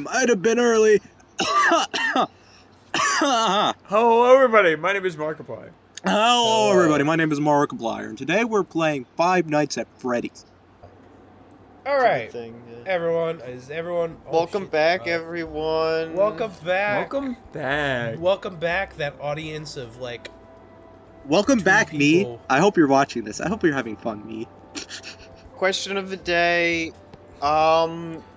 Might have been early. Hello, everybody. My name is Markiplier. Hello, everybody. My name is Markiplier, and today we're playing Five Nights at Freddy's. All right, thing, yeah. everyone. Is everyone? Welcome back, everyone. Welcome back. Welcome back. Welcome back, that audience of like. Welcome back, people. me. I hope you're watching this. I hope you're having fun, me. Question of the day.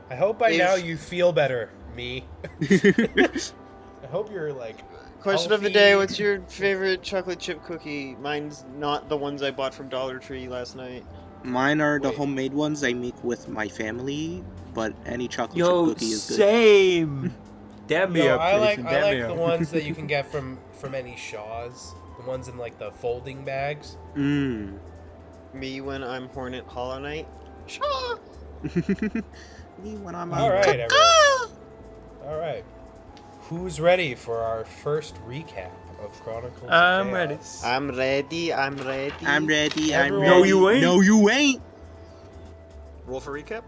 I hope by If- now you feel better, me. I hope you're like. Question of the healthy. day. What's your favorite chocolate chip cookie? Mine's not the ones I bought from Dollar Tree last night. Mine are the Wait. homemade ones I make with my family, but any chocolate Yo, chip cookie is good. same. Dab me No, up, I like Jason. Dab me the up. ones that you can get from any Shaws. The ones in like the folding bags. Mmm. Me when I'm Hornet Hollow Knight. Shaw! Me when I'm All right, everyone. All right. Who's ready for our first recap of Chronicles of I'm Chaos? ready. I'm ready. I'm ready. I'm ready. I'm Everyone- ready. No, you ain't. No, you ain't. Roll for recap.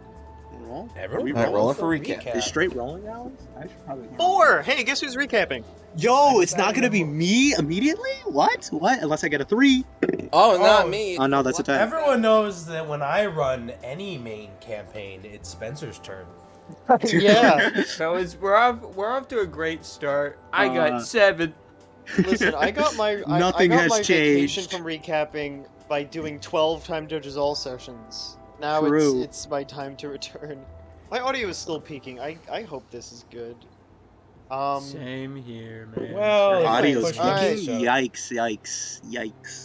Well, Everyone, Alright, rolling for recap. is straight rolling, Alex? I should probably. 4. Hey, guess who's recapping? Yo, it's I not gonna be know. me immediately. What? What? Unless I get a 3. Oh, not Oh, me. Oh no, that's a 10. Everyone knows that when I run any main campaign, it's Spencer's turn. Yeah. Fellas, we're off to a great start. I Uh, got 7. Listen, I got my I Nothing got has my vacation changed. from recapping by doing 12 Time Judges All sessions. Now True. it's my time to return. My audio is still peaking. I hope this is good. Same here, man. Well, Audio's push Alright. buttons, so- Yikes! Yikes!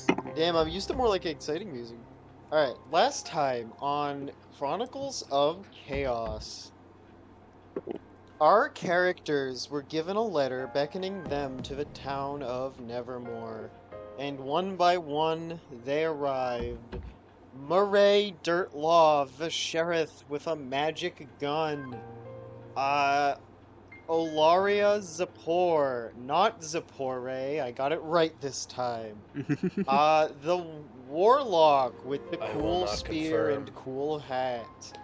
Yikes! Damn, I'm used to more like exciting music. Alright, last time on Chronicles of Chaos, our characters were given a letter beckoning them to the town of Nevermore. And one by one, they arrived. Murray Dirtlaw, the sheriff with a magic gun. Olaria Zippor, not Zippore, I got it right this time. The warlock with the I will cool not spear confirm. and cool hat.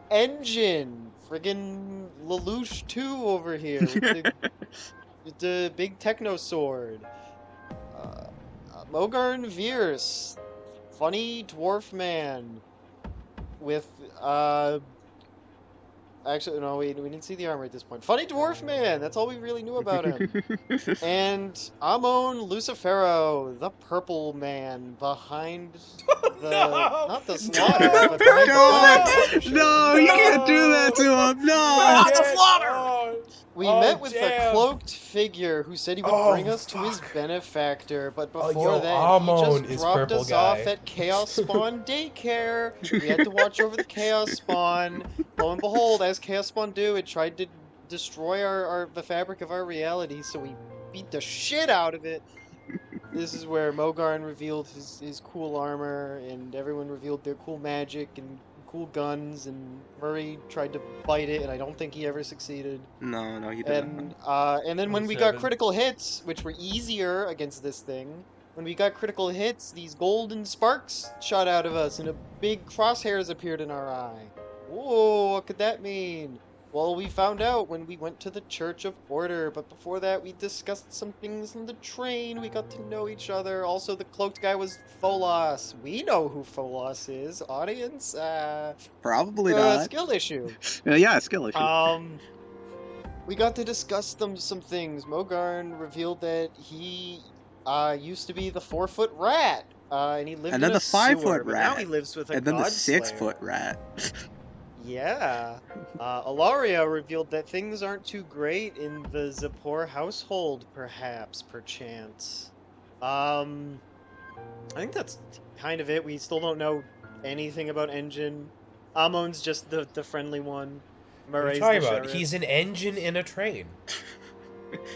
Engine, friggin' Lelouch 2 over here with the big techno sword. Mogarn Veers, funny dwarf man with actually no, we didn't see the armor at this point. Funny dwarf man, that's all we really knew about him. And Amon Lucifero, the purple man behind the No! not the slaughter, but behind the No, you can't do that to him. No. the slaughter! We Oh, met with damn. a cloaked figure who said he would Oh, bring us to his fuck. benefactor, but Oh, before yo, that, Amon he is just dropped purple us guy. off at Chaos Spawn Daycare. We had to watch over the Chaos Spawn. Lo and behold, as Chaos Spawn do, it tried to destroy the fabric of our reality, so we beat the shit out of it. This is where Mogarn revealed his cool armor, and everyone revealed their cool magic and cool guns, and Murray tried to fight it, and I don't think he ever succeeded. No, he didn't. And then when we got 7. critical hits, which were easier against this thing, when we got critical hits, these golden sparks shot out of us, and a big crosshairs appeared in our eye. Whoa, what could that mean? Well, we found out when we went to the Church of Order, but before that we discussed some things in the train, we got to know each other. Also, the cloaked guy was Folos. We know who Folos is, audience. Probably not. Skill issue. Yeah, skill issue. We got to discuss some things. Mogarn revealed that he used to be the 4-foot rat, and he lived And in then a the 5-foot sewer, but now rat. he lives with a And then the godslayer. 6-foot rat. Yeah. Alaria revealed that things aren't too great in the Zippor household, perchance. I think that's kind of it. We still don't know anything about Engine. Amon's just the friendly one. What are Murray's you talking the about? sheriff. He's an engine in a train.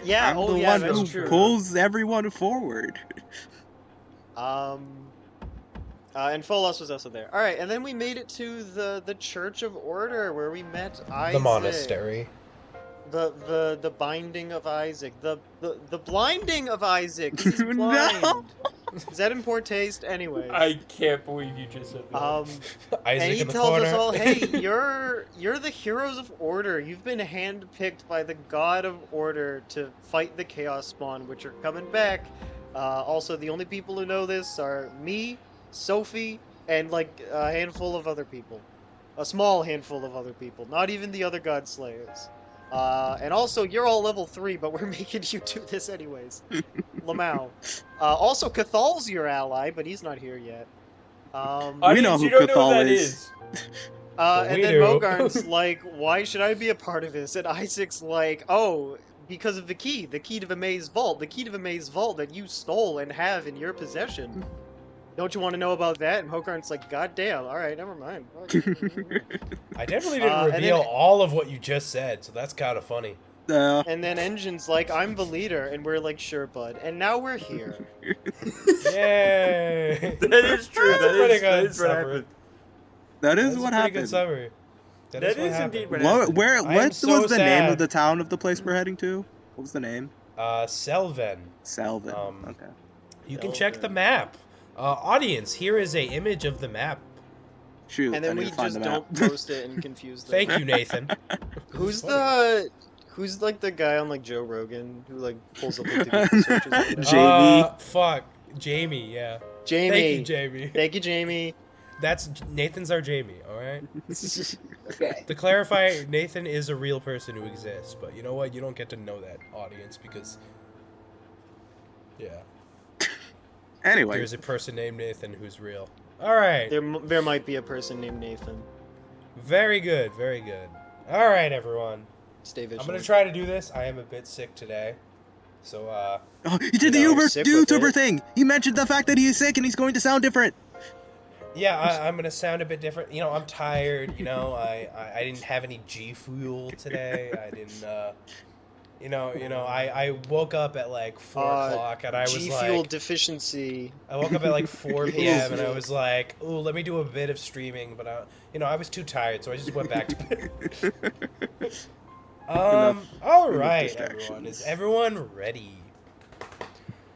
Yeah, I'm oh the yeah, one that's who true. pulls everyone forward. And Folos was also there. Alright, and then we made it to the Church of Order, where we met Isaac. The monastery. The binding of Isaac. The blinding of Isaac. 'Cause he's blind. No. Is that in poor taste? Anyways. I can't believe you just said that. Isaac And he in the tells corner. us all, hey, you're the heroes of order. You've been handpicked by the god of order to fight the chaos spawn, which are coming back. Also, the only people who know this are me, Sophie, and like a handful of other people. A small handful of other people. Not even the other god slayers. And also, you're all level 3, but we're making you do this anyways. Lamau. Also, Cathal's your ally, but he's not here yet. We know who you don't know Cathal who that is. And We then do. Mogarn's like, why should I be a part of this? And Isaac's like, oh, because of the key to Vamai's vault. The key to Vamai's vault that you stole and have in your possession. Don't you want to know about that? And Mogarn's like, god damn, alright, never mind. I definitely didn't and reveal then- all of what you just said, so that's kind of funny. And then Engine's like, I'm the leader, and we're like, sure, bud. And now we're here. Yay! That is true. That's a That pretty is, good that is what summary. happened. That is That's what a pretty good happened. summary. That is what is happened. indeed what What, happened. where, I am what so was the name sad. of the town of the place we're heading to? What was the name? Selven. Selvin. Um, Okay. You can check the map. Audience, here is a image of the map. Shoot. And I then need we to find just the map. don't post it and confuse them. Thank you, Nathan. Who's like the guy on like Joe Rogan who like pulls up like the Google searches? or whatever? Jamie. Fuck. Jamie, yeah. Jamie. Thank you, Jamie. Thank you, Jamie. That's Nathan's our Jamie, alright? Okay. To clarify, Nathan is a real person who exists, but you know what? You don't get to know that, audience, because... Yeah. Anyway. There's a person named Nathan who's real. Alright. There might be a person named Nathan. Very good, very good. Alright, everyone. Stay vigilant. I'm gonna try to do this. I am a bit sick today. So, Oh, he did the You know, Uber sick with YouTuber it. thing. He mentioned the fact that he is sick and he's going to sound different. yeah, I'm gonna sound a bit different. You know, I'm tired. You know, I didn't have any G Fuel today. I didn't, I woke up at like 4 o'clock and I was G Fuel like, deficiency. I woke up at like 4 p.m. and I was like, ooh, let me do a bit of streaming, but I was too tired, so I just went back to bed. All right, distraction. everyone. Is everyone ready?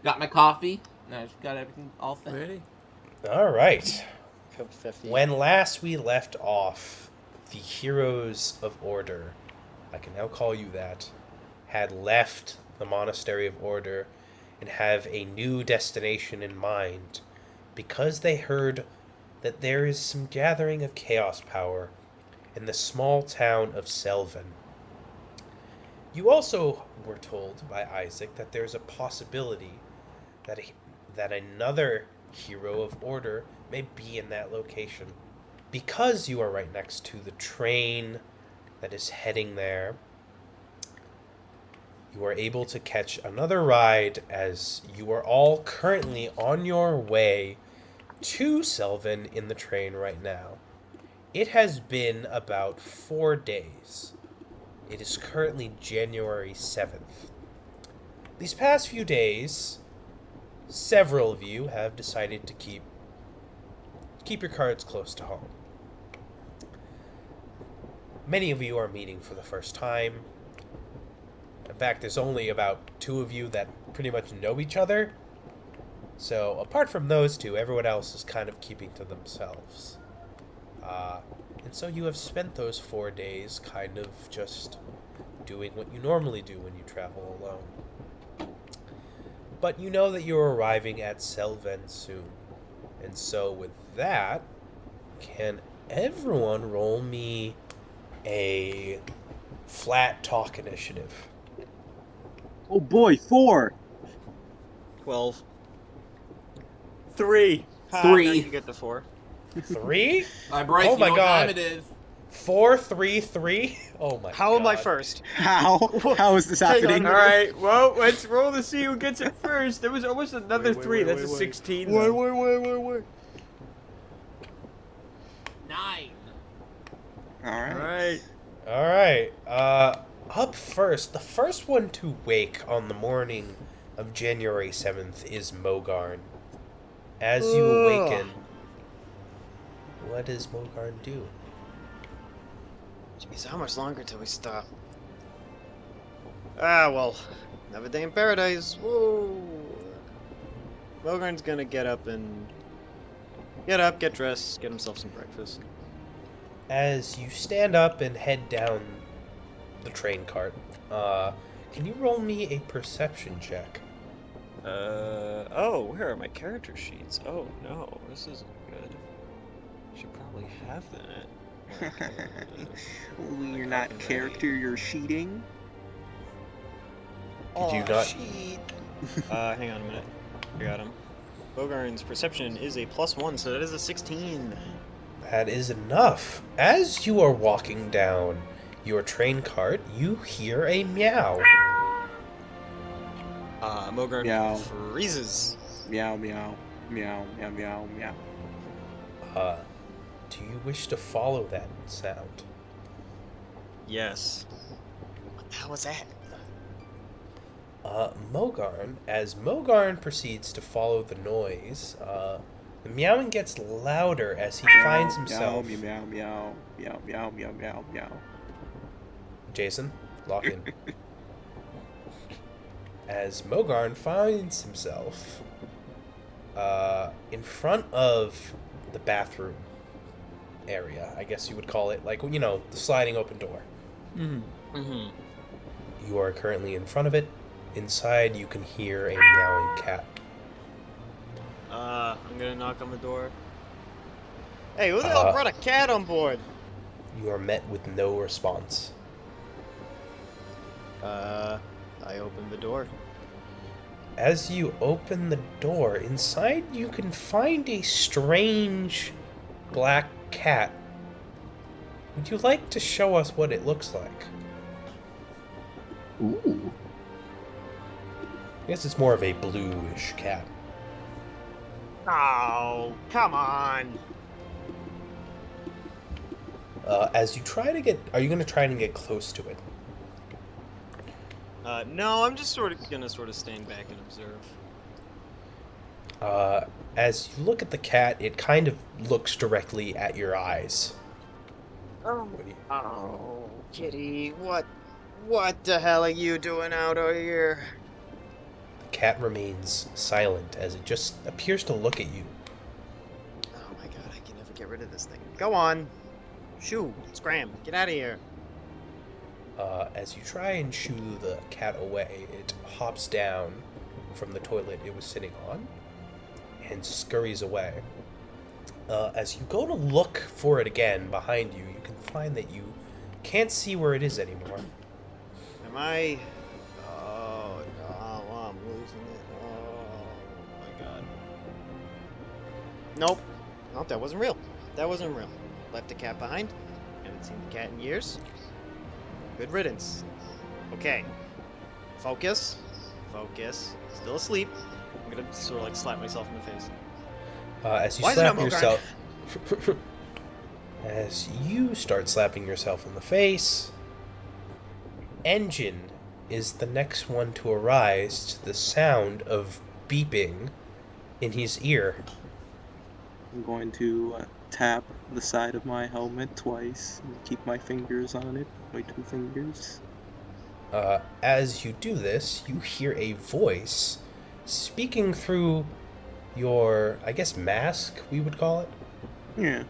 Got my coffee. No, just got everything all set. Ready? All right. Cup 50. When last we left off, the Heroes of Order, I can now call you that, had left the Monastery of Order and have a new destination in mind because they heard that there is some gathering of chaos power in the small town of Selven. You also were told by Isaac that there's a possibility that another Hero of Order may be in that location. Because you are right next to the train that is heading there, you are able to catch another ride as you are all currently on your way to Selven in the train right now. It has been about 4 days. It is currently January 7th. These past few days, several of you have decided to keep your cards close to home. Many of you are meeting for the first time. In fact, there's only about 2 of you that pretty much know each other. So, apart from those 2, everyone else is kind of keeping to themselves. And so you have spent those 4 days kind of just doing what you normally do when you travel alone. But you know that you're arriving at Selven soon. And so with that, can everyone roll me a flat talk initiative? Oh boy, 4. 12. 3. Ha, 3. now you get the 4. 3? All right, Bryce, Oh you my know God. what time it is. 4, 3, 3? Oh my god. How am I first? How? How is this Hang on. happening? Alright, well, let's roll to see who gets it first. There was almost another 3. That's a 16. though. Wait. 9. Alright. Alright. Alright, up first, the first one to wake on the morning of January 7th is Mogarn. As you awaken, what does Mogarn do? Jeez, how much longer till we stop? Ah, well, another day in paradise. Whoa. Mogarn's gonna get up, get dressed, get himself some breakfast. As you stand up and head down the train cart, can you roll me a perception check? Oh, where are my character sheets? Oh no, this isn't good. Should probably have that. You're not character, you're sheeting. Did you not? Sheet. Hang on a minute. I got him. Mogarn's perception is a +1, so that is a 16. That is enough. As you are walking down your train cart, you hear a meow. Mogarn Meow. freezes. Meow, meow, meow, meow, meow, meow. Do you wish to follow that sound? Yes. What the hell was that? Mogarn, as Mogarn proceeds to follow the noise, the meowing gets louder as he finds himself. Meow, meow, meow, meow, meow, meow, meow, meow. Jason, lock in. As Mogarn finds himself in front of the bathroom area, I guess you would call it, like, you know, the sliding open door. Mm-hmm. You are currently in front of it. Inside, you can hear a meowing cat. I'm gonna knock on the door. Hey, who the hell brought a cat on board? You are met with no response. I open the door. As you open the door, inside you can find a strange black cat. Would you like to show us what it looks like? Ooh. I guess it's more of a bluish cat. Oh, come on. As you try to get... Are you going to try and get close to it? No, I'm just gonna stand back and observe. As you look at the cat, it kind of looks directly at your eyes. Oh, kitty, what the hell are you doing out here? The cat remains silent as it just appears to look at you. Oh my god, I can never get rid of this thing. Go on. Shoo, scram, get out of here. As you try and shoo the cat away, it hops down from the toilet it was sitting on and scurries away. As you go to look for it again behind you, you can find that you can't see where it is anymore. Am I... Oh, no, I'm losing it. Oh, my god. Nope. Nope, that wasn't real. That wasn't real. Left the cat behind. Haven't seen the cat in years. Good riddance. Okay. Focus. Focus. Still asleep. I'm gonna sort of like slap myself in the face. As you Why is it slap not Mogarn? yourself... As you start slapping yourself in the face, Engine is the next one to arise to the sound of beeping in his ear. I'm going to tap the side of my helmet twice and keep my fingers on it, my 2 fingers. As you do this, you hear a voice speaking through your, I guess, mask, we would call it. Yeah.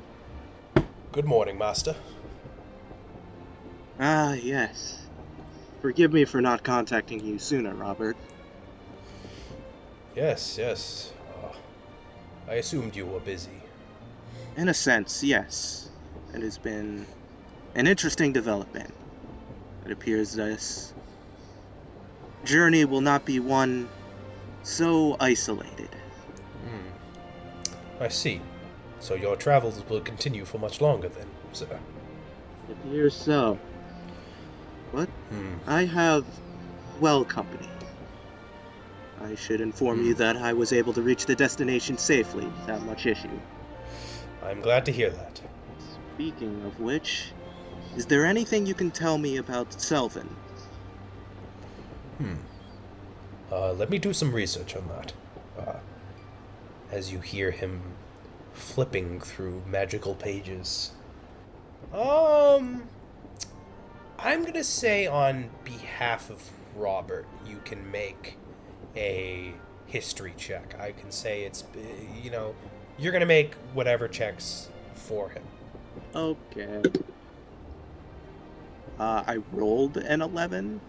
Good morning, Master. Ah, yes. Forgive me for not contacting you sooner, Robert. Yes. I assumed you were busy. In a sense, yes. It has been an interesting development. It appears this journey will not be one so isolated. I see. So your travels will continue for much longer then, sir. It appears so. But I have well company. I should inform you that I was able to reach the destination safely without much issue. I'm glad to hear that. Speaking of which, is there anything you can tell me about Selvin? Let me do some research on that. As you hear him flipping through magical pages. I'm gonna say on behalf of Robert, you can make a history check. I can say it's, you're going to make whatever checks for him. Okay. I rolled an 11.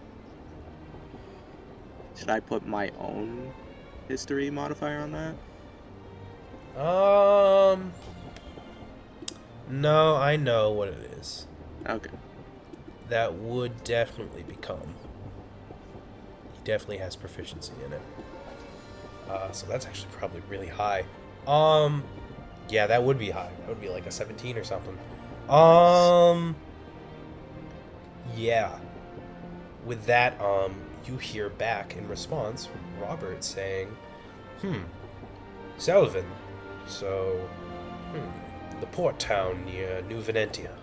Should I put my own history modifier on that? No, I know what it is. Okay. That would definitely become. He definitely has proficiency in it. So that's actually probably really high. Yeah, that would be high. That would be like a 17 or something. Yeah. With that, you hear back in response Robert saying, Selvin. So, the port town near New Venetia.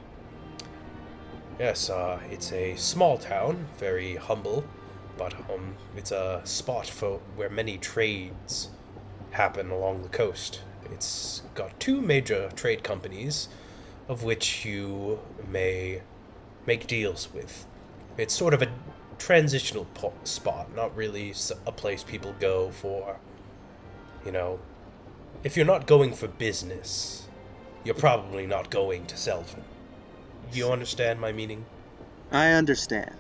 Yes, it's a small town, very humble, but it's a spot for where many trades happen along the coast. It's got 2 major trade companies, of which you may make deals with. It's sort of a transitional spot, not really a place people go for, if you're not going for business, you're probably not going to Selvin. You understand my meaning? I understand.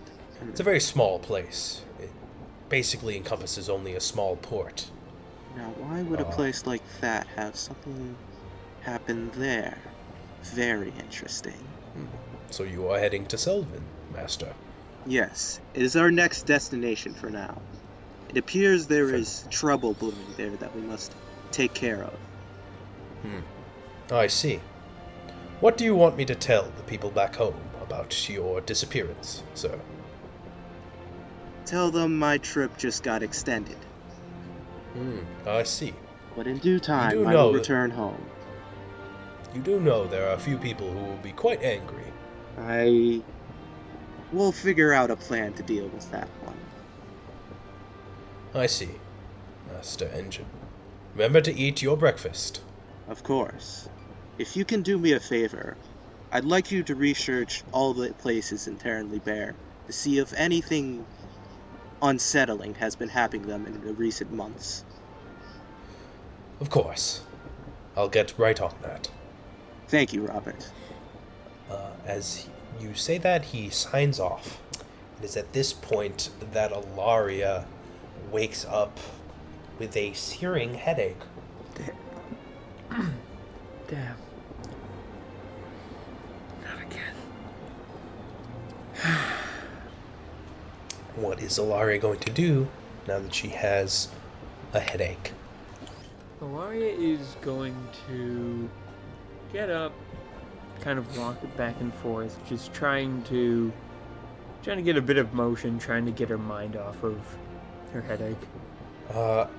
It's a very small place. It basically encompasses only a small port. Now, why would a place like that have something happen there? Very interesting. So you are heading to Selvin, Master? Yes, it is our next destination for now. It appears there is trouble brewing there that we must take care of. I see. What do you want me to tell the people back home about your disappearance, sir? Tell them my trip just got extended. I see. But in due time, I will return home. You do know there are a few people who will be quite angry. We'll figure out a plan to deal with that one. I see, Master Engine. Remember to eat your breakfast. Of course. If you can do me a favor, I'd like you to research all the places in Terranly Bear to see if anything unsettling has been happening to them in the recent months. Of course. I'll get right on that. Thank you, Robert. As you say that, he signs off. It is at this point that Ilaria wakes up with a searing headache. Damn. Not again. What is Ilaria going to do now that she has a headache? Ilaria is going to get up, kind of walk it back and forth, just trying to get a bit of motion, trying to get her mind off of her headache.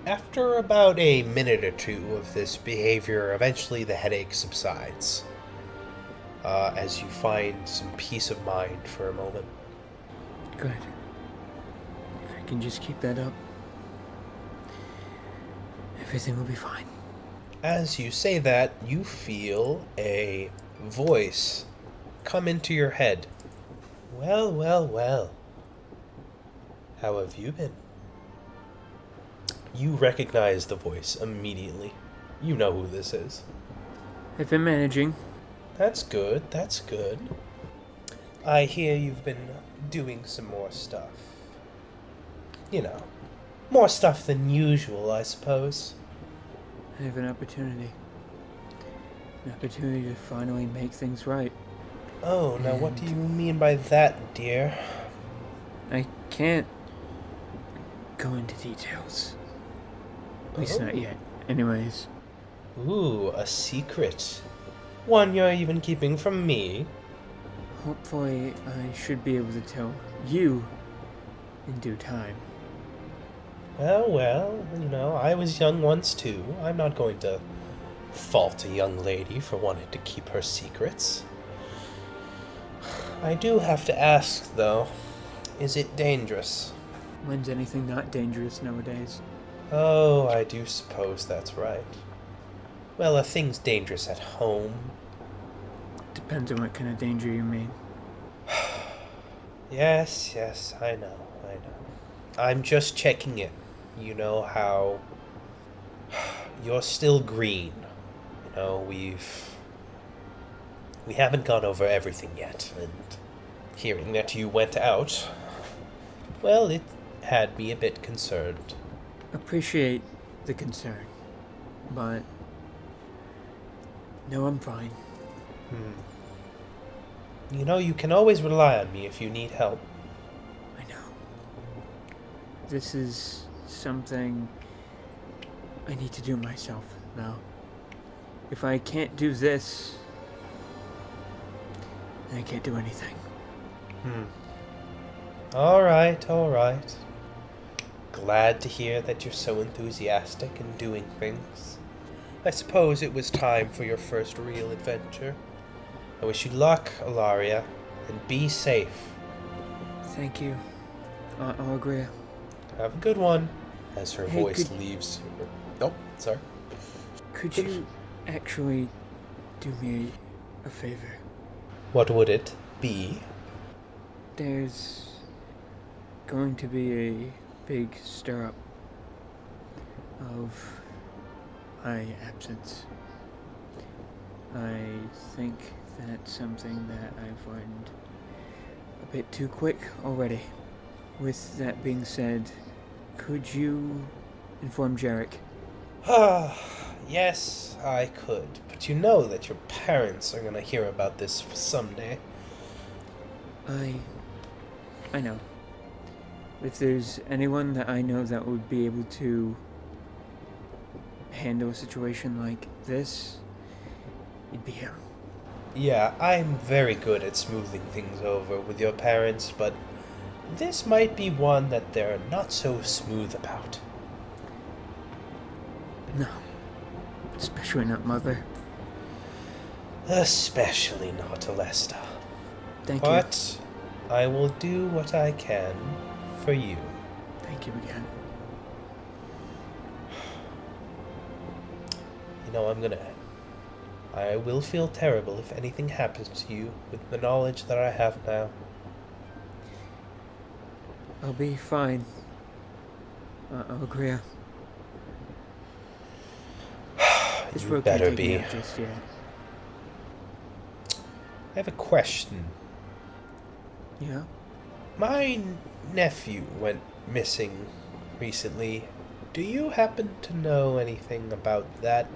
After about a minute or two of this behavior, eventually the headache subsides. As you find some peace of mind for a moment. Good. If I can just keep that up, everything will be fine. As you say that, you feel a voice come into your head. Well, well, well. How have you been? You recognize the voice immediately. You know who this is. I've been managing. That's good, that's good. I hear you've been doing some more stuff. More stuff than usual, I suppose. I have an opportunity. An opportunity to finally make things right. Oh, now what do you mean by that, dear? I can't go into details. At least not yet. Anyways. Ooh, a secret. One you're even keeping from me. Hopefully, I should be able to tell you in due time. Well, I was young once too. I'm not going to fault a young lady for wanting to keep her secrets. I do have to ask, though, is it dangerous? When's anything not dangerous nowadays? Oh, I do suppose that's right. Well, a thing's dangerous at home. Depends on what kind of danger you mean. Yes, I know. I'm just checking in. You know how you're still green. You know, we haven't gone over everything yet, and hearing that you went out, well, it had me a bit concerned. Appreciate the concern, but no, I'm fine. You know, you can always rely on me if you need help. I know. This is something I need to do myself, though. If I can't do this, then I can't do anything. All right. Glad to hear that you're so enthusiastic in doing things. I suppose it was time for your first real adventure. I wish you luck, Ilaria, and be safe. Thank you, I'll agree. Have a good one. As her Hey, voice could- leaves. Oh, sorry. Could you actually do me a favor? What would it be? There's going to be a big stir-up of my absence. I think that's something that I've learned a bit too quick already. With that being said, could you inform Jarek? Yes, I could. But you know that your parents are gonna hear about this someday. I know. If there's anyone that I know that would be able to handle a situation like this, it'd be him. Yeah, I'm very good at smoothing things over with your parents, but this might be one that they're not so smooth about. No. Especially not Mother. Especially not Alesta. Thank you. But I will do what I can for you. Thank you again. You know, I will feel terrible if anything happens to you with the knowledge that I have now. I'll be fine. I'll agree. This You road better can't take me be. out just yet. I have a question. Yeah? My nephew went missing recently. Do you happen to know anything about that?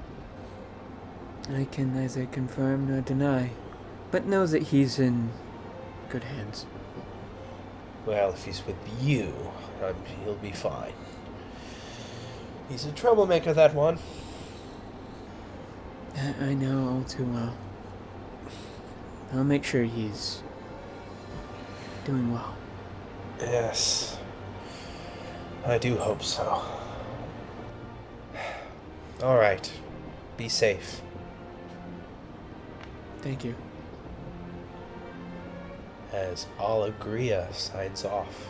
I can neither confirm nor deny, but know that he's in good hands. Well, if he's with you, he'll be fine. He's a troublemaker, that one. I know all too well. I'll make sure he's doing well. Yes. I do hope so. Alright. Be safe. Thank you. As Allegria signs off.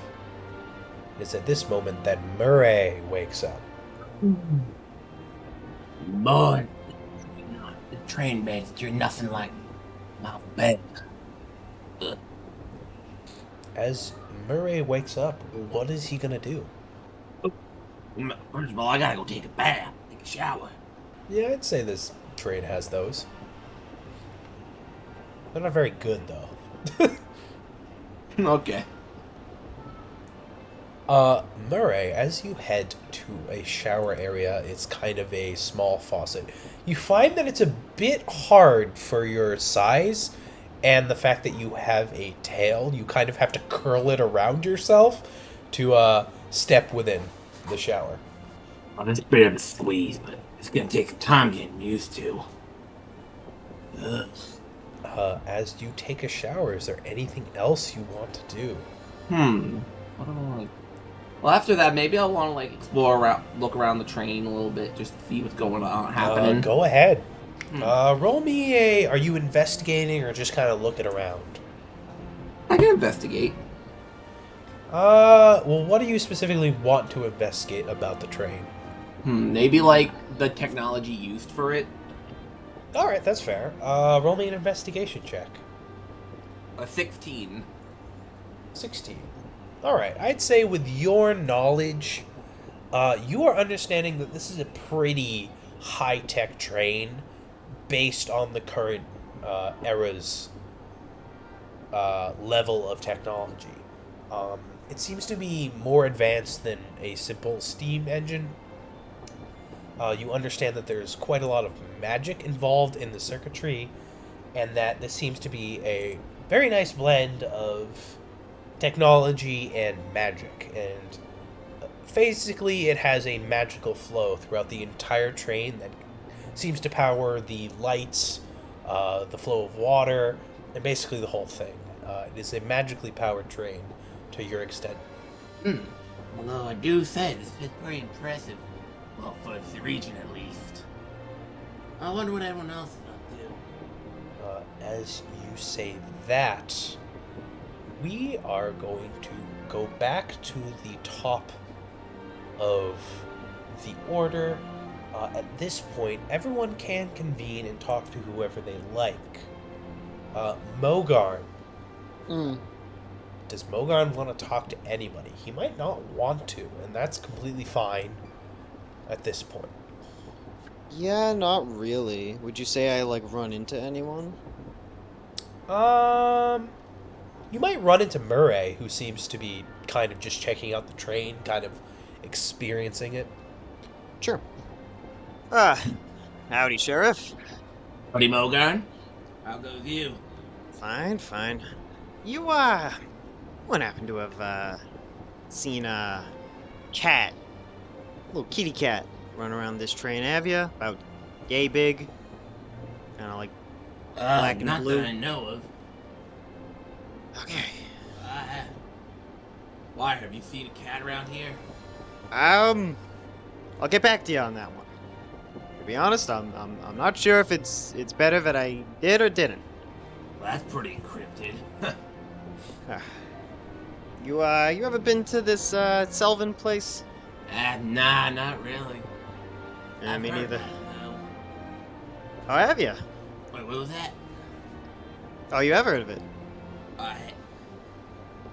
It is at this moment that Murray wakes up. Boy, the train beds, you're nothing like my bed. Ugh. As Murray wakes up, what is he gonna do? First of all, I gotta go take a bath, take a shower. Yeah, I'd say this train has those. They're not very good, though. Okay. Murray, as you head to a shower area, it's kind of a small faucet. You find that it's a bit hard for your size and the fact that you have a tail. You kind of have to curl it around yourself to step within the shower. Well, it's a bit of a squeeze, but it's gonna take some time getting used to. Ugh. As you take a shower, is there anything else you want to do? What do I want to... Well, after that, maybe I'll want to, like, explore around, look around the train a little bit, just to see what's going on, happening. Go ahead. Roll me a... Are you investigating or just kind of looking around? I can investigate. Well, what do you specifically want to investigate about the train? Maybe, like, the technology used for it. Alright, that's fair. Roll me an investigation check. A 16. 16. Alright, I'd say with your knowledge, you are understanding that this is a pretty high-tech train based on the current era's level of technology. It seems to be more advanced than a simple steam engine. You understand that there's quite a lot of magic involved in the circuitry, and that this seems to be a very nice blend of technology and magic. And basically, it has a magical flow throughout the entire train that seems to power the lights, the flow of water, and basically the whole thing. It is a magically powered train to your extent. Although I do say this is pretty impressive. Well, for the region at least. I wonder what everyone else is up to. As you say that, we are going to go back to the top of the order. At this point, everyone can convene and talk to whoever they like. Mogarn. Does Mogarn want to talk to anybody? He might not want to, and that's completely fine at this point. Yeah, not really. Would you say I, like, run into anyone? You might run into Murray, who seems to be kind of just checking out the train, kind of experiencing it. Sure. Howdy, Sheriff. Buddy Mogarn? How goes you? Fine, fine. You, wouldn't happen to have, seen a cat, a little kitty cat, run around this train, have you? About yay big? Kinda like black and not blue. that I know of. Okay. Why, have you seen a cat around here? I'll get back to you on that one. To be honest, I'm not sure if it's better that I did or didn't. Well, that's pretty encrypted. You ever been to this, Selvin place? Nah, not really. Yeah, me I've heard neither. about it, though. Oh, have you? Wait, what was that? Oh, you have heard of it?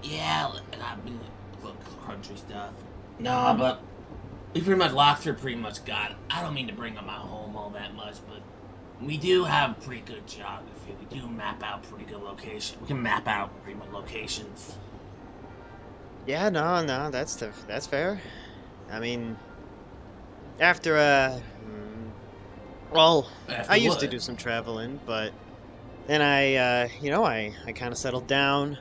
Yeah, I've been country stuff. No, but we pretty much Lockford pretty much got it. I don't mean to bring up my home all that much, but we do have pretty good geography. We do map out pretty good locations. We can map out pretty much locations. Yeah, no, that's fair. I mean, after well, After I used to what? do some traveling, but then I kind of settled down.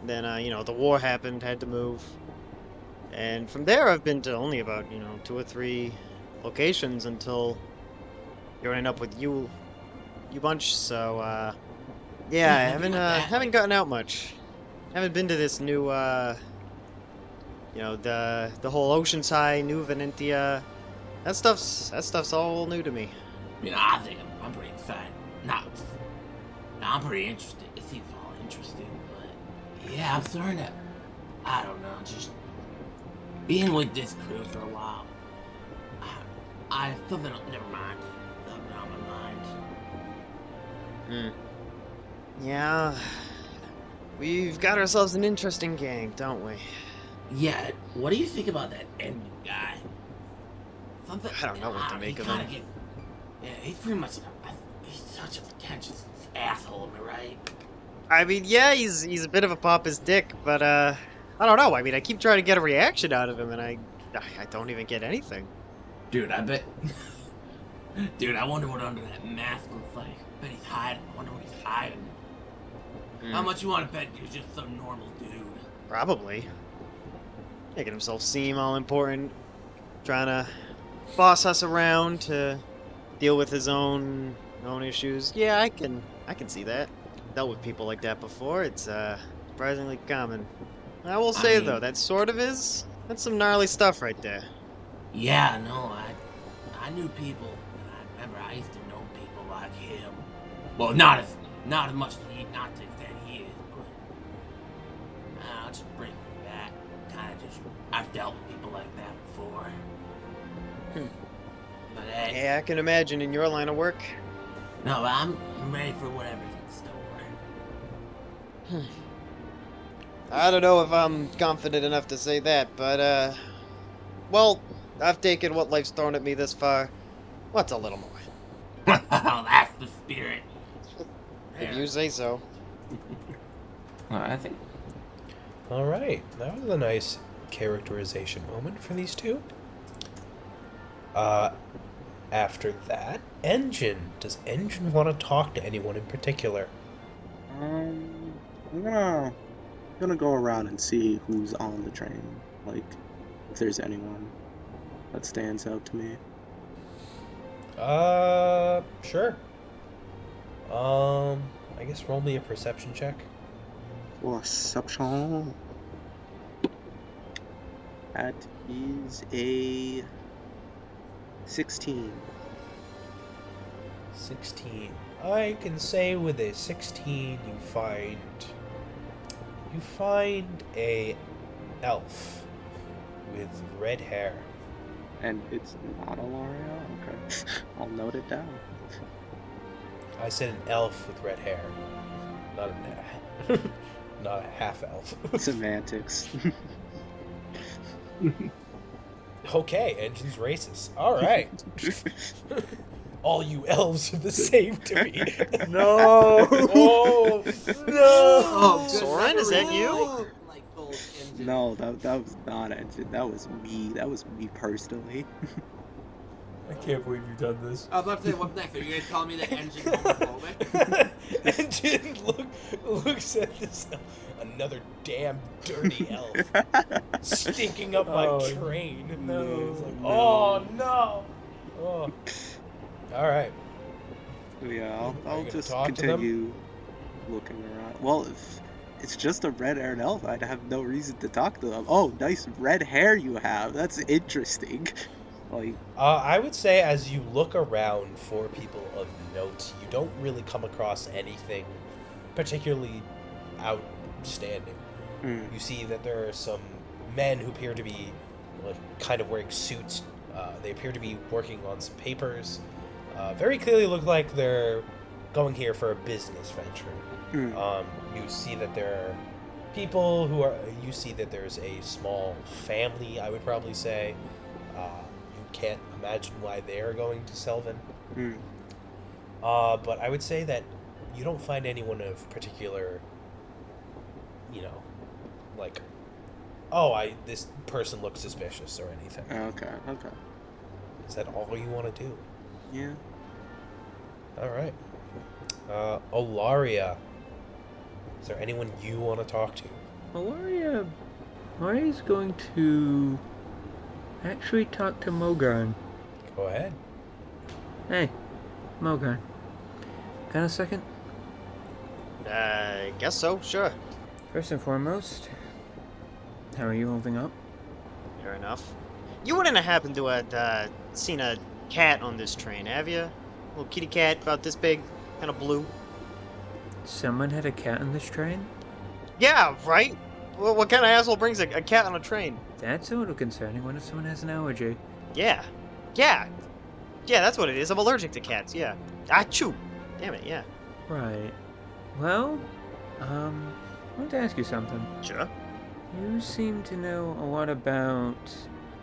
Then the war happened, had to move, and from there I've been to only about 2 or 3 locations until joining up with you bunch. So yeah, I haven't gotten out much. Haven't been to this new the whole Oceanside, New Venetia. That stuff's all new to me. I mean, I think I'm pretty excited. I'm pretty interested. It seems all interesting, but yeah, I'm starting to, I don't know, just being with this crew for a while. Never mind. Something on my mind. Yeah, we've got ourselves an interesting gang, don't we? Yeah, what do you think about that Envy guy? Something. I don't know what to make of him. Yeah, he's pretty much. He's such a pretentious asshole, am I right? I mean, yeah, he's a bit of a pompous dick, but I don't know. I mean, I keep trying to get a reaction out of him, and I don't even get anything. Dude, I bet. Dude, I wonder what under that mask looks like. Bet he's hiding. I wonder what he's hiding. How much you want to bet he's just some normal dude? Probably. Making himself seem all important, trying to boss us around to deal with his own issues. Yeah, I can see that. Dealt with people like that before. It's surprisingly common. I will say though, that's some gnarly stuff right there. Yeah, no, I knew people, and I remember I used to know people like him. Well, not as much as he, not to the extent he is, but I'll just bring that. I've dealt with people like that before. But Yeah, I can imagine in your line of work. no, I'm ready for whatever's in store. I don't know if I'm confident enough to say that, but well, I've taken what life's thrown at me this far. What's a little more? Oh, that's the spirit. If you say so. Well, I think. All right, that was a nice characterization moment for these two. After that, Engine. Does Engine want to talk to anyone in particular? I'm gonna go around and see who's on the train. Like, if there's anyone that stands out to me. Sure. I guess roll me a perception check. Perception. That is a 16. 16. I can say with a 16 you find a elf with red hair. And it's not a L'Oreal? Okay. I'll note it down. I said an elf with red hair. Not a half elf. Semantics. Okay, Engine's racist. Alright. All you elves are the same to me. No! Oh, no! Oh, good. Soren, is that you? Like old engine. No, that was not Engine. That was me. That was me personally. I can't believe you've done this. I was about to say, what's next? Are you gonna tell me that engine's homophobic? Engine looks at this another damn dirty elf stinking up my train. no. It's like, oh no! Oh. All right. Yeah, Are I'll you gonna just talk to them? continue looking around. Well, if it's just a red-haired elf, I'd have no reason to talk to them. Oh, nice red hair you have. That's interesting. Like, I would say as you look around for people of note, you don't really come across anything particularly outstanding. You see that there are some men who appear to be like kind of wearing suits. They appear to be working on some papers. Very clearly look like they're going here for a business venture. You see that there are people who are. You see that there's a small family. I would probably say. You can't imagine why they are going to Selvin. But I would say that you don't find anyone of particular. Like, this person looks suspicious or anything. okay. Is that all you want to do? Yeah. All right. Olaria. Is there anyone you want to talk to? Maria's going to actually talk to Mogarn. Go ahead. Hey, Mogarn. Got a second? I guess so, sure. First and foremost, how are you holding up? Fair enough. You wouldn't have happened to have seen a cat on this train, have you? Little kitty cat about this big, kind of blue. Someone had a cat on this train? Yeah, right? Well, what kind of asshole brings a cat on a train? That's a little concerning. What if someone has an allergy? Yeah, that's what it is. I'm allergic to cats, yeah. Achoo! Damn it, yeah. Right. Well, I want to ask you something. Sure. You seem to know a lot about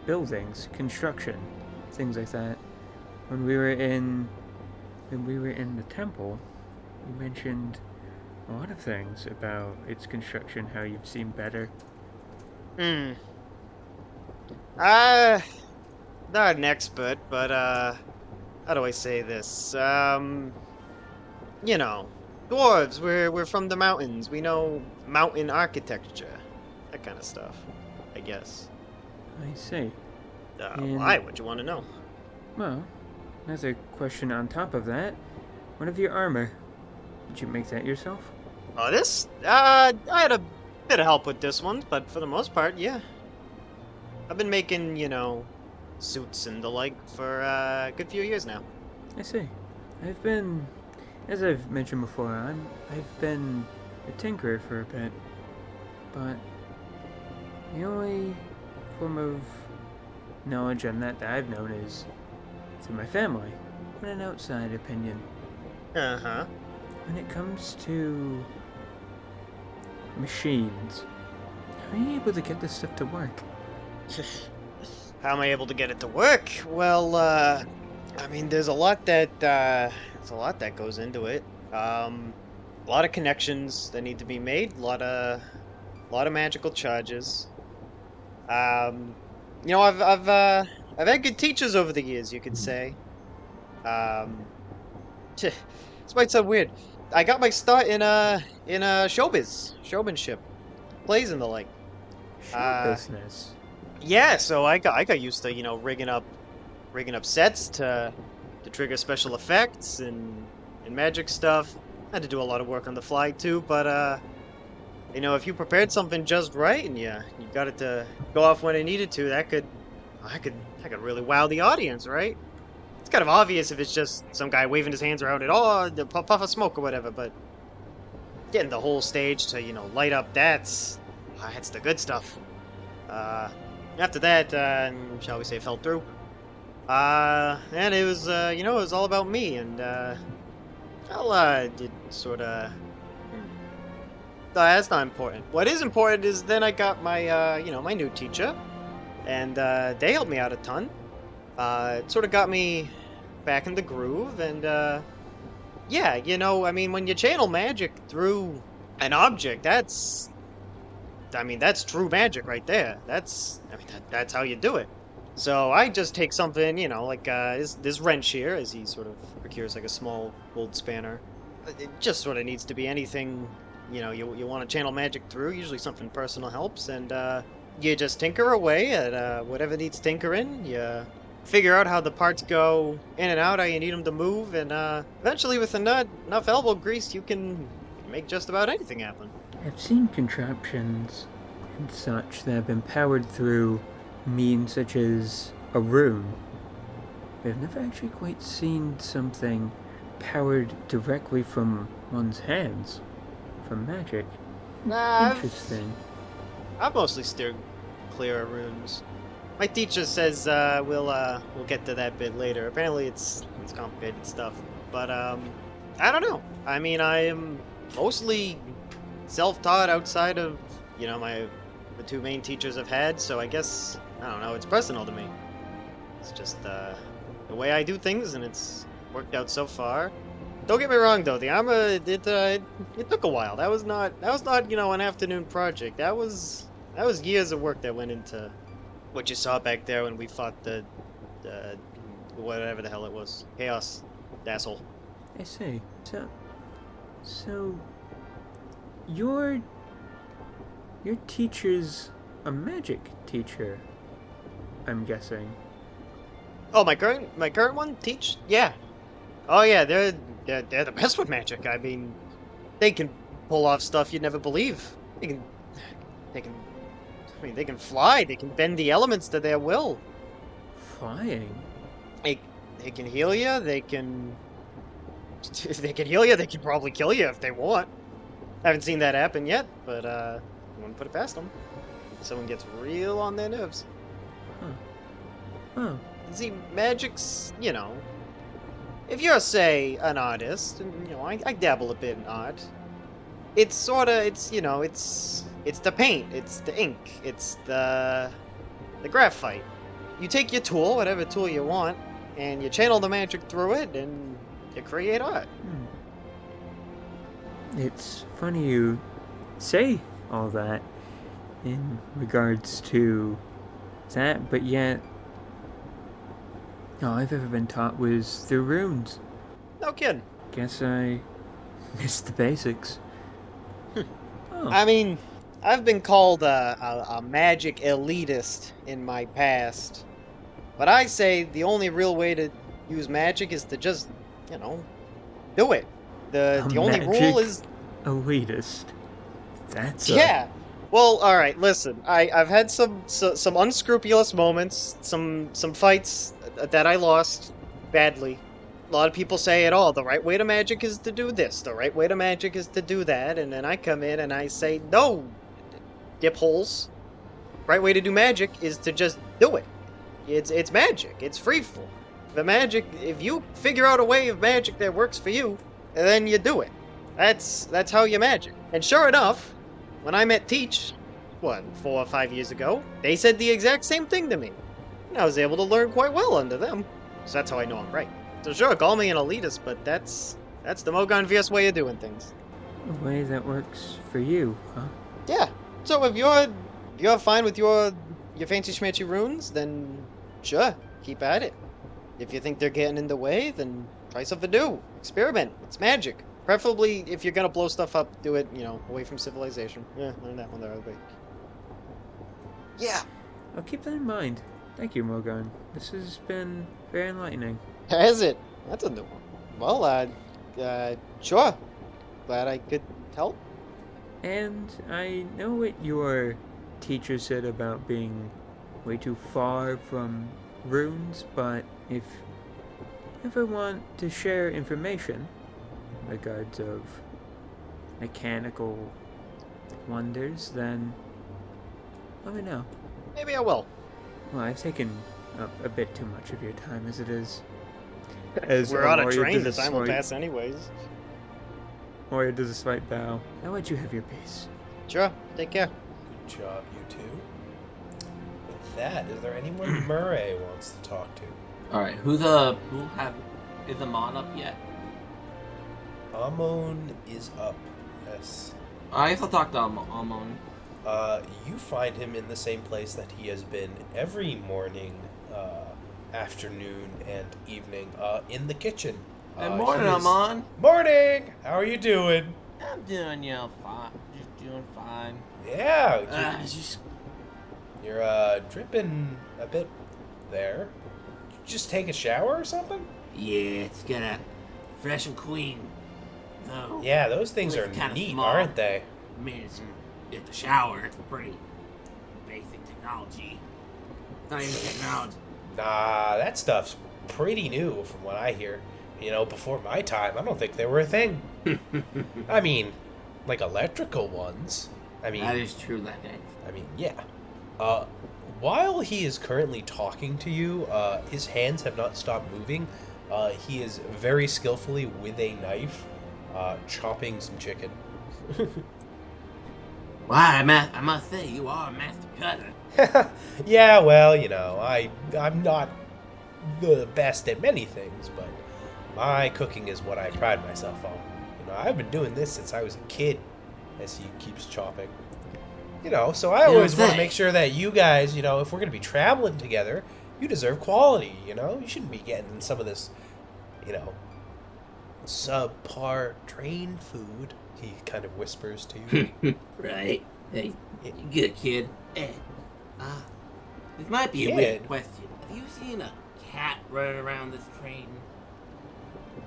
buildings, construction, things like that. When we were in the temple, you mentioned a lot of things about its construction, how you've seen better. Not an expert, but how do I say this? Dwarves, we're from the mountains. We know mountain architecture. That kind of stuff, I guess. I see. Why would you want to know? Well, there's a question on top of that. What of your armor? Did you make that yourself? Oh, this? I had a bit of help with this one, but for the most part, yeah. I've been making, suits and the like for a good few years now. I see. As I've mentioned before, I've been a tinkerer for a bit, but the only form of knowledge on that I've known is through my family, and an outside opinion. Uh-huh. When it comes to machines, how are you able to get this stuff to work? How am I able to get it to work? Well, I mean, there's a lot that goes into it. A lot of connections that need to be made. A lot of magical charges. You know, I've had good teachers over the years, you could say. This might sound weird. I got my start in showmanship, plays and the like. Show business. Yeah, so I got used to, you know, rigging up sets to trigger special effects and magic stuff. I had to do a lot of work on the fly too, but you know, if you prepared something just right and you got it to go off when it needed to, I could really wow the audience, right? It's kind of obvious if it's just some guy waving his hands around it, the puff of smoke or whatever, but getting the whole stage to, you know, light up, that's the good stuff. After that, shall we say, fell through. And it was, you know, it was all about me, and, did sort of... No, that's not important. What is important is then I got my, you know, my new teacher, and, they helped me out a ton. It sort of got me back in the groove, and, yeah, you know, I mean, when you channel magic through an object, that's true magic right there. That's how you do it. So I just take something, you know, like this wrench here, as he sort of procures like a small gold spanner. It just sort of needs to be anything, you know, you want to channel magic through. Usually something personal helps, and you just tinker away at whatever needs tinkering. You figure out how the parts go in and out, how you need them to move, and eventually with enough elbow grease, you can make just about anything happen. I've seen contraptions and such that have been powered through means such as a rune, but I've never actually quite seen something powered directly from one's hands, from magic. Interesting. I've mostly steered clear of runes. My teacher says we'll get to that bit later. Apparently it's complicated stuff, but I don't know. I mean, I am mostly self-taught outside of, you know, the two main teachers I've had, so I guess, I don't know, it's personal to me. It's just the way I do things, and it's worked out so far. Don't get me wrong though, the armor it took a while. That was not, you know, an afternoon project. That was years of work that went into what you saw back there when we fought the whatever the hell it was. Chaos asshole. I see. So your teacher's a magic teacher, I'm guessing. Oh, my current one teach? Yeah. Oh yeah, they're the best with magic. I mean, they can pull off stuff you'd never believe. They can fly. They can bend the elements to their will. Flying? They can heal you. They can. If they can heal you, they can probably kill you if they want. I haven't seen that happen yet, but I wouldn't put it past them. Someone gets real on their nerves. Huh. See, magic's, you know, if you're, say, an artist, and, you know, I dabble a bit in art, it's sorta, it's, you know, it's the paint, it's the ink, it's the graphite. You take your tool, whatever tool you want, and you channel the magic through it, and you create art. It's funny you say all that in regards to that, but yet all I've ever been taught was through runes. No kidding. Guess I missed the basics. Oh. I mean, I've been called a magic elitist in my past, but I say the only real way to use magic is to just, you know, do it. The only rule is elitist. That's yeah. Well, all right. Listen, I've had some unscrupulous moments, some fights that I lost badly. A lot of people say it all. The right way to magic is to do this. The right way to magic is to do that. And then I come in and I say, no, dip holes. Right way to do magic is to just do it. It's magic. It's freeform. If you figure out a way of magic that works for you, then you do it. That's how you magic. And sure enough, when I met Teach, 4 or 5 years ago, they said the exact same thing to me. And I was able to learn quite well under them. So that's how I know I'm right. So sure, call me an elitist, but that's the Mogarn VS way of doing things. A way that works for you, huh? Yeah. So if you're fine with your fancy schmancy runes, then sure, keep at it. If you think they're getting in the way, then try something new. Experiment. It's magic. Preferably, if you're gonna blow stuff up, do it, away from civilization. Yeah, learn that one the hard way. Yeah. I'll keep that in mind. Thank you, Mogarn. This has been very enlightening. Has it? That's a new one. Well, sure. Glad I could help. And I know what your teacher said about being way too far from runes, but if you ever want to share information in regards of mechanical wonders, then let me know. Maybe I will. Well, I've taken up a bit too much of your time as it is. As We're on a Amoria train, does the time slight- will pass anyways. Amoria does a slight bow. I'll let you have your piece. Sure, take care. Good job, you two. With that, is there anyone Murray wants to talk to? All right, is Amon up yet? Amon is up. Yes. I guess I'll talk to Amon. You find him in the same place that he has been every morning, afternoon, and evening, in the kitchen. Good morning, he is- Amon. Morning! How are you doing? I'm doing, fine. Just doing fine. Yeah, Just you're dripping a bit there. Did you just take a shower or something? yeah, it's gonna fresh and clean. Though. Yeah, those things are It's kinda neat, small. aren't they? I mean, it's a shower. It's pretty basic technology. It's not even technology. Nah, that stuff's pretty new from what I hear. Before my time, I don't think they were a thing. I mean, like electrical ones. That is true, that is. Yeah. While he is currently talking to you, his hands have not stopped moving. He is very skillfully with a knife, chopping some chicken. Wow, I must say, you are a master cutter. Yeah, well, I'm not the best at many things, but my cooking is what I pride myself on. I've been doing this since I was a kid, as he keeps chopping. So I always want to make sure that you guys, if we're going to be traveling together, you deserve quality, You shouldn't be getting some of this, subpar train food, he kind of whispers to you. Right. Hey, you good, kid. Hey, this might be a Kid? weird question. Have you seen a cat running around this train?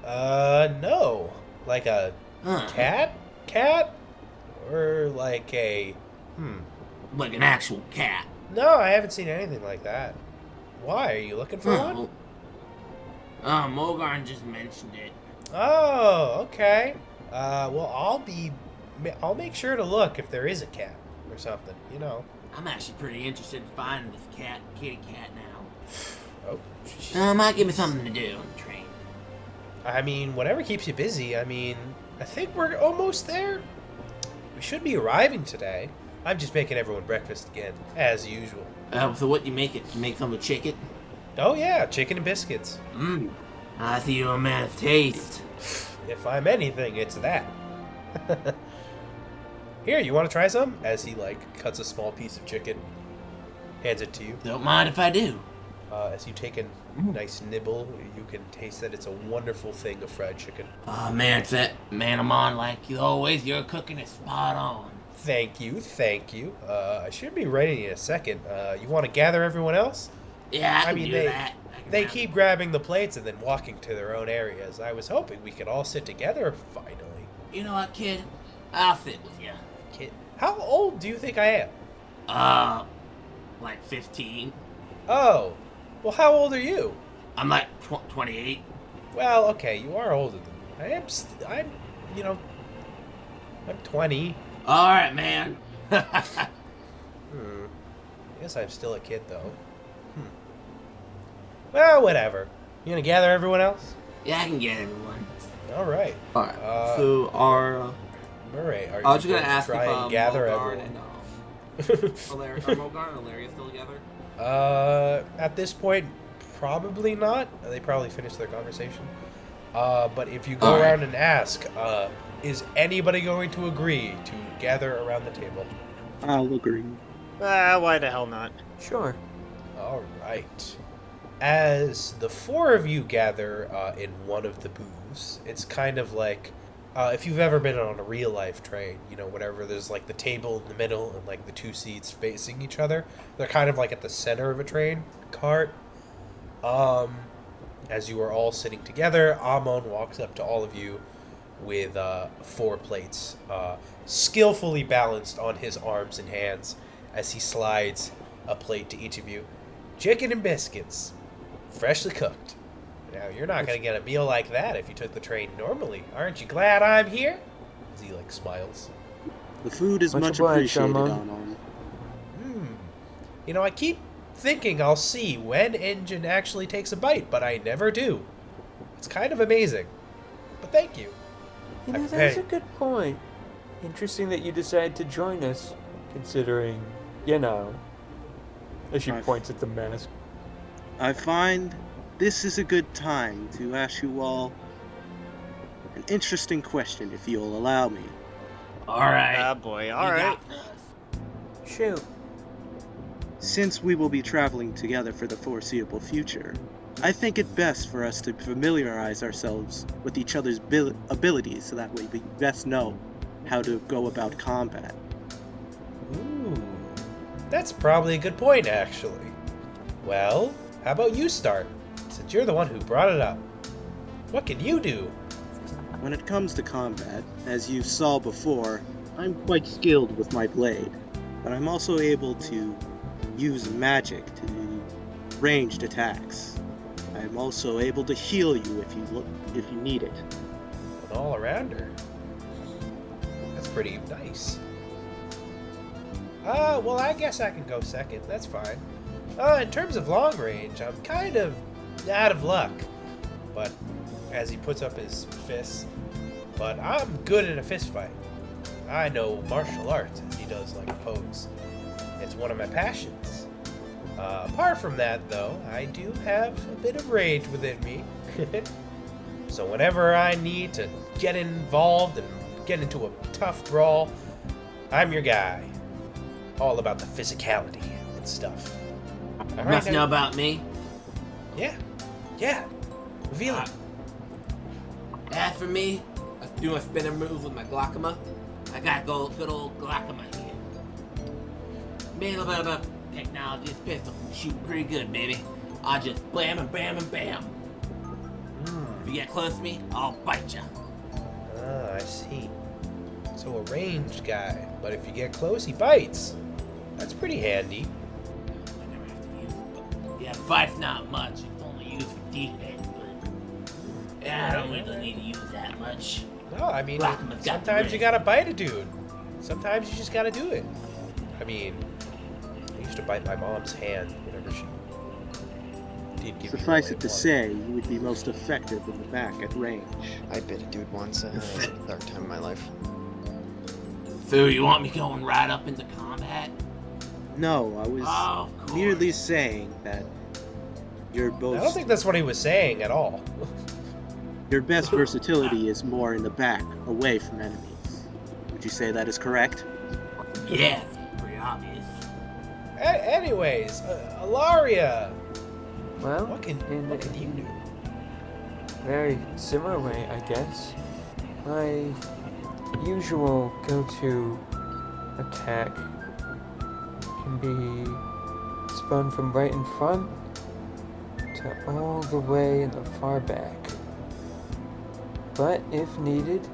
No. Like a cat? Cat? Or like a... Like an actual cat. No, I haven't seen anything like that. Why? Are you looking for one? Mogarn just mentioned it. Oh, okay. Well, I'll make sure to look if there is a cat or something, I'm actually pretty interested in finding this kitty cat now. Oh, jeez. Might give me something to do on the train. Whatever keeps you busy. I think we're almost there. We should be arriving today. I'm just making everyone breakfast again, as usual. So what you make it? You make some with chicken? Oh yeah, chicken and biscuits. I see you're a man of taste. If I'm anything, it's that. Here, you want to try some? As he, cuts a small piece of chicken, hands it to you. Don't mind if I do. As you take a nice nibble, you can taste that it's a wonderful thing of fried chicken. Oh, man, it's that man Amon, like you always. Your cooking is spot on. Thank you. I should be ready in a second. You want to gather everyone else? Yeah, I can do that. They keep grabbing the plates and then walking to their own areas. I was hoping we could all sit together finally. You know what, kid? I'll sit with you. Kid, how old do you think I am? Like 15. Oh, well, how old are you? I'm like 28. Well, okay, you are older than me. I'm 20. All right, man. I guess I'm still a kid, though. Well, whatever. You gonna gather everyone else? Yeah, I can get everyone. All right. All right. So our Murray, are you I was just going gonna to ask try if and gather Mogarn everyone? and Mogarn and Alaria still together? At this point, Probably not. They probably finished their conversation. But if you go All right. around and ask, is anybody going to agree to gather around the table? I'll agree. Why the hell not? Sure. All right. As the four of you gather in one of the booths, it's kind of like if you've ever been on a real life train, you know, whatever, there's like the table in the middle and like the two seats facing each other. They're kind of like at the center of a train cart. As you are all sitting together, Amon walks up to all of you with 4 plates, skillfully balanced on his arms and hands as he slides a plate to each of you. Chicken and biscuits, freshly cooked. Now, you're not going to get a meal like that if you took the train normally. Aren't you glad I'm here? As he, like, smiles. The food is Much much obliged, appreciated, Amon. Amon. You know, I keep thinking I'll see when Engine actually takes a bite, but I never do. It's kind of amazing. But thank you. You know, Hey. that's a good point. Interesting that you decided to join us, considering, you know, as she I've- points at the mask. I find this is a good time to ask you all an interesting question, if you'll allow me. All right. Ah, boy. You All right. got this. Shoot. Since we will be traveling together for the foreseeable future, I think it best for us to familiarize ourselves with each other's abilities so that way we best know how to go about combat. Ooh, that's probably a good point, actually. Well, how about you start, since you're the one who brought it up? What can you do? When it comes to combat, as you saw before, I'm quite skilled with my blade, but I'm also able to use magic to do ranged attacks. I'm also able to heal you if you need it. An all-arounder. That's pretty nice. Well, I guess I can go second. That's fine. In terms of long range, I'm kind of out of luck. But as he puts up his fists, but I'm good in a fist fight. I know martial arts, as he does like a pose. It's one of my passions. Apart from that, though, I do have a bit of rage within me. So whenever I need to get involved and get into a tough brawl, I'm your guy. All about the physicality and stuff. All Must now- know about me. Yeah. Reveal it. As for me, I do a spinner move with my Glockama. I got good old Glockama here. Made a little bit of technology. This pistol can shoot pretty good, baby. I'll just blam and bam and bam. If you get close to me, I'll bite you. I see. So a ranged guy, but if you get close, he bites. That's pretty handy. I never have to use it. Yeah, fight's not much. It's only used for defense, but yeah, I don't really need to use that much. No, I mean, Glockama's got sometimes the you gotta bite a dude. Sometimes you just gotta do it. I mean, I used to bite my mom's hand whenever she did give me Suffice away it to one. say, you would be most effective in the back at range. I bit a dude once. I had a dark time in my life. So you want me going right up into combat? No, I was Of course. merely saying that your I don't both think that's what he was saying at all. your best versatility is more in the back, away from enemies. Would you say that is correct? Yeah, it's pretty obvious. Anyways, Alaria, Well, what can in you do? very similar way, I guess. My usual go-to attack can be spun from right in front to all the way in the far back. But if needed,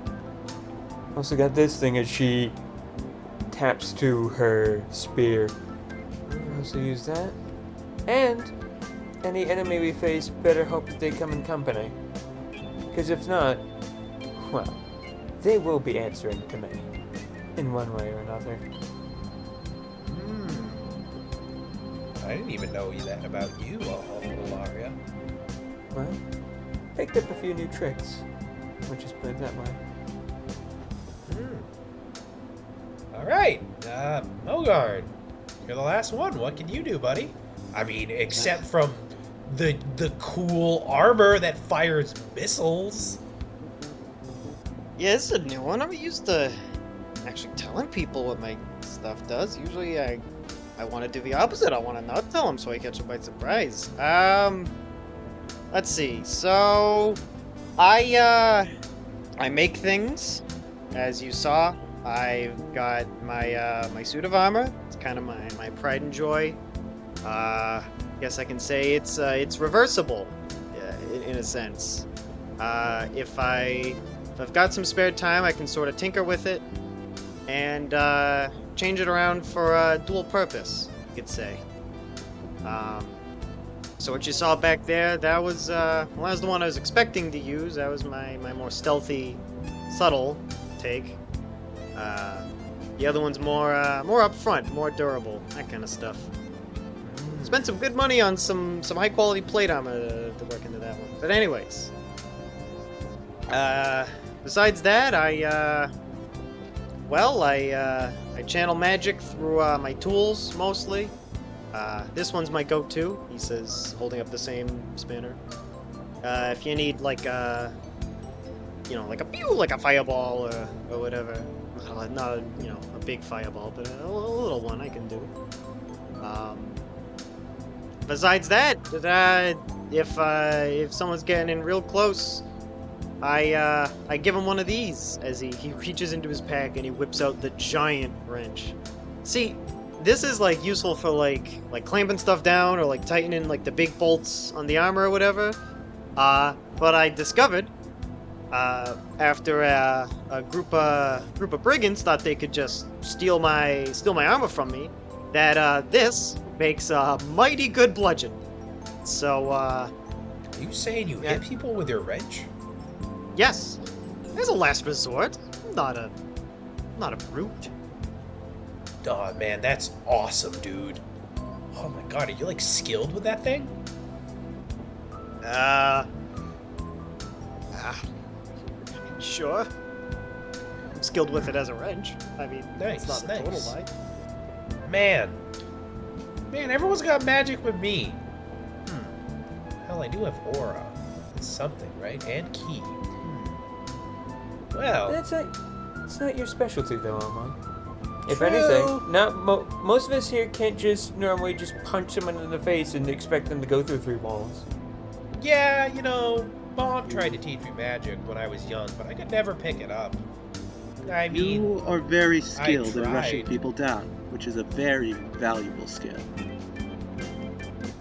also got this thing as she taps to her spear. I'll also use that. And any enemy we face better hope that they come in company. Because if not, well, they will be answering to me. In one way or another. I didn't even know that about you, Alaria. Well, picked up a few new tricks. Which is put it that way. Alright, Mogarn, you're the last one. What can you do, buddy? I mean, except from the cool armor that fires missiles. Yeah, this is a new one. I'm used to actually telling people what my stuff does. Usually I want to do the opposite. I want to not tell them so I catch them by surprise. Let's see. So, I make things, as you saw. I've got my suit of armor. It's kind of my pride and joy. Guess I can say it's reversible, in a sense. If I've got some spare time, I can sort of tinker with it and change it around for a dual purpose, you could say. So what you saw back there, that was that was the one I was expecting to use. That was my more stealthy, subtle take. The other one's more upfront, more durable, that kind of stuff. Spent some good money on some high quality plate armor to work into that one. But anyways, besides that, I channel magic through my tools mostly. This one's my go-to. He says, holding up the same spinner. If you need like a fireball or whatever. Not a big fireball, but a little one I can do. Besides that, if someone's getting in real close, I give him one of these as he reaches into his pack and he whips out the giant wrench. See, this is like useful for like clamping stuff down or like tightening like the big bolts on the armor or whatever. But I discovered after a group of brigands thought they could just steal my armor from me, that this makes a mighty good bludgeon. So Are you saying you hit people with your wrench? Yes, as a last resort. I'm not a brute. Oh man, that's awesome, dude. Oh my god, are you like skilled with that thing? Sure. I'm skilled with it as a wrench. I mean, Nice, it's not a total lie. Man, everyone's got magic with me. Hell, I do have aura. It's something, right? And key. Well, It's not your specialty though, Omen. If True. anything, most of us here can't just normally just punch someone in the face and expect them to go through 3 walls. yeah, Mom tried to teach me magic when I was young, but I could never pick it up. I mean, You are very skilled in rushing tried. people down, which is a very valuable skill.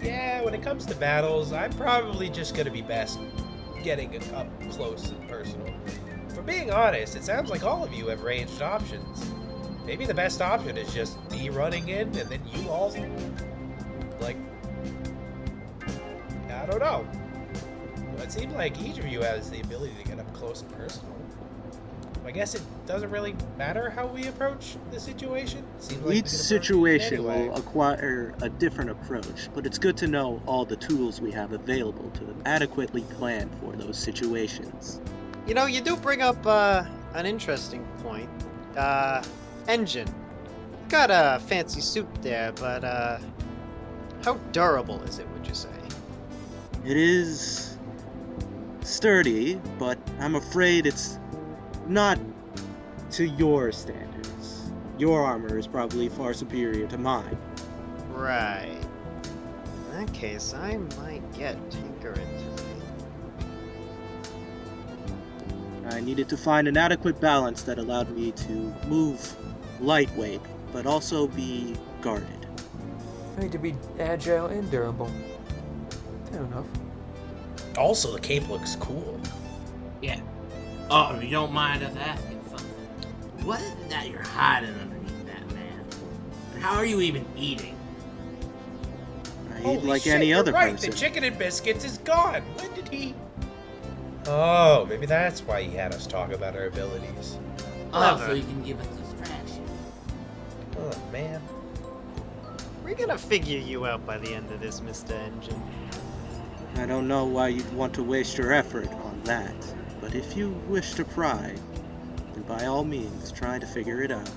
yeah, when it comes to battles, I'm probably just gonna be best getting it up close and personal. For being honest, it sounds like all of you have ranged options. Maybe the best option is just me running in and then you all, like, I don't know. It seems like each of you has the ability to get up close and personal. I guess it doesn't really matter how we approach the situation. Seems like we Each can approach it situation anyway. will acquire a different approach, but it's good to know all the tools we have available to adequately plan for those situations. You do bring up an interesting point. Engine. Got a fancy suit there, but how durable is it, would you say? It is sturdy, but I'm afraid it's not to your standards. Your armor is probably far superior to mine. Right. In that case, I might get tinkering tonight. I needed to find an adequate balance that allowed me to move lightweight, but also be guarded. I need to be agile and durable. Fair enough. Also, the cape looks cool. Yeah. Oh, if you don't mind us asking something, what is it that you're hiding underneath that mask? And how are you even eating? I eat Holy like shit, any you're other right, person. the chicken and biscuits is gone. When did he? Oh, maybe that's why he had us talk about our abilities. Oh, Clever. so you can give us distraction. Oh man. We're gonna figure you out by the end of this, Mr. Engine. I don't know why you'd want to waste your effort on that, but if you wish to pry, then by all means try to figure it out.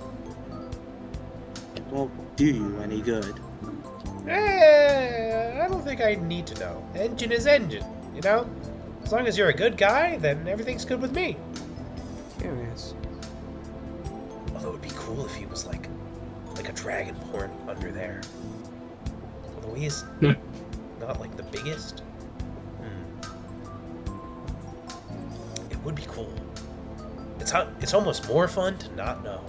It won't do you any good. I don't think think I need to know. Engine is engine, you know? As long as you're a good guy, then everything's good with me. Curious. Although it would be cool if he was like a dragonborn under there. Although he is not like the biggest. It would be cool. It's almost more fun to not know.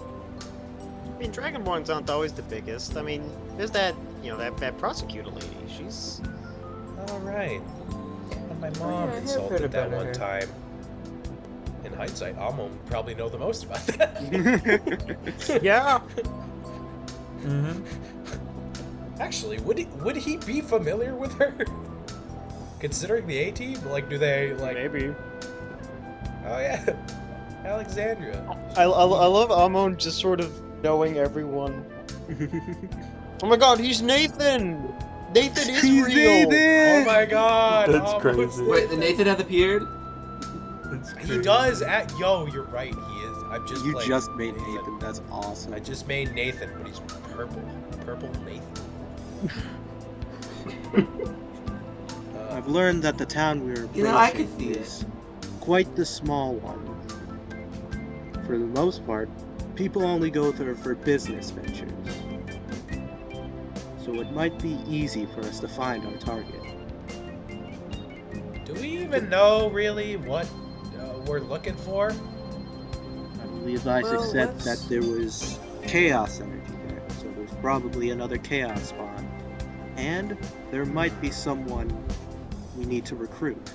I mean, Dragonborns aren't always the biggest. I mean, there's that, that prosecutor lady. She's... All right. And my mom yeah, I have insulted heard that about one her. time. In hindsight, Amo would probably know the most about that. Yeah. Mm-hmm. Actually, would he be familiar with her? Considering the A-team? Like, do they, like... Maybe. Oh, yeah. Alexandria. I love Amon just sort of knowing everyone. Oh my god, he's Nathan! Nathan is He's real! Nathan! Oh my god! That's Amo, crazy. it's Wait, the Nathan hath appeared? That's He does Yo, you're right, he is. I've just You played just made Nathan. That's awesome. I just made Nathan, but he's purple. Purple Nathan. I've learned that the town we're You know, I approaching could see it. is quite the small one. For the most part, people only go there for business ventures. So it might be easy for us to find our target. Do we even know, really, what we're looking for? I believe Isaac Well, said let's- that there was chaos energy there, so there's probably another chaos spawn. And there might be someone we need to recruit.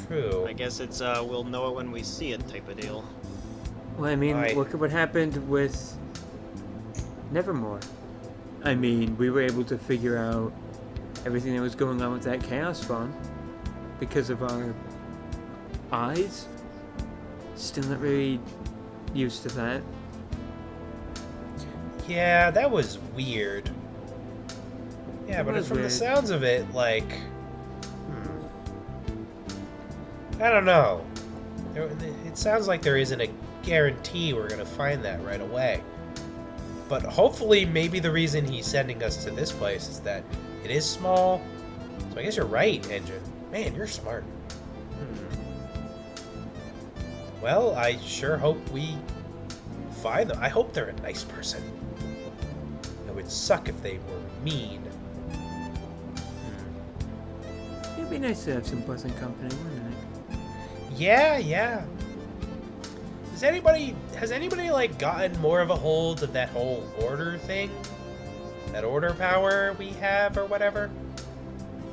True. I guess it's, we'll know it when we see it type of deal. Well, I mean, Right. look at what happened with Nevermore. I mean, we were able to figure out everything that was going on with that chaos spawn because of our eyes. Still not really used to that. Yeah, that was weird. Yeah, It but was from the weird. sounds of it, like... I don't know. It sounds like there isn't a guarantee we're going to find that right away. But hopefully, maybe the reason he's sending us to this place is that it is small. So I guess you're right, Engine. Man, you're smart. Well, I sure hope we find them. I hope they're a nice person. It would suck if they were mean. It'd be nice to have some pleasant company, wouldn't it? Yeah. Has anybody like gotten more of a hold of that whole order thing? That order power we have or whatever?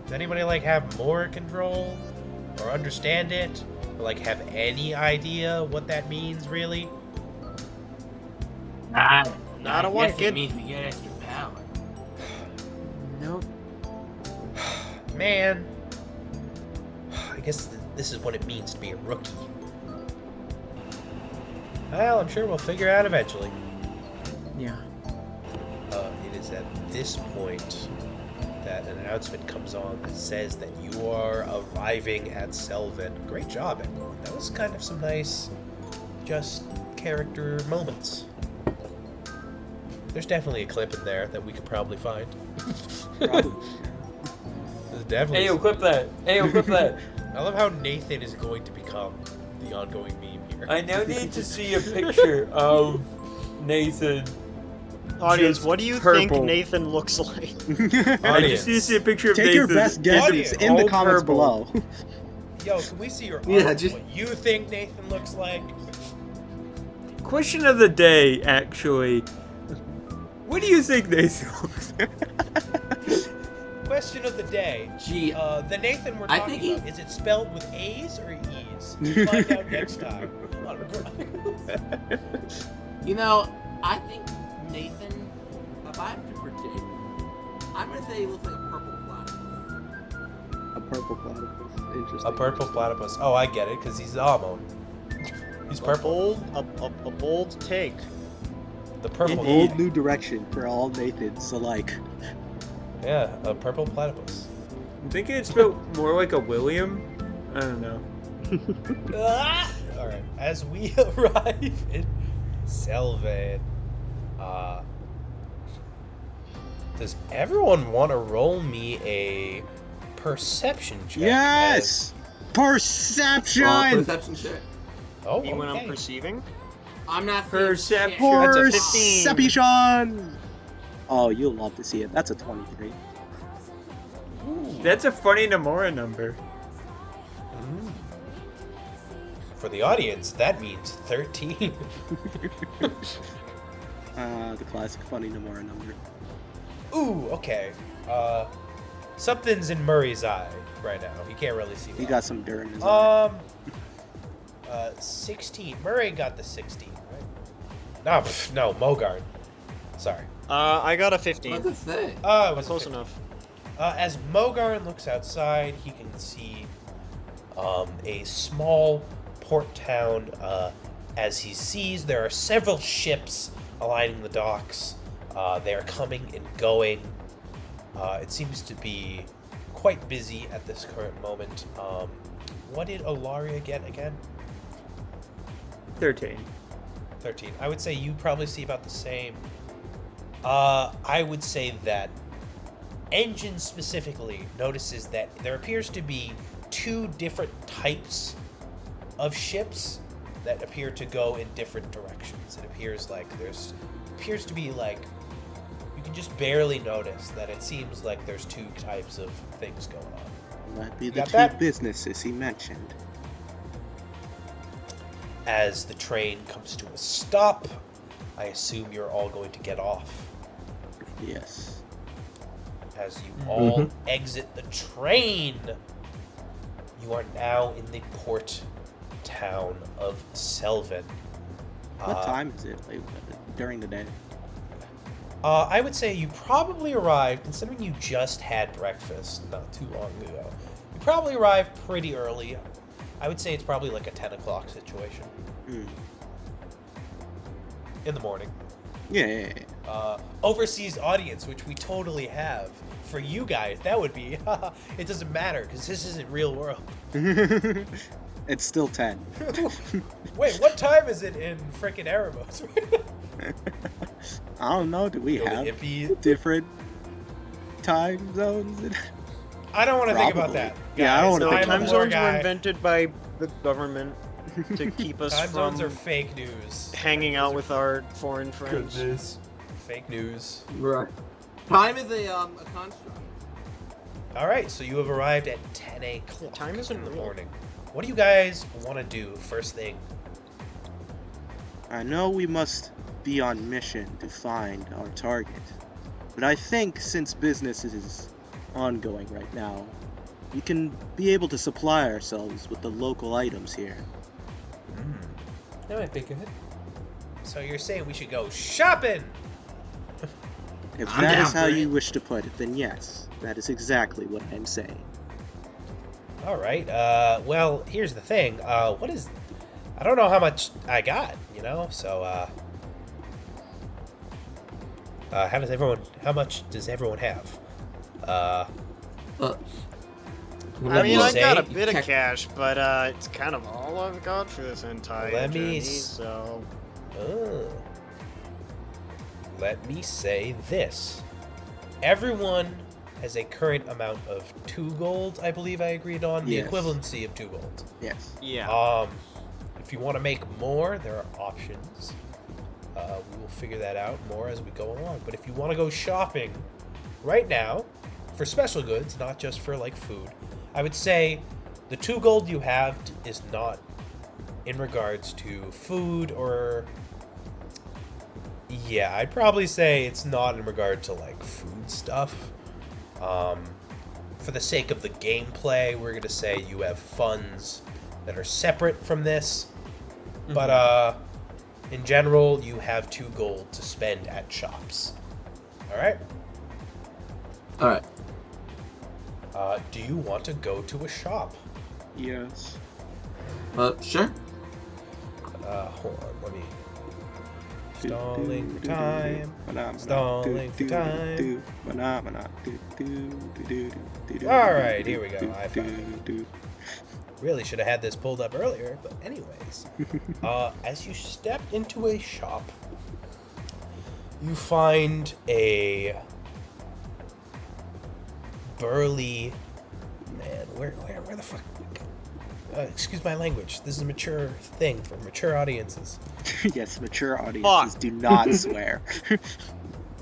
Does anybody like have more control or understand it? Or like have any idea what that means really? Not a one, Yes, kid. it means we get extra power. Nope. Man. I guess this is what it means to be a rookie. Well, I'm sure we'll figure out eventually. Yeah. It is at this point that an announcement comes on that says that you are arriving at Selvin. Great job, everyone. That was kind of some nice, just character moments. There's definitely a clip in there that we could probably find. Probably. There's definitely. Ayo, clip that. Ayo, clip that. I love how Nathan is going to become the ongoing meme here. I now need to see a picture of Nathan. Audience, Just what do you purple. think Nathan looks like? I just need to see a picture of Take Nathan. your best guesses Audience. in the All comments purple. below. Yo, can we see your art? Yeah, just- What you think Nathan looks like? Question of the day, actually. What do you think Nathan looks like? Question of the day. Gee, The Nathan we're I talking think about, is it spelled with A's or E's? We'll find out next time. On Chronicles. you know, I think Nathan, if I have to predict, I'm gonna say he looks like a purple platypus. A purple platypus. Interesting. A purple platypus. Oh, I get it, because he's Amo. He's purple. A bold take. The purple. A bold new direction for all Nathans alike. Yeah, a purple platypus. I'm thinking it's spelled more like a William. I don't know. Alright, as we arrive in Selvin, Does everyone want to roll me a perception check? Yes! Perception! Perception check. Oh, Anyone okay. I'm perceiving? I'm not seeing Perception. shit. That's a 15. Perception! Oh, you'll love to see it. That's a 23. Ooh. That's a funny Nomura number. For the audience, that means 13. The classic funny Nomura number. Ooh, okay. Something's in Murray's eye right now. He can't really see. He well. got some dirt in his eye. 16. Murray got the 16, right? No, Mogarn. Sorry. I got a 15. What the thing? It That's was close 15. enough. As Mogarn looks outside, he can see a small port town. As he sees, there are several ships aligning the docks. They are coming and going. It seems to be quite busy at this current moment. What did Ilaria get again? 13. 13. I would say you probably see about the same. I would say that Engine specifically notices that there appears to be 2 different types of ships that appear to go in different directions. It appears like appears to be like, you can just barely notice that it seems like there's 2 types of things going on. Might be You the got 2 that? businesses he mentioned. As the train comes to a stop, I assume you're all going to get off. Yes. As you all exit the train, you are now in the port town of Selvin. What time is it? Like, during the day? I would say you probably arrived, considering you just had breakfast not too long ago, you probably arrived pretty early. I would say it's probably like a 10 o'clock situation. In the morning. Yeah. Overseas audience, which we totally have. For you guys, that would be, it doesn't matter, because this isn't real world. It's still 10. Wait, what time is it in frickin' Erebos? I don't know. Do we Go to have hippie. different time zones? I don't want to think about Probably. that. Yeah, I don't wanna Guys, think I'm about a Time lore zones were guy. invented by the government to keep us Time from zones are fake news. hanging out with our foreign friends. Fake news. Right. Time is a construct. All right, so you have arrived at 10 o'clock Time isn't in the real. morning. What do you guys want to do first thing? I know we must be on mission to find our target, but I think since business is ongoing right now, we can be able to supply ourselves with the local items here. That might be good. So you're saying we should go shopping? If I'm that down is how for you it. wish to put it, then yes, that is exactly what I'm saying. All right. Well, here's the thing. What is? I don't know how much I got. You know. So. How much does everyone have? I Let mean, me I got a say- bit of cash, but it's kind of all I've got for this entire Let me journey, s- so... Let me say this. Everyone has a current amount of 2 gold, I believe I agreed on. Yes. The equivalency of 2 gold. Yes. Yeah. If you want to make more, there are options. We will figure that out more as we go along. But if you want to go shopping right now for special goods, not just for like food, I would say the 2 gold you have is not in regards to food or... Yeah, I'd probably say it's not in regard to like food stuff. For the sake of the gameplay, we're going to say you have funds that are separate from this. But in general, you have 2 gold to spend at shops. All right? All right. Do you want to go to a shop? Yes. Sure. Hold on, let me... Stalling for time. Stalling for time. Alright, here we go. I found it. Really should have had this pulled up earlier, but anyways. As you step into a shop, you find a burly man. Where the fuck? Excuse my language. This is a mature thing for mature audiences. Yes, mature audiences do not swear.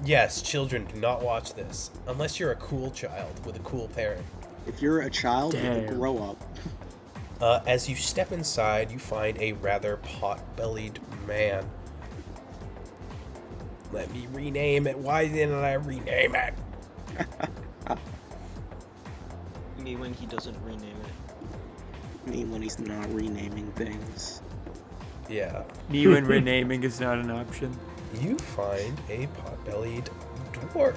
Yes, children do not watch this unless you're a cool child with a cool parent. If you're a child, you Damn. can grow up. As you step inside, you find a rather pot-bellied man. Let me rename it. Why didn't I rename it? Me when he doesn't rename it. Me when he's not renaming things. Yeah. Me when renaming is not an option. You find a pot-bellied dwarf.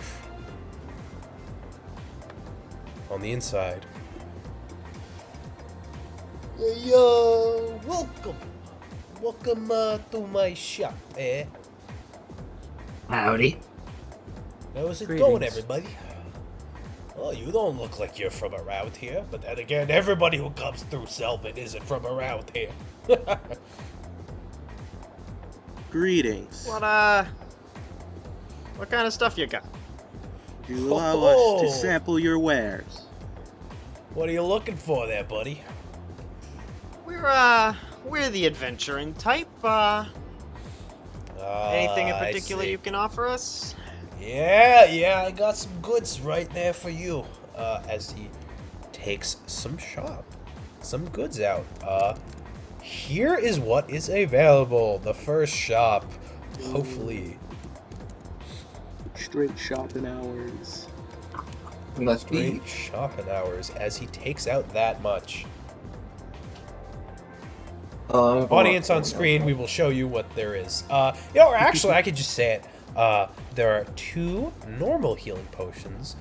On the inside. Yo, welcome. Welcome to my shop, eh? Howdy. How's it Greetings. going, everybody? Well, you don't look like you're from around here, but then again, everybody who comes through Selvin isn't from around here. Greetings. What kind of stuff you got? Do you allow us to sample your wares? What are you looking for there, buddy? We're the adventuring type. Anything in I particular see. you can offer us? Yeah, I got some goods right there for you. As he takes some goods out. Here is what is available. The first shop, hopefully. Straight shopping hours. Must be. Great shopping hours as he takes out that much. Audience on screen, we will show you what there is. Or actually, I could just say it. There are 2 normal healing potions,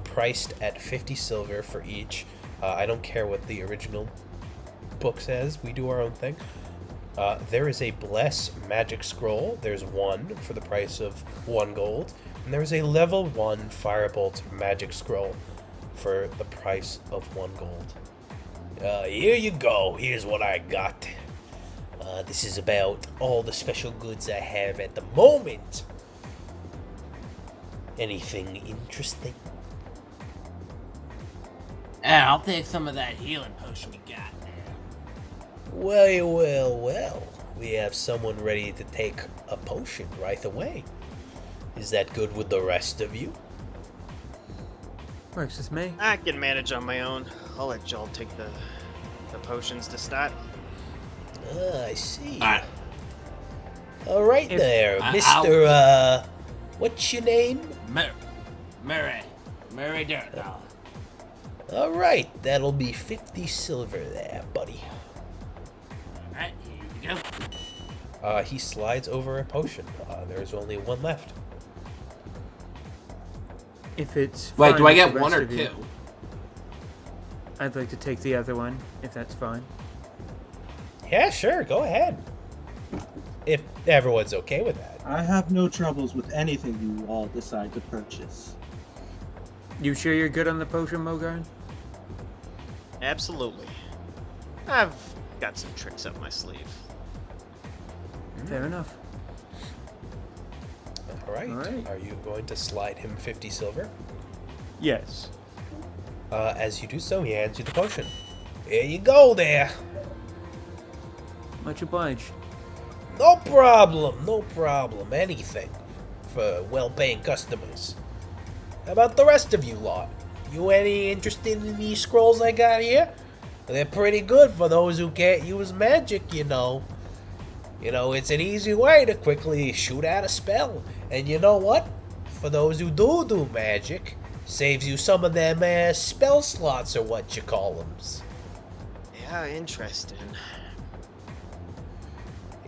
priced at 50 silver for each. I don't care what the original book says. We do our own thing. There is a Bless magic scroll. There's 1 for the price of 1 gold. And there's a level 1 Firebolt magic scroll for the price of 1 gold. Here you go. Here's what I got. This is about all the special goods I have at the moment. Anything interesting? Yeah, I'll take some of that healing potion you got there. Well. We have someone ready to take a potion right away. Is that good with the rest of you? Works with me. I can manage on my own. I'll let y'all take the potions to start. I see. Alright. All right If- there, I- Mr. What's your name? Murray Dirtdall. All right, that'll be 50 silver there, buddy. Alright, here you go. He slides over a potion. There's only 1 left. If it's Wait, fine do I with get the 1 rest or of you, 2? I'd like to take the other one, if that's fine. Yeah, sure, go ahead. If everyone's okay with that. I have no troubles with anything you all decide to purchase. You sure you're good on the potion, Mogarn? Absolutely. I've got some tricks up my sleeve. Fair enough. All right. All right. Are you going to slide him 50 silver? Yes. As you do so, he hands you the potion. Here you go there. Much obliged. No problem. Anything for well-paying customers. How about the rest of you lot? You any interested in these scrolls I got here? They're pretty good for those who can't use magic, you know. You know, it's an easy way to quickly shoot out a spell. And you know what? For those who do magic, saves you some of them spell slots or what you call them. Yeah, interesting.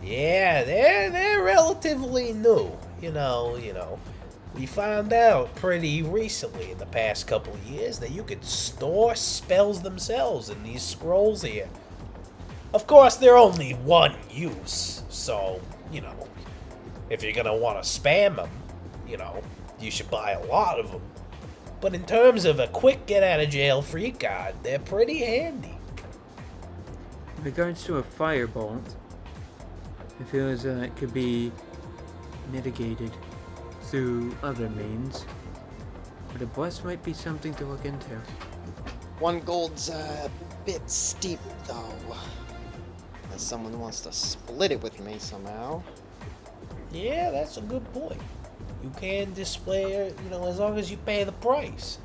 Yeah, they're relatively new. You know. We found out pretty recently in the past couple of years that you could store spells themselves in these scrolls here. Of course, they're only 1 use, so, if you're gonna want to spam them, you should buy a lot of them. But in terms of a quick get-out-of-jail-free card, they're pretty handy. In regards to a firebolt, I feel as though it could be mitigated through other means. But a bless might be something to look into. 1 gold's a bit steep, though. Unless someone wants to split it with me somehow. Yeah, that's a good point. You can display it, as long as you pay the price,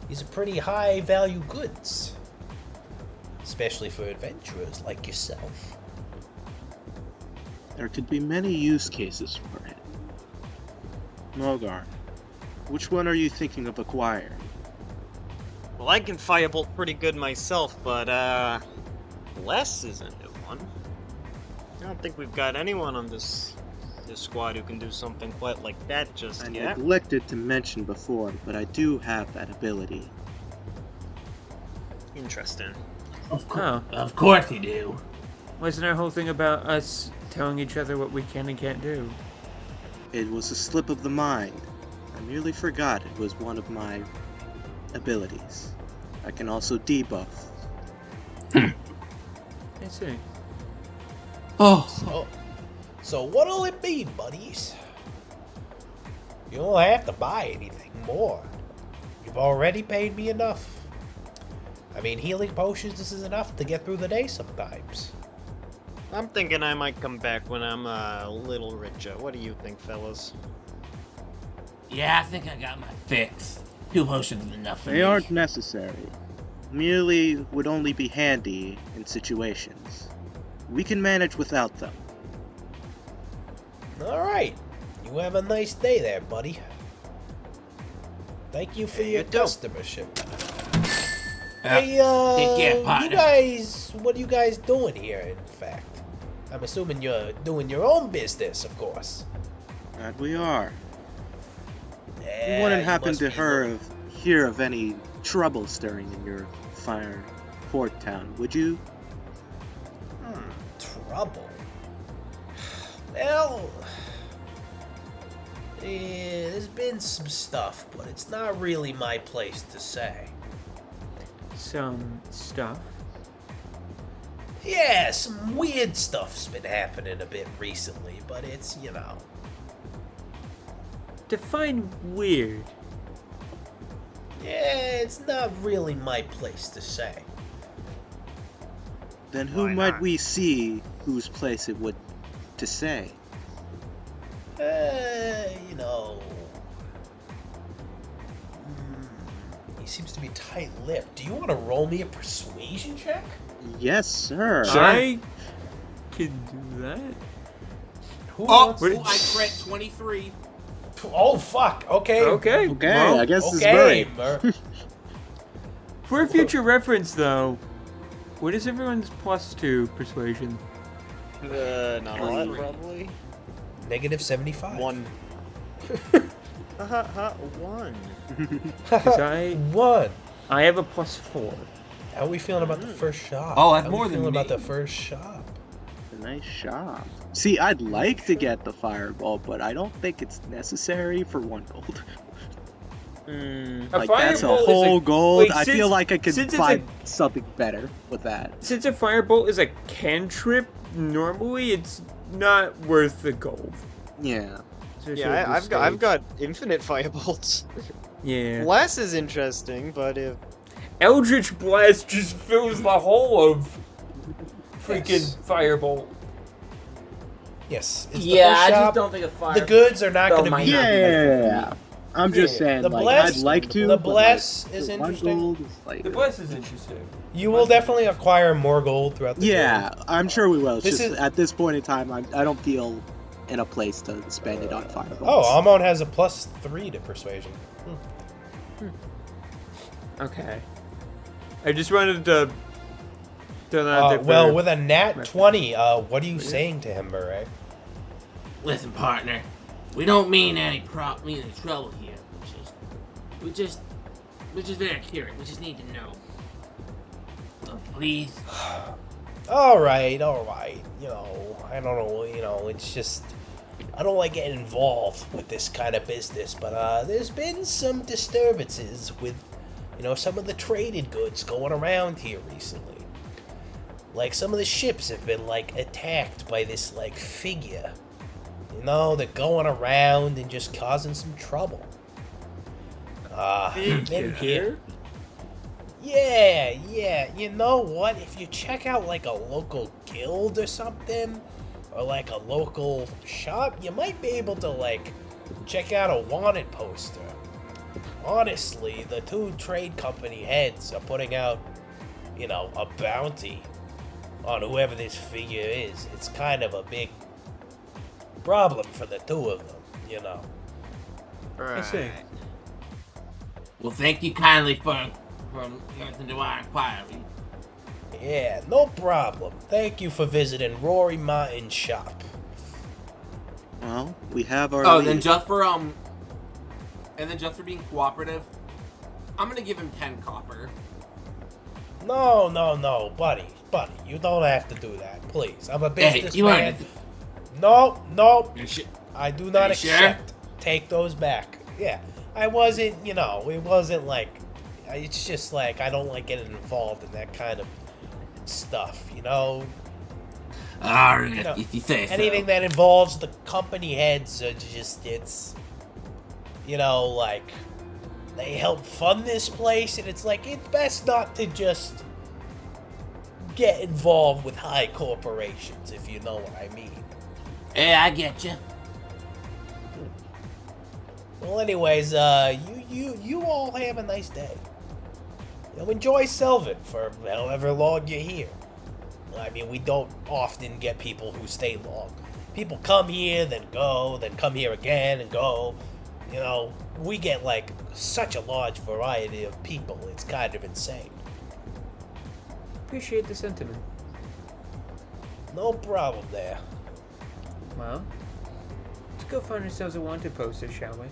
These are pretty high value goods. Especially for adventurers like yourself. There could be many use cases for it. Mogarn, which one are you thinking of acquiring? Well, I can firebolt pretty good myself, but, Bless is a new one. I don't think we've got anyone on this squad who can do something quite like that just I yet. neglected to mention before, but I do have that ability. Interesting. Of Oh. course you do. Wasn't our whole thing about us telling each other what we can and can't do? It was a slip of the mind. I merely forgot it was one of my abilities. I can also debuff. I see. Oh, So what'll it be, buddies? You don't have to buy anything more. You've already paid me enough. I mean, healing potions, this is enough to get through the day sometimes. I'm thinking I might come back when I'm a little richer. What do you think, fellas? yeah, I think I got my fix. 2 potions is enough for me. They aren't necessary. Merely would only be handy in situations. We can manage without them. Alright. You have a nice day there, buddy. Thank you for Hey, your you too. customership. Yeah. Hey, Take care, you partner. guys, what are you guys doing here, in fact? I'm assuming you're doing your own business, of course. That we are. Yeah, You wouldn't you happen must to be hear of any trouble stirring in your fire port town, would you? Trouble. Well, there's been some stuff, but it's not really my place to say. Some stuff. Yeah, some weird stuff's been happening a bit recently, but it's, Define weird. yeah, it's not really my place to say. Then who Why might not? we see whose place it would to say? He seems to be tight-lipped. Do you want to roll me a persuasion check? Yes, sir. I can do that. Who Oh, wants- I crit 23. Oh, fuck. Okay. Okay. Okay, well, I guess this is Okay. Murray. for future reference, though, what is everyone's +2 persuasion? Not a lot, Three. probably. Negative 75. 1. Haha, 1. 'Cause I 1. have a +4. How are we feeling about the first shop? Oh, that's How more we than feeling me. about the first shop? A nice shop. See, I'd like to get the fireball, but I don't think it's necessary for 1 gold. A Like, that's a firebolt is whole gold. wait, I feel like I could since it's find something better with that. Since a firebolt is a cantrip, normally it's not worth the gold. Yeah. Especially Yeah, at this I've stage. got infinite firebolts. Yeah. Bless is interesting, but if Eldritch Blast just fills the whole of freaking Yes. firebolt. Yes. It's Yeah, the first I shop. just don't think a fire. The goods are not Though going to might be. not be Yeah. I'm just Yeah, saying, the like, bless- I'd like to. the but, bless like, is the 1 interesting. gold is like. The Bless is interesting. You will definitely acquire more gold throughout the Yeah, day. I'm sure we will. It's This just is- at this point in time, I don't feel in a place to spend it on fireballs. Oh, Amon has a +3 to persuasion. Okay. I just wanted to throw that out there Well, for- with a nat reference. 20, what are you saying to him, Beret? Listen, partner, we don't mean any trouble here. We're just very curious. We just need to know. So please. Alright. I don't know, it's just... I don't like getting involved with this kind of business, but there's been some disturbances with, some of the traded goods going around here recently. Like, some of the ships have been, attacked by this, figure. They're going around and just causing some trouble. In here. Yeah. You know what? If you check out like a local guild or something, or like a local shop, you might be able to like check out a wanted poster. Honestly, the two trade company heads are putting out, you know, a bounty on whoever this figure is. It's kind of a big problem for the two of them, you know. I see. Well, thank you kindly for listening to our inquiry. Yeah, no problem. Thank you for visiting Rory Martin's shop. Well, we have our. Oh, lead. then just for being cooperative, I'm gonna give him 10 copper. No, buddy, you don't have to do that, please. I'm a businessman. Hey, No, sure? I do not Are you sure? accept. Take those back. Yeah, I wasn't, you know, it wasn't like, it's just like, I don't like getting involved in that kind of stuff, you know? Alright, You know, if you say so. anything that involves the company heads are just, it's, you know, like, they help fund this place, and it's like, it's best not to just get involved with high corporations, if you know what I mean. Yeah, I get you. Well, anyways, you all have a nice day. You know, enjoy Selvin for however long you're here. I mean, we don't often get people who stay long. People come here, then go, then come here again and go. You know, we get, like, such a large variety of people, it's kind of insane. Appreciate the sentiment. No problem there. Well, let's go find ourselves a wanted poster, shall we?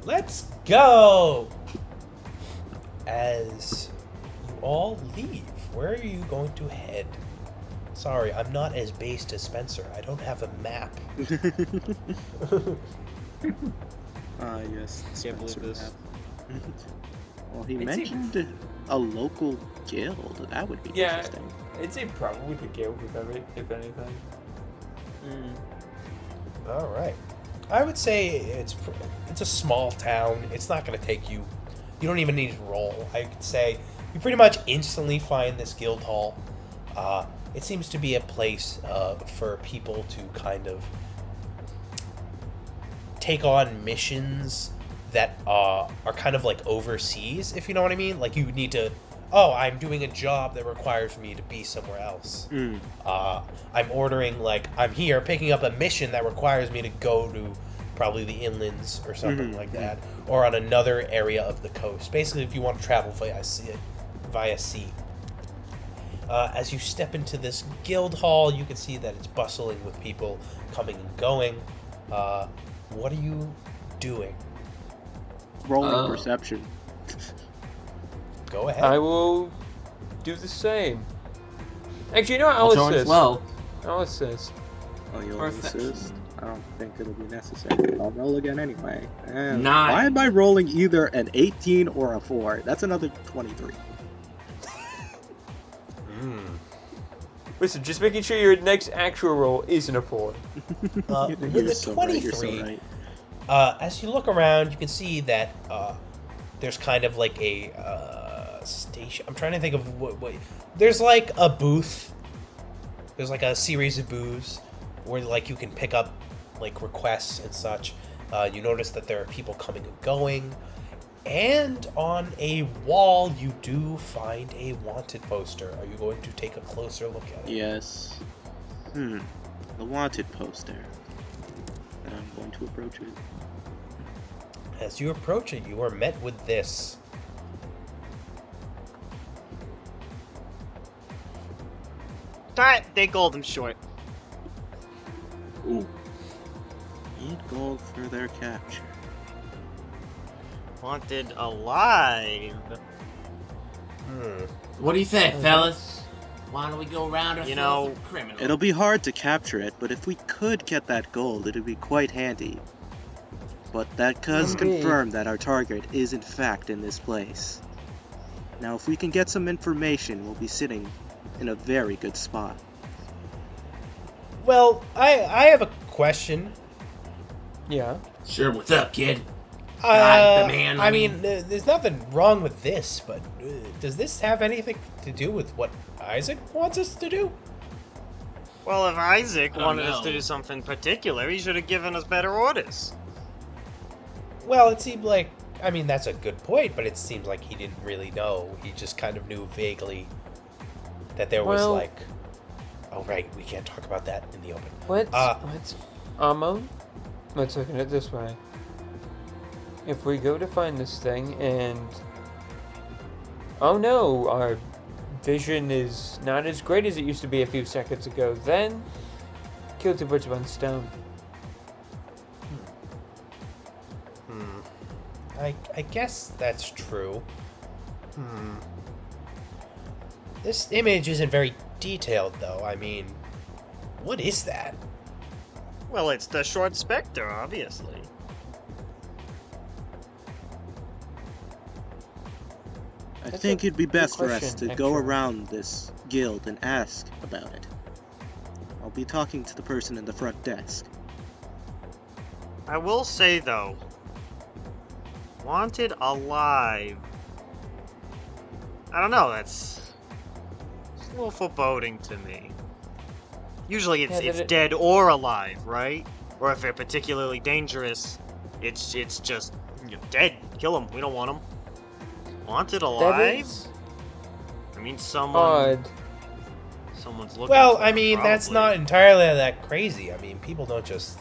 Let's go! As you all leave, where are you going to head? Sorry, I'm not as based as Spencer. I don't have a map. Yes. Can't believe Spencer this. map. Well, he It's mentioned a local guild. That would be Yeah. interesting. I'd say probably the guild, if anything. All right. I would say it's a small town. It's not going to take you. You don't even need to roll. I could say you pretty much instantly find this guild hall. It seems to be a place for people to kind of take on missions that are kind of like overseas, if you know what I mean. Like you need to. Oh, I'm doing a job that requires me to be somewhere else. I'm ordering, like, I'm here picking up a mission that requires me to go to probably the inlands or something like that, or on another area of the coast. Basically, if you want to travel via sea. As you step into this guild hall, you can see that it's bustling with people coming and going. What are you doing? Rolling perception. Go ahead. I will do the same. Actually, you know what? I'll join assist. as well. I'll assist. Oh, you'll Perception. assist? I don't think it'll be necessary. I'll roll again anyway. And 9. why am I rolling either an 18 or a 4? That's another 23. Listen, just making sure your next actual roll isn't a 4. With You're the so right, you're 23, so right. as you look around, you can see that there's kind of like a station. I'm trying to think of what. There's like a booth. There's like a series of booths where like you can pick up like requests and such. You notice that there are people coming and going. And on a wall, you do find a wanted poster. Are you going to take a closer look at it? Yes. The wanted poster. And I'm going to approach it. As you approach it, you are met with this. They called him short. Ooh. 8 gold for their capture. Wanted alive. What do you say, fellas? Why don't we go round ourselves You know, some criminals? It'll be hard to capture it, but if we could get that gold, it'd be quite handy. But that does Indeed. confirm that our target is in fact in this place. Now, if we can get some information, we'll be sitting in a very good spot. Well, I have a question. Yeah. Sure, what's up, kid? Like the man, I mean, there's nothing wrong with this, but does this have anything to do with what Isaac wants us to do? Well, if Isaac I don't wanted us to know. do something particular, he should have given us better orders. Well, it seemed like, I mean, that's a good point, but it seems like he didn't really know. He just kind of knew vaguely that there was Well- like, oh right, we can't talk about that in the open. Let's Amon, let's look at it this way. If we go to find this thing and oh no, our vision is not as great as it used to be a few seconds ago, then kill two birds with one stone. I guess that's true. This image isn't very detailed, though. I mean, what is that? Well, it's the short specter, obviously. I That's think a it'd be good best for us question, to go actually. around this guild and ask about it. I'll be talking to the person in the front desk. I will say, though, wanted alive. I don't know, it's a little foreboding to me. Usually it's, Yeah, it's but it- dead or alive, right? Or if they're particularly dangerous, it's just dead. Kill them. We don't want them. Wanted That alive? is I mean, someone. odd. Someone's looking. Well, for I them, mean, that's probably. not entirely that crazy. I mean, people don't just...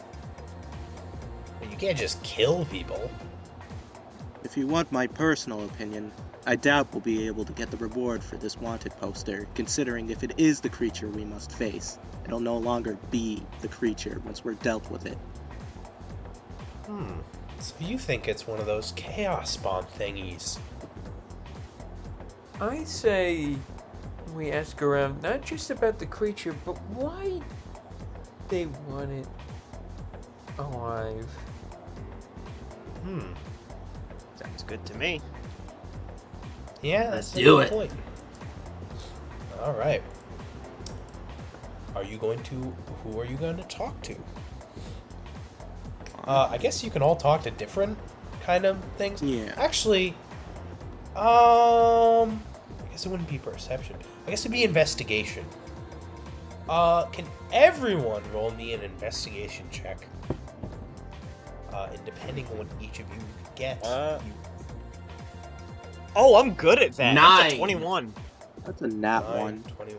You can't just kill people. If you want my personal opinion, I doubt we'll be able to get the reward for this wanted poster, considering if it is the creature we must face, it'll no longer be the creature once we're dealt with it. So you think it's one of those chaos spawn thingies? I say we ask around not just about the creature, but why they want it alive. Sounds good to me. Yeah, Let's that's a do good it. point. All right. Are you going to... Who are you going to talk to? I guess you can all talk to different kind of things. Yeah. Actually, I guess it wouldn't be perception. I guess it'd be investigation. Can everyone roll me an investigation check? And depending on what each of you get, you Oh, I'm good at that. That's a 9. 21. That's a nat 9, one. 20.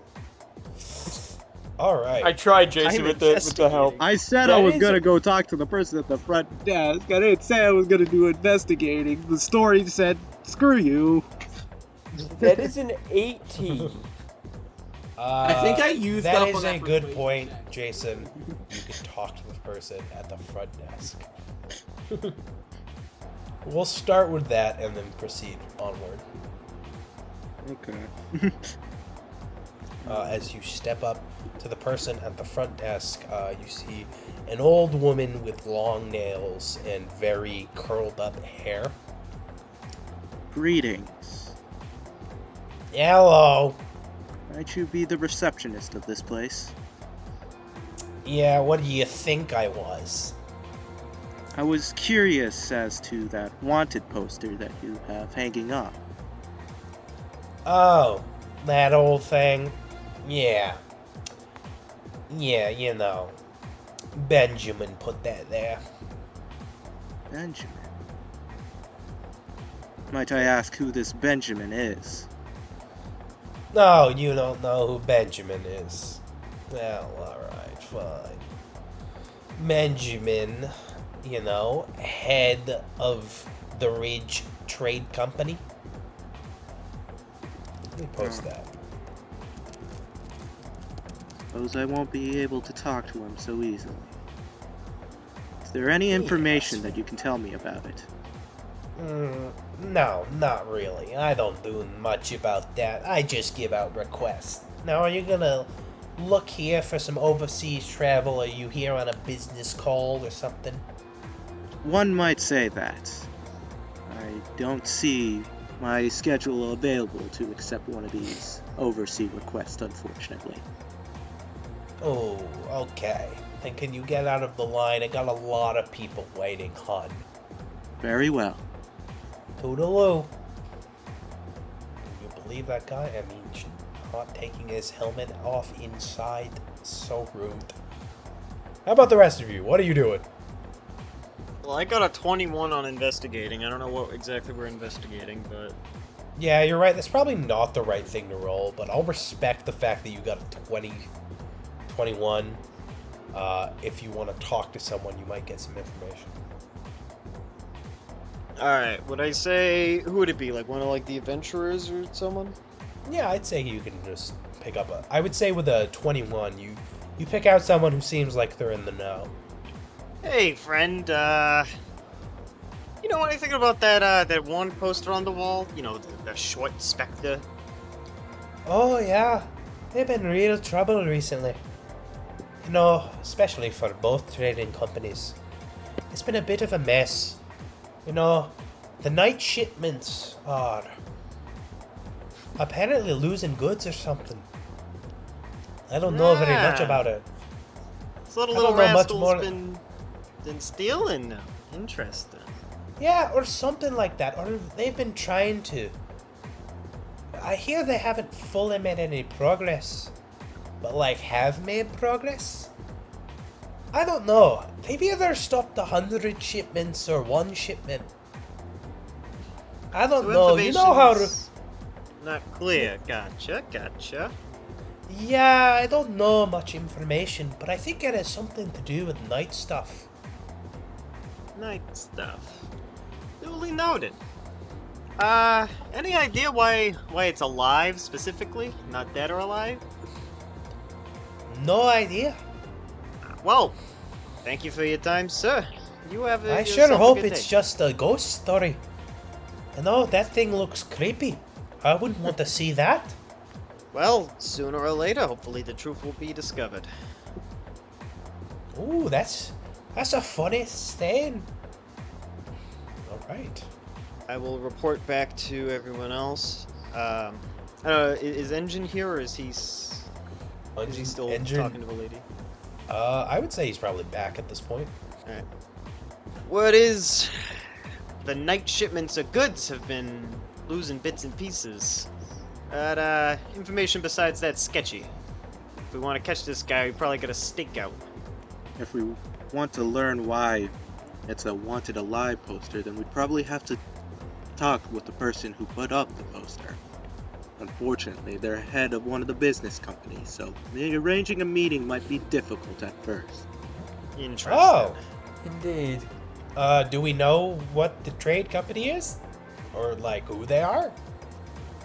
All right. I tried, Jason, I'm with the help. I said That I was is gonna a- go talk to the person at the front desk. I didn't say I was gonna do investigating. The story said, screw you. That is an 18. I think I used that up is on that a good persuasion point, check. Jason. You can talk to the person at the front desk. We'll start with that and then proceed onward. Okay. As you step up to the person at the front desk, you see an old woman with long nails and very curled up hair. Greetings. Hello. Might you be the receptionist of this place? Yeah, what do you think I was? I was curious as to that wanted poster that you have hanging up. Oh, that old thing? Yeah. Yeah, you know. Benjamin put that there. Benjamin. Might I ask who this Benjamin is? No, you don't know who Benjamin is. Well, alright, fine. Benjamin, you know, head of the Ridge Trade Company. Let me post that. Suppose I won't be able to talk to him so easily. Is there any information that you can tell me about it? No, not really. I don't do much about that. I just give out requests. Now, are you gonna look here for some overseas travel? Are you here on a business call or something? One might say that. I don't see my schedule available to accept one of these overseas requests, unfortunately. Oh, okay. Then can you get out of the line? I got a lot of people waiting, hon. Very well. Toodaloo. You believe that guy? I mean, not taking his helmet off inside. So rude. How about the rest of you? What are you doing? Well, I got a 21 on investigating. I don't know what exactly we're investigating, but... Yeah, you're right. That's probably not the right thing to roll, but I'll respect the fact that you got a 21. If you want to talk to someone, you might get some information. Alright, would I say... Who would it be? Like one of like the adventurers or someone? Yeah, I'd say you can just pick up a... I would say with a 21, you pick out someone who seems like they're in the know. Hey, friend, you know anything about that one poster on the wall? You know, the short spectre? Oh, yeah. They've been real trouble recently. You know, especially for both trading companies. It's been a bit of a mess. You know, the night shipments are apparently losing goods or something. I don't know very much about it. So the I little don't know much rascal's more- been stealing now. Interesting. Yeah, or something like that. Or they've been trying to. I hear they haven't fully made any progress. But, like, have made progress? I don't know. They've either stopped 100 shipments or 1 shipment. I don't So know. You know how to... information's not clear. Gotcha. Yeah, I don't know much information, but I think it has something to do with night stuff. Night stuff. Duly noted. Any idea why it's alive specifically? Not dead or alive? No idea. Well, thank you for your time, sir. You have I yourself sure a hope good it's day. just a ghost story. You know, that thing looks creepy. I wouldn't want to see that. Well, sooner or later, hopefully the truth will be discovered. Ooh, that's a funny stain. Alright. I will report back to everyone else. Is Engine here, or is he still talking to the lady? I would say he's probably back at this point. Alright. Word is, the night shipments of goods have been losing bits and pieces. But, information besides that sketchy. If we want to catch this guy, we probably got a stakeout. If we want to learn why it's a wanted alive poster, then we'd probably have to talk with the person who put up the poster. Unfortunately, they're head of one of the business companies, so arranging a meeting might be difficult at first. Interesting. Oh! Indeed. Do we know what the trade company is? Or, like, who they are?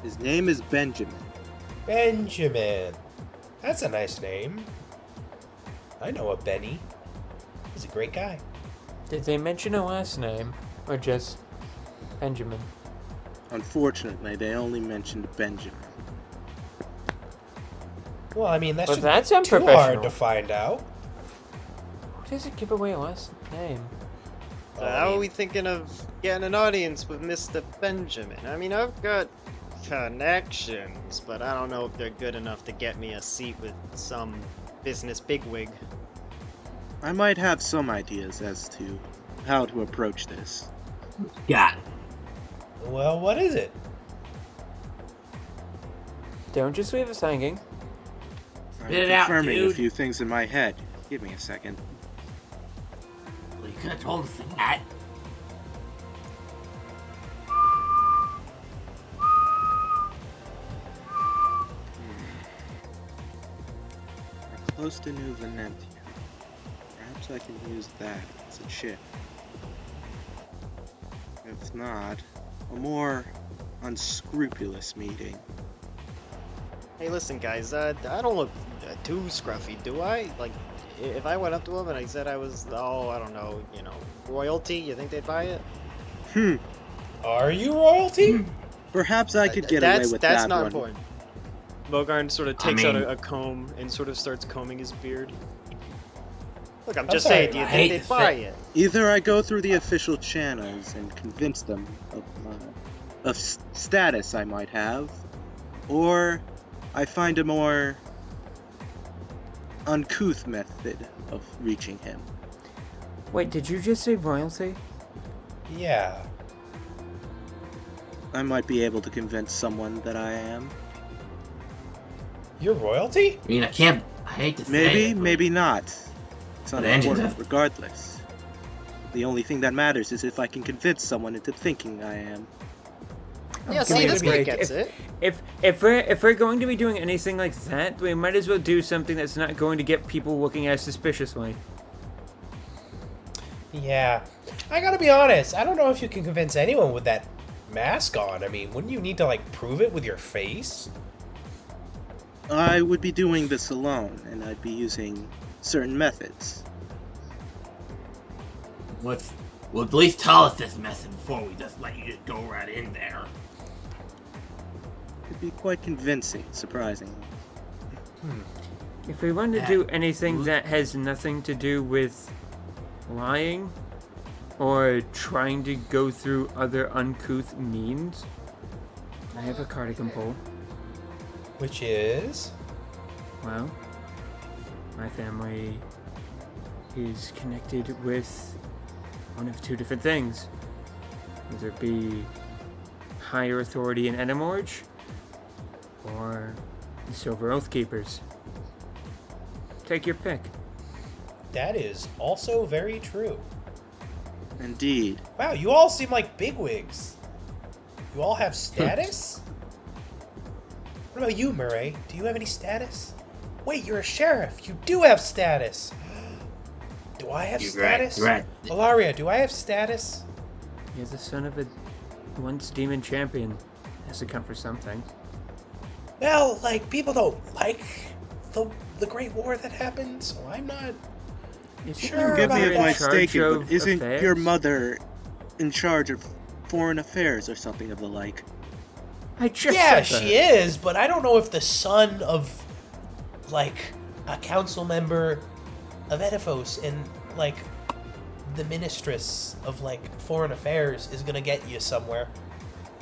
His name is Benjamin. Benjamin. That's a nice name. I know a Benny. He's a great guy. Did they mention a last name? Or just Benjamin? Unfortunately, they only mentioned Benjamin. Well, I mean, Well, that's that's too hard unprofessional. to find out. Who doesn't give away a last name? So how are we thinking of getting an audience with Mr. Benjamin? I mean, I've got connections, but I don't know if they're good enough to get me a seat with some business bigwig. I might have some ideas as to how to approach this. Got it. Well, what is it? Don't just leave us hanging. I'm Spit it out, confirming a dude. few things in my head. Give me a second. Well, you could have told us that. We're close to New Venetia. Perhaps I can use that as a chip. If not, a more unscrupulous meeting. Hey, listen, guys, I don't look too scruffy, do I? Like, if I went up to him and I said I was, I don't know, royalty, you think they'd buy it? Are you royalty? Perhaps I could get that's, away with that's that not one. important. Mogarn sort of I takes out mean- a comb and sort of starts combing his beard. Look, I'm I'm just sorry, saying, do you I think hate they'd to buy say- it? Either I go through the official channels and convince them of status I might have, or I find a more uncouth method of reaching him. Wait, did you just say royalty? Yeah. I might be able to convince someone that I am. You're royalty? I mean, I hate to say Maybe, it, but maybe not. It's But engines unimportant, have- regardless. The only thing that matters is if I can convince someone into thinking I am. Yeah, Give see, me a this guy break. gets it. If we're going to be doing anything like that, we might as well do something that's not going to get people looking at us suspiciously. Yeah. I gotta be honest, I don't know if you can convince anyone with that mask on. I mean, wouldn't you need to, like, prove it with your face? I would be doing this alone, and I'd be using certain methods. well, at least tell us this message before we just let you just go right in there. It'd be quite convincing, surprisingly. If we want to do anything that has nothing to do with lying or trying to go through other uncouth means, I have a card I can pull. Which is... Well, my family is connected with one of two different things. Whether it be higher authority in Enimorge or the Silver Oath Keepers. Take your pick. That is also very true. Indeed. Wow, you all seem like bigwigs. You all have status? What about you, Murray? Do you have any status? Wait, you're a sheriff. You do have status. Do I have status? You're right. Ilaria, do I have status? You're the son of a once demon champion. Has to come for something. Well, like, people don't like the Great War that happened, so I'm not... Isn't Sure, your Forgive me mother if in I'm charge mistaken, of but isn't affairs? your mother in charge of foreign affairs or something of the like? I just Yeah, said she that. is, but I don't know if the son of, like, a council member of Edifos and, like, the ministress of, like, foreign affairs is gonna get you somewhere.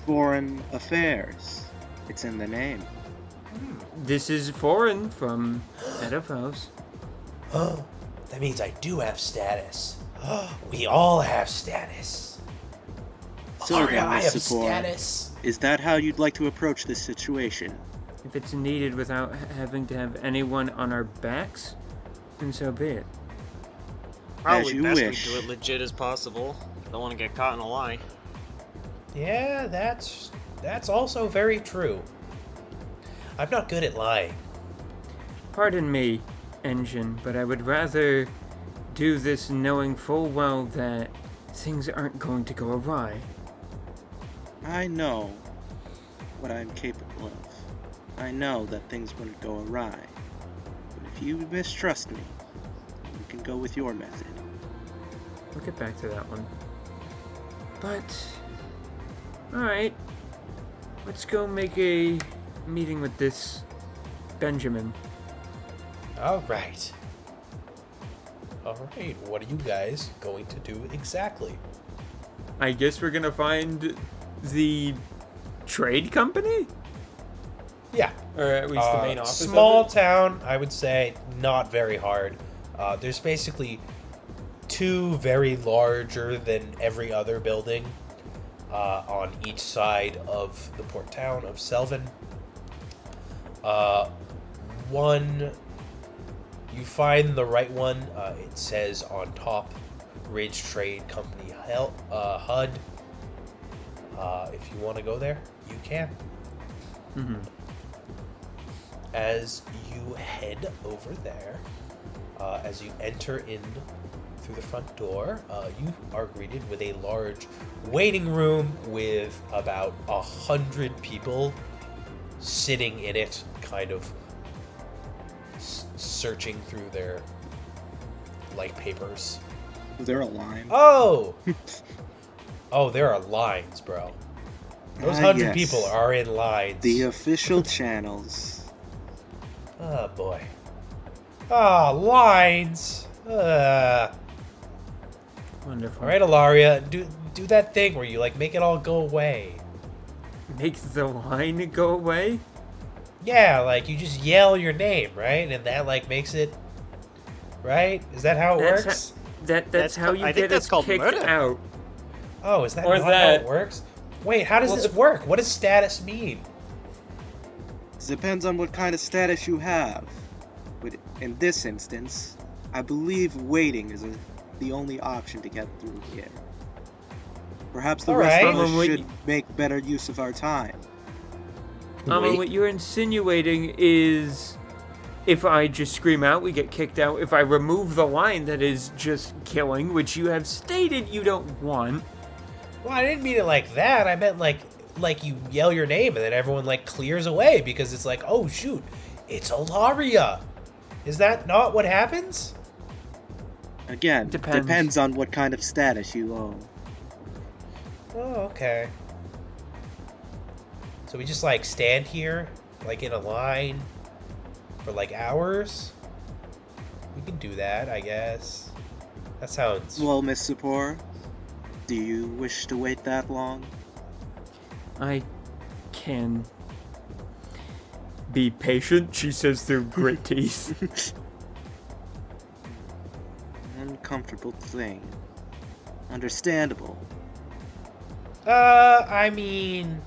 Foreign affairs. It's in the name. This is foreign from Edifos. Oh, that means I do have status. We all have status. So Ilaria, then, I have Miss Sephora, status. is that how you'd like to approach this situation? If it's needed without having to have anyone on our backs, then so be it. Probably you best wish. we do it legit as possible. Don't want to get caught in a lie. Yeah, that's also very true. I'm not good at lying. Pardon me, Engine, but I would rather do this knowing full well that things aren't going to go awry. I know what I'm capable of. I know that things wouldn't go awry. But if you mistrust me, you can go with your method. We'll get back to that one. But, alright. Let's go make a meeting with this Benjamin. Alright, what are you guys going to do exactly? I guess we're gonna find the trade company? Yeah. Or at least the main office Small of it? town, I would say, not very hard. There's basically two very larger than every other building on each side of the port town of Selvin. One, you find the right one. It says on top, Ridge Trade Company HUD. If you want to go there, you can. Mm-hmm. As you head over there, as you enter in through the front door, you are greeted with a large waiting room with about 100 people sitting in it, kind of searching through their like papers. Is there a line? Oh, there are lines, bro. Those 100 yes. people are in lines. The official channels. Oh boy. Ah, lines. Wonderful. All right, Ilaria, do that thing where you like make it all go away. Make the line go away? Yeah, like you just yell your name, right? And that like makes it right? Is that how it That's works? That's That's how ca- you I think get that's us called kicked murder. out. Oh, is that Or not how that- it works? Wait, how does Well, this if- work? What does status mean? It depends on what kind of status you have. But in this instance, I believe waiting is the only option to get through here. Perhaps the rest Alright. of us What should you- make better use of our time. Wait. What you're insinuating is if I just scream out, we get kicked out. If I remove the line that is just killing, which you have stated you don't want. Well, I didn't mean it like that. I meant like you yell your name and then everyone like clears away because it's like, oh shoot, it's Alaria. Is that not what happens? Again, Depends. depends on what kind of status you own. Oh, okay. So we just like stand here, like in a line, for like hours? We can do that, I guess. That sounds... Well, Miss Sapor, do you wish to wait that long? I can be patient, she says through grit teeth. Uncomfortable thing. Understandable. I mean...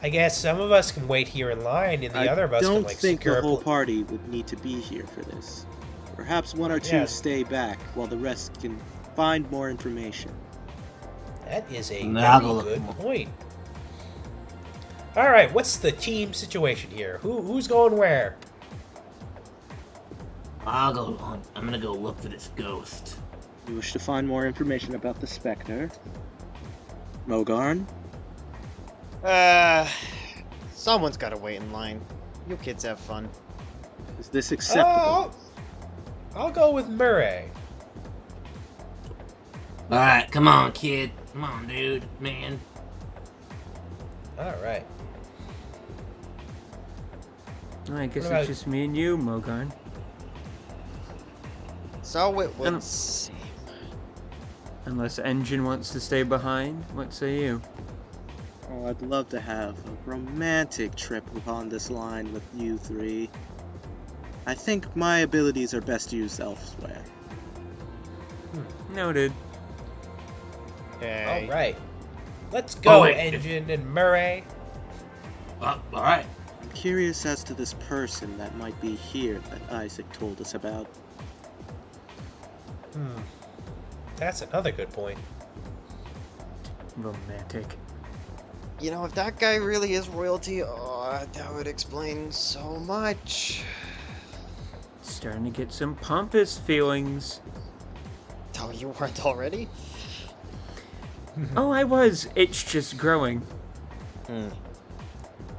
I guess some of us can wait here in line, and the other of us don't can like think secure the a whole pl- party would need to be here for this. Perhaps one or two Yeah. stay back while the rest can find more information. That is a Nah, I'll very go look good more. point. Alright, what's the team situation here? Who's going where? I'll go hunt. I'm gonna go look for this ghost. You wish to find more information about the Spectre? Mogarn? Someone's gotta wait in line. You kids have fun. Is this acceptable? I'll go with Murray. Alright, come on, kid. Come on, dude. Man. Alright. I guess What about- it's just me and you, Mogarn. So it Um, was. Unless Engine wants to stay behind, what say you? Oh, I'd love to have a romantic trip upon this line with you three. I think my abilities are best used elsewhere. Noted. Okay. Alright. Let's go, wait. Engine and Murray. Alright. I'm curious as to this person that might be here that Isaac told us about. That's another good point. Romantic. You know, if that guy really is royalty, oh, that would explain so much. Starting to get some pompous feelings. Oh, you weren't already? Oh, I was. It's just growing.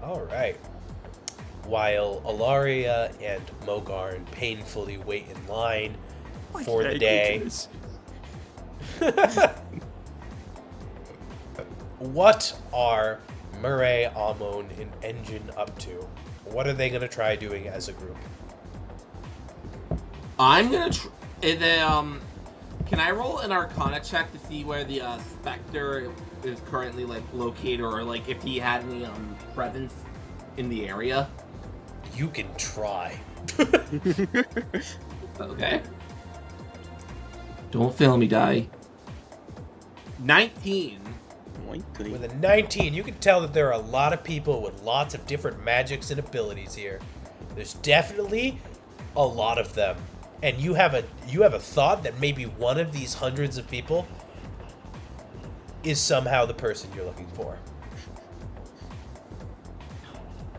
Alright. While Alaria and Mogarn painfully wait in line for the day, what are Murray, Amon, and Engine up to? What are they going to try doing as a group? I'm gonna can I roll an Arcana check to see where the Spectre is currently like located, or like if he had any presence in the area? You can try. Okay. Don't fail me, die. 19. With a 19, you can tell that there are a lot of people with lots of different magics and abilities here. There's definitely a lot of them. And you have a thought that maybe one of these hundreds of people is somehow the person you're looking for.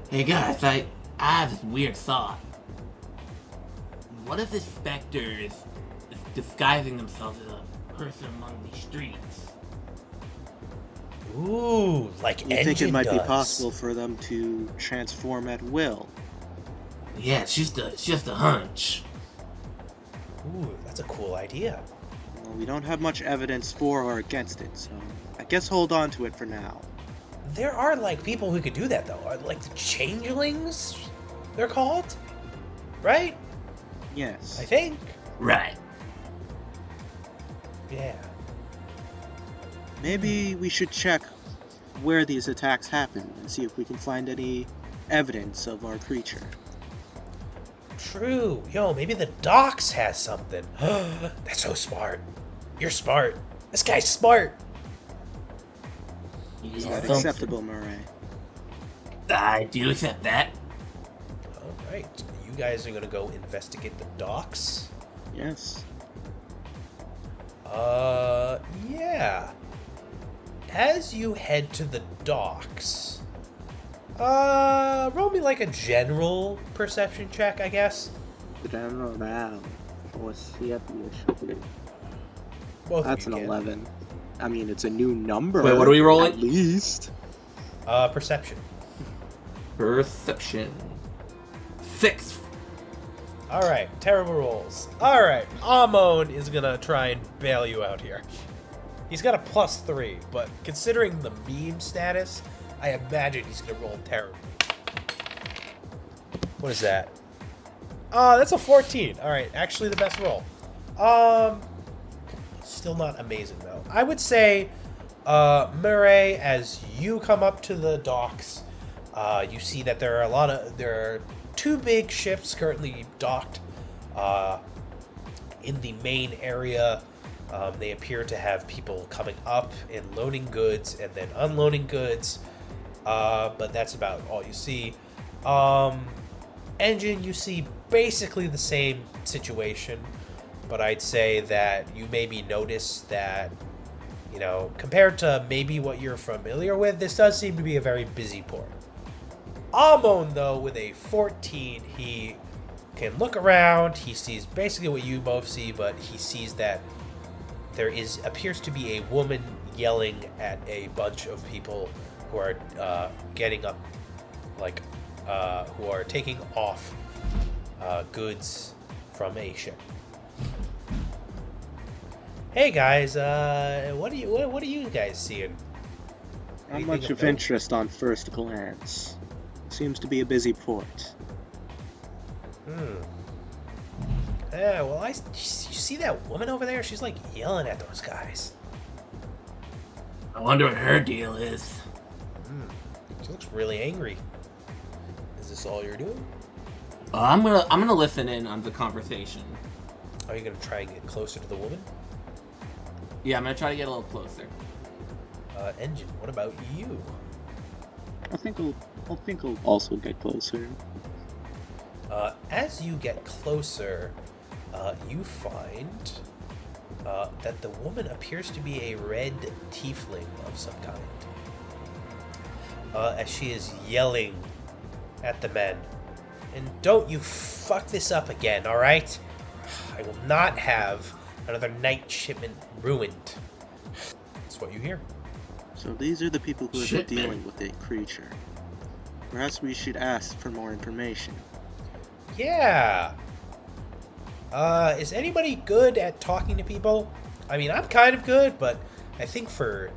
Hey guys, I have this weird thought. What if this Spectre is disguising themselves as a person among these streets? Ooh, like You Engine think it might be does. possible for them to transform at will? Yeah, it's just a hunch. Ooh, that's a cool idea. Well, we don't have much evidence for or against it, so I guess hold on to it for now. There are like people who could do that though. Are like the changelings they're called? Right? Yes. I think. Right. Yeah. Maybe we should check where these attacks happen and see if we can find any evidence of our creature. True. Yo, maybe the docks has something. That's so smart. You're smart. This guy's smart. Is Yeah, that acceptable, Murray? I do accept that. All right. You guys are going to go investigate the docks? Yes. Yeah. As you head to the docks, roll me like a general perception check, I guess. General or Both That's of an you can. 11. I mean, it's a new number. Wait, what are we rolling? At least. Perception. Perception. 6. All right, terrible rolls. All right, Amon is gonna try and bail you out here. He's got a +3, but considering the meme status, I imagine he's gonna roll terribly. What is that? That's a 14. All right, actually the best roll. Still not amazing though. I would say, Murray, as you come up to the docks, you see that there are 2 big ships currently docked in the main area. They appear to have people coming up and loading goods and then unloading goods, but that's about all you see. Engine, you see basically the same situation, but I'd say that you maybe notice that, you know, compared to maybe what you're familiar with, this does seem to be a very busy port. Amon, though, with a 14, he can look around. He sees basically what you both see, but he sees that there appears to be a woman yelling at a bunch of people who are getting up, who are taking off goods from a ship. Hey guys, what are you guys seeing? Not Anything much of note? interest on first glance. Seems to be a busy port. Yeah, well, you see that woman over there? She's like yelling at those guys. I wonder what her deal is. She looks really angry. Is this all you're doing? I'm gonna listen in on the conversation. Are you gonna try and get closer to the woman? Yeah, I'm gonna try to get a little closer. Engine, what about you? I think I'll also get closer. As you get closer, you find that the woman appears to be a red tiefling of some kind. As she is yelling at the men. And don't you fuck this up again, alright? I will not have another night shipment ruined. That's what you hear. So these are the people who have Shit, been dealing man. with a creature. Perhaps we should ask for more information. Yeah. Is anybody good at talking to people? I mean, I'm kind of good, but I think for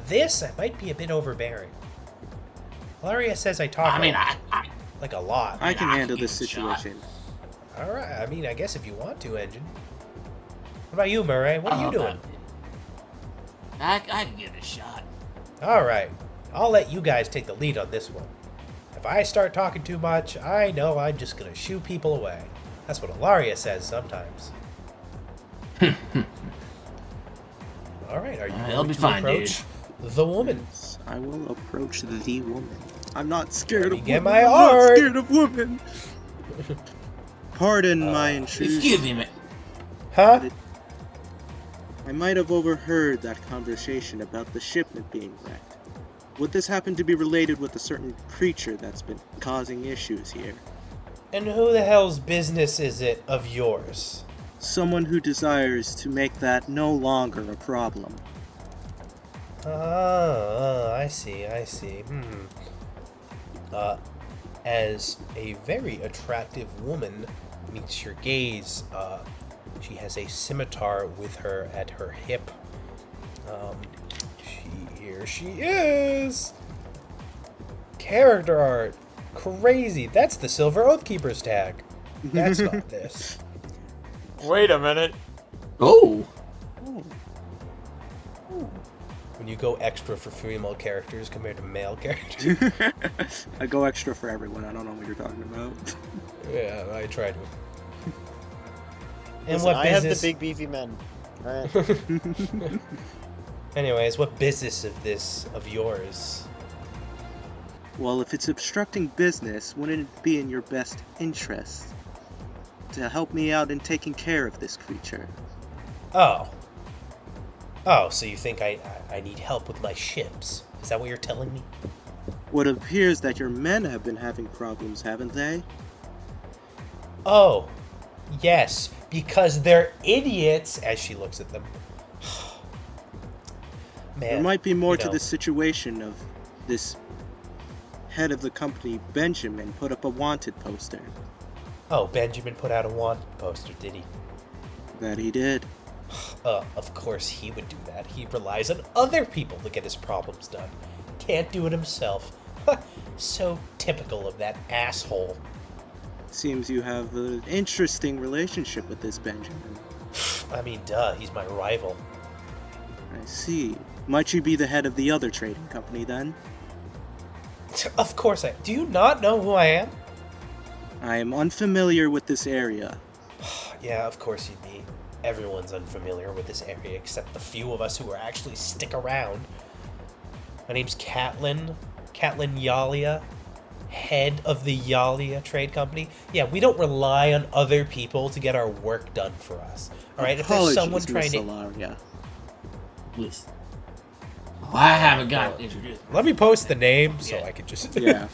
this, I might be a bit overbearing. Valeria says I talk I mean, like a lot. I can I handle can this give it a shot. situation. Alright, I mean, I guess if you want to, Engine. What about you, Murray? What are you doing? I can give it a shot. Alright, I'll let you guys take the lead on this one. If I start talking too much, I know I'm just gonna shoo people away. That's what Ilaria says sometimes. Alright, are you It'll going be to fine, approach the woman? Yes, I will approach the woman. I'm not scared Let me of get women. my I'm not art. scared of women. Pardon my intrusion. Excuse me, man. Huh? I might have overheard that conversation about the shipment being wrecked. Would this happen to be related with a certain creature that's been causing issues here? And who the hell's business is it of yours? Someone who desires to make that no longer a problem. I see. As a very attractive woman meets your gaze, she has a scimitar with her at her hip. Here she is! Character art! Crazy! That's the Silver Oathkeeper's tag. That's not this. Wait a minute. Oh. When you go extra for female characters compared to male characters. I go extra for everyone. I don't know what you're talking about. Yeah, I try to. And Listen, what I have business? the big beefy men. Alright. Anyways, what business of yours? Well, if it's obstructing business, wouldn't it be in your best interest to help me out in taking care of this creature? Oh, so you think I need help with my ships? Is that what you're telling me? Well, it appears that your men have been having problems, haven't they? Oh, yes, because they're idiots, as she looks at them. Man, There might be more to this situation of this head of the company, Benjamin, put up a wanted poster. Oh, Benjamin put out a wanted poster, did he? That he did. Of course he would do that. He relies on other people to get his problems done. Can't do it himself. So typical of that asshole. Seems you have an interesting relationship with this Benjamin. I mean, duh, he's my rival. I see. Might you be the head of the other trading company then? Of course I... Do you not know who I am? I am unfamiliar with this area. Yeah, of course you'd be. Everyone's unfamiliar with this area except the few of us who are actually stick around. My name's Catelyn Yalia, head of the Yalia Trade Company. Yeah, we don't rely on other people to get our work done for us. Alright, if there's someone trying to... Alaria. Listen. Well, I haven't got introduced. Let me post the name so I could just... Yeah.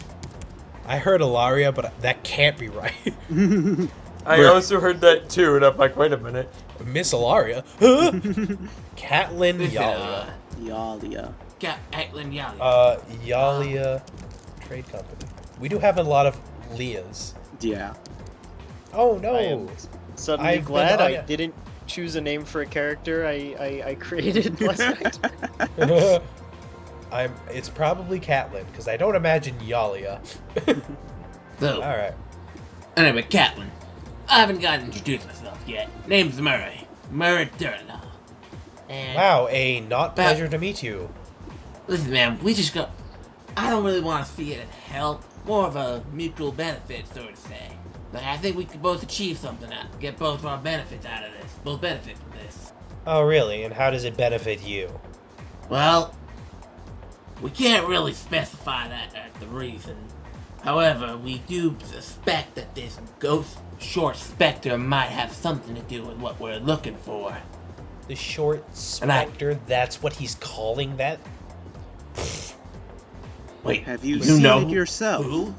I heard Alaria, but that can't be right. I also heard that too, and I'm like, wait a minute. Miss Alaria? Catelyn Yalia. Yalia. Catelyn Yalia. Yalia Trade Company. We do have a lot of Leahs. Yeah. Oh, I no. am suddenly I've been glad on I it. didn't choose a name for a character I created last night. It's probably Catelyn, because I don't imagine Yalia. So, Alright. anyway, Catelyn. I haven't gotten introduced myself yet. Name's Murray. Murray Durla. And Wow, a not pleasure to meet you. listen, man, we just got. I don't really want to see it as help. More of a mutual benefit, so to say. Like, I think we could both achieve something out, get both of our benefits out of this. Both benefit from this. Oh, really? And how does it benefit you? Well, we can't really specify that as the reason. However, we do suspect that this ghost short specter might have something to do with what we're looking for. The short specter, that's what he's calling that? Wait, Have you you seen know it yourself? Who?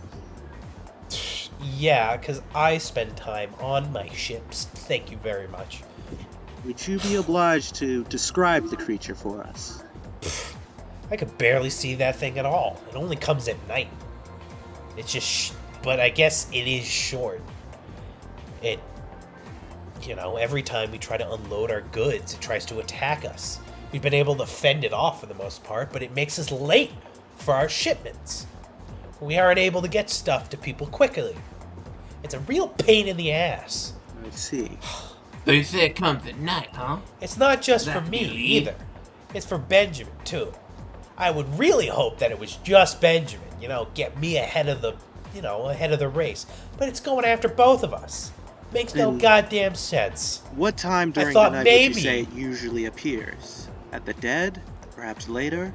Yeah, because I spend time on my ships. Thank you very much. Would you be obliged to describe the creature for us? I could barely see that thing at all. It only comes at night. It's just... but I guess it is short. It... You know, every time we try to unload our goods, it tries to attack us. We've been able to fend it off for the most part, but it makes us late for our shipments. We aren't able to get stuff to people quickly. It's a real pain in the ass. I see. So you say it comes at night, huh? It's not just Does for that me mean- either. It's for Benjamin too. I would really hope that it was just Benjamin, you know, get me ahead of the race. But it's going after both of us. Makes no Then- goddamn sense. What time during the thought night would maybe- you say it usually appears? At the dead? Perhaps later?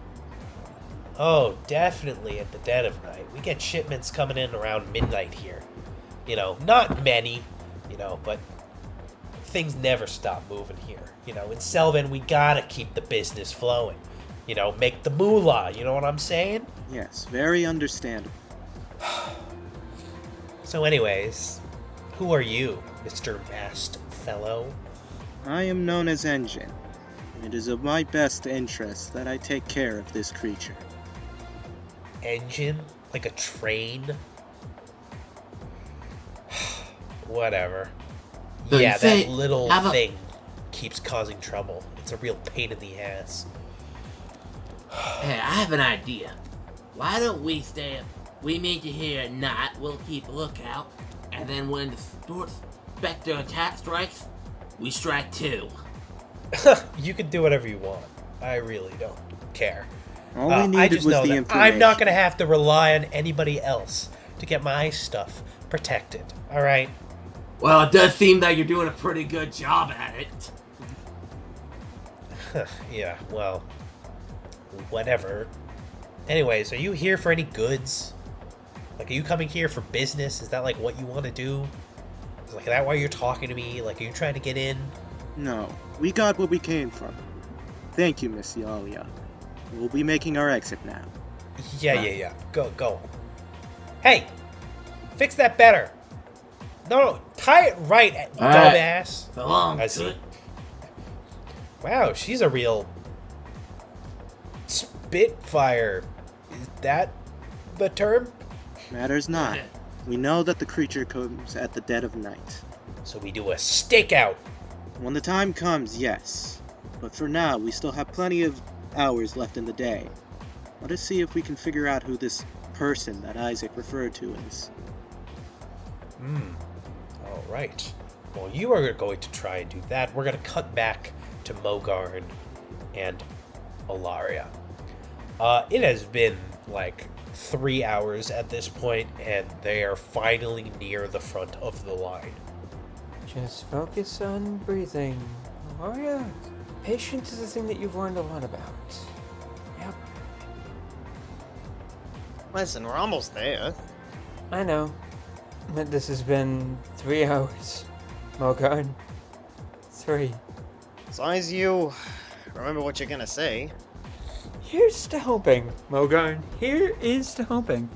Oh, definitely at the dead of night. We get shipments coming in around midnight here. You know, not many, you know, but things never stop moving here. You know, in Selvin, we gotta keep the business flowing. You know, make the moolah, you know what I'm saying? Yes, very understandable. So anyways, who are you, Mr. Masked Fellow? I am known as Engine. It is of my best interest that I take care of this creature. Engine? Like a train? Whatever. So you Yeah, say- that little how about- thing keeps causing trouble. It's a real pain in the ass. Hey, I have an idea. Why don't we stay up? We meet you here at night, we'll keep a lookout, and then when the short specter attack strikes, we strike too. You can do whatever you want. I really don't care. All we I needed just was know the that information. I'm not going to have to rely on anybody else to get my stuff protected. All right? Well, it does seem that you're doing a pretty good job at it. Yeah, well, whatever. Anyways, are you here for any goods? Like, are you coming here for business? Is that, like, what you want to do? Is, like, that why you're talking to me? Like, are you trying to get in? No, we got what we came from. Thank you, Miss Yalia. We'll be making our exit now. Yeah. Go. Hey! Fix that better! No, tie it right, dumbass. So long. I see. Wow, she's a real spitfire. Is that the term? Matters not. We know that the creature comes at the dead of night. So we do a stakeout. When the time comes, yes. But for now, we still have plenty of hours left in the day. Let us see if we can figure out who this person that Isaac referred to is. Alright. Well, you are going to try and do that. We're going to cut back to Mogarn and Ilaria. It has been, like, 3 hours at this point, and they are finally near the front of the line. Just focus on breathing. Ilaria, patience is a thing that you've learned a lot about. Yep, Listen, we're almost there. I know. But this has been 3 hours. Mogarn. 3. As long as you remember what you're gonna say. Here's to hoping, Mogarn. Here is to hoping.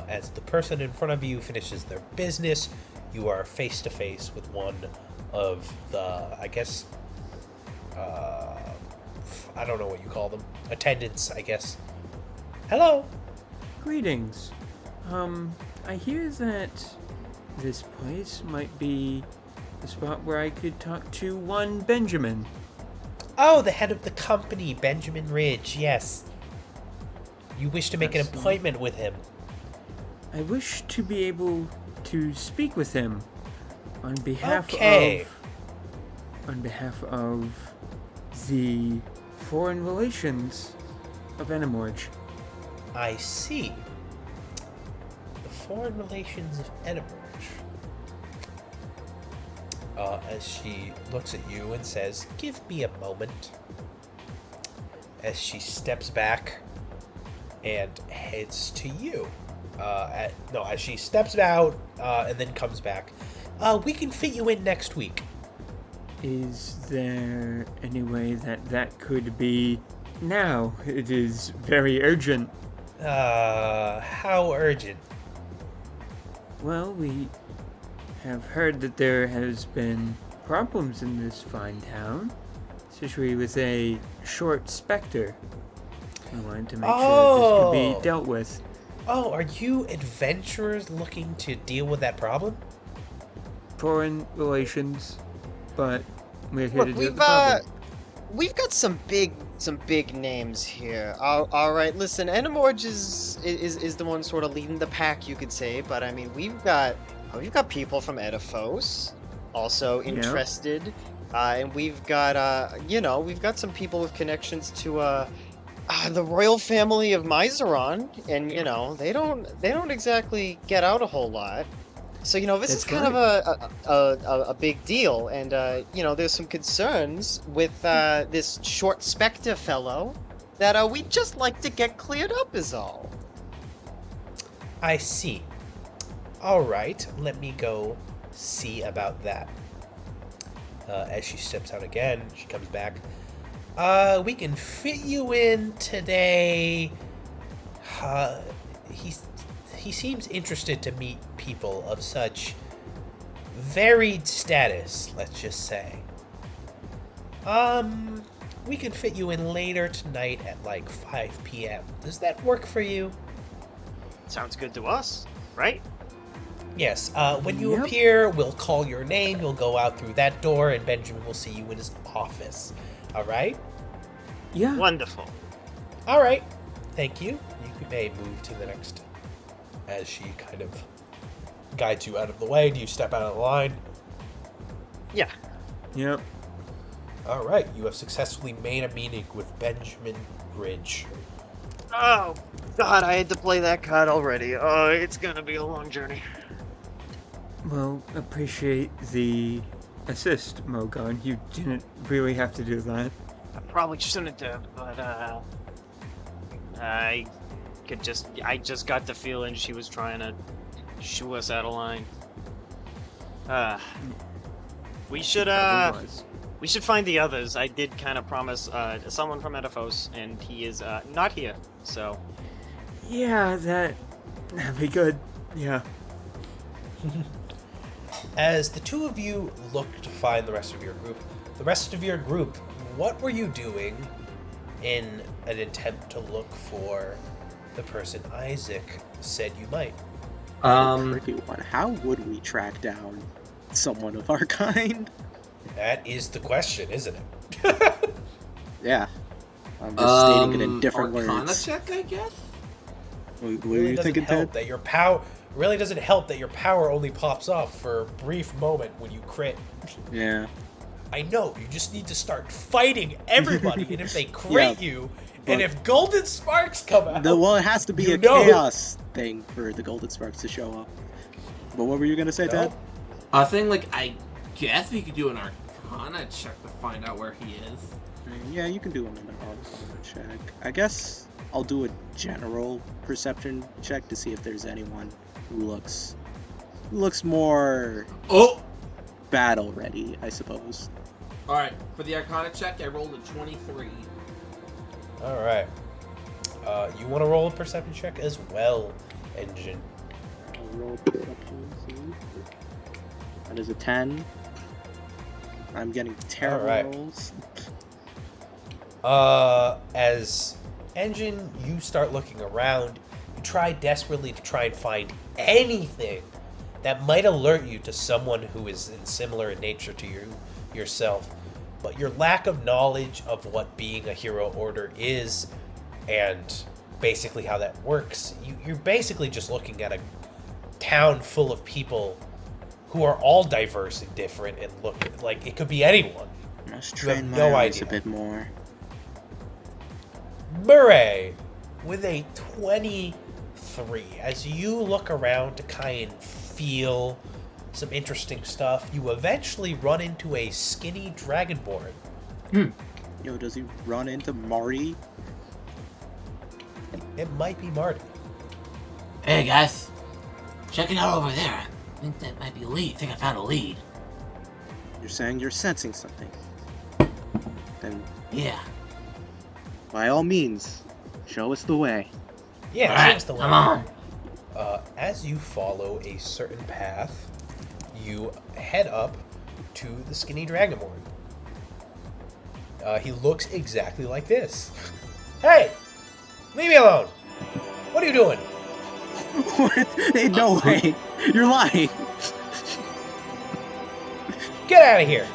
As the person in front of you finishes their business, you are face to face with one of the, I guess, I don't know what you call them. Attendants, I guess. Hello. Greetings. I hear that this place might be the spot where I could talk to one Benjamin. Oh, the head of the company, Benjamin Ridge, yes. You wish to make an Absolutely. appointment with him. I wish to be able to speak with him on behalf Okay. of the foreign relations of Enamorge. I see. The foreign relations of Edinburgh. As she looks at you and says, "Give me a moment." As she steps back and heads to you. As she steps out and then comes back. We can fit you in next week. Is there any way that could be now? It is very urgent. How urgent? Well, we have heard that there has been problems in this fine town, especially with a short specter. I wanted to make sure that this could be dealt with. Oh, are you adventurers looking to deal with that problem? Foreign relations, but we're here to Look, deal with the problem. we've got some big names here. All right, listen, Enamorge is the one sort of leading the pack, you could say. But I mean, we've got people from Edifos also interested, and we've got we've got some people with connections to the royal family of Mizeron, and they don't exactly get out a whole lot. So this is That's kind of a big deal, and there's some concerns with this short specter fellow that we'd just like to get cleared up is all. I see. All right, let me go see about that. As she steps out again, she comes back. We can fit you in today. He seems interested to meet people of such varied status, let's just say. We can fit you in later tonight at like 5 p.m. Does that work for you? Sounds good to us, right? Yes, when you Yep. appear, we'll call your name, you'll go out through that door, and Benjamin will see you in his office. Alright? Yeah. Wonderful. Alright. Thank you. You may move to the next. As she kind of guides you out of the way, do you step out of the line? Yeah. Yep. Alright, you have successfully made a meeting with Benjamin Ridge. Oh God, I had to play that card already. Oh, it's gonna be a long journey. Well, appreciate the assist, Mogarn. You didn't really have to do that. probably shouldn't have, but I just got the feeling she was trying to shoo us out of line. We should Probably was. we should find the others. I did kind of promise someone from Edifos, and he is not here. So Yeah, that'd be good. Yeah. As the two of you look to find the rest of your group, what were you doing in an attempt to look for the person Isaac said you might? Tricky one. How would we track down someone of our kind? That is the question, isn't it? Yeah. I'm just stating it in different Arcana words. check, I guess? What were you thinking, Ted? That your power really doesn't help that your power only pops off for a brief moment when you crit. Yeah. I know, you just need to start fighting everybody, and if they crit Yeah, you, and if golden sparks come out... Well, it has to be You a know. chaos thing for the golden sparks to show up. But what were you gonna say, No. Ted? I was saying, like, I guess we could do an Arcana check to find out where he is. Yeah, you can do another Arcana check. I guess I'll do a general perception check to see if there's anyone who looks more Oh! battle ready, I suppose. Alright, for the Arcana check, I rolled a 23. Alright. You want to roll a perception check as well, Engine. I'll roll perception, see. That is a 10. I'm getting terrible Alright. rolls. As Engine, you start looking around. You try desperately to try and find anything that might alert you to someone who is similar in nature to yourself. But your lack of knowledge of what being a hero order is and basically how that works, you're basically just looking at a town full of people who are all diverse and different and look like it could be anyone. I must You have train my no eyes idea. a bit more. Murray with a 23. As you look around to kind of feel some interesting stuff, you eventually run into a skinny dragonborn. Yo, does he run into Marty? It might be Marty. Hey, guys. Check it out over there. I think that might be a lead. I think I found a lead. You're saying you're sensing something. Then, Yeah. by all means, show us the way. Yeah, Alright, that's the come one. on. As you follow a certain path, you head up to the skinny dragonborn. He looks exactly like this. Hey! Leave me alone! What are you doing? What? Ain't no way. You're lying. Get out of here!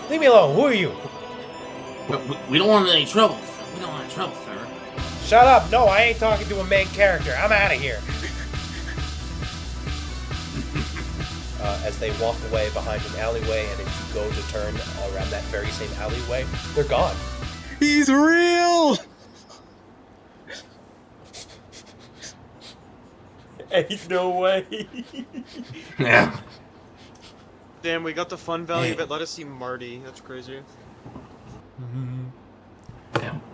Leave me alone. Who are you? We don't want any trouble. We don't want any trouble, sir. Shut up! No, I ain't talking to a main character. I'm out of here. As they walk away behind an alleyway, and if you go to turn around that very same alleyway, they're gone. He's real! Ain't no way. Yeah. damn, we got the fun value of it. Let us see Marty. That's crazy.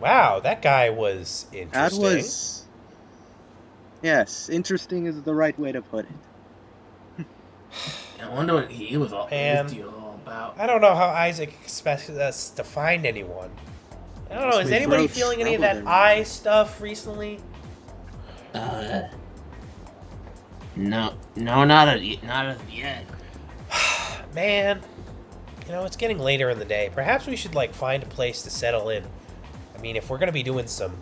Wow, that guy was That interesting. was... Yes, interesting is the right way to put it. I wonder what he was all Man. his deal all about. I don't know how Isaac expects us to find anyone. I don't know, is We anybody broached feeling any of trouble that there. eye stuff recently? No, not as of yet. Man, you know, it's getting later in the day. Perhaps we should, find a place to settle in. I mean, if we're going to be doing some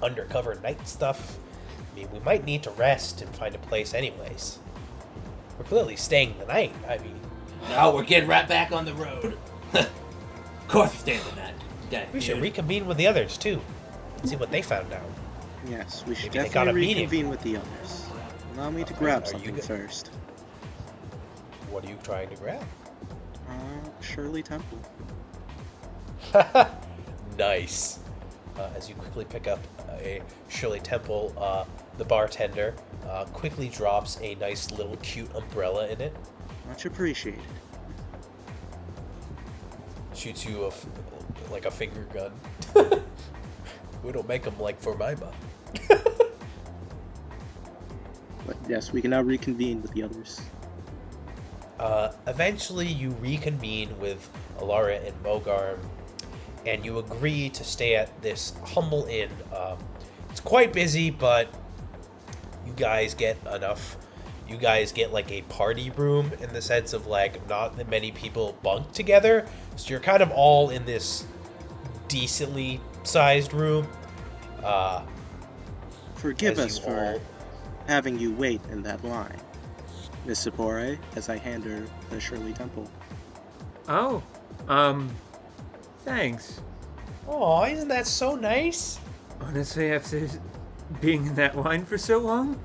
undercover night stuff, I mean, we might need to rest and find a place anyways. We're clearly staying the night, I mean. No, we're getting right back on the road. Of course we're staying the night. Yeah, We should dude. reconvene with the others, too. See what they found out. Yes, we should Maybe they got a definitely meeting. reconvene with the others. Allow me to Alright, grab are you something go- first. What are you trying to grab? Shirley Temple. Nice. As you quickly pick up a Shirley Temple, the bartender quickly drops a nice little cute umbrella in it. Much appreciated. Shoots you like a finger gun. We don't make them like for my butt. But yes, we can now reconvene with the others. Eventually, you reconvene with Alara and Mogarn, and you agree to stay at this humble inn. It's quite busy, but you guys get enough. You guys get like a party room in the sense of like not that many people bunk together, so you're kind of all in this decently sized room. Forgive as us you for all- having you wait in that line, Miss Sapore, as I hand her the Shirley Temple. Oh, thanks. Aw, isn't that so nice? Honestly, after being in that line for so long,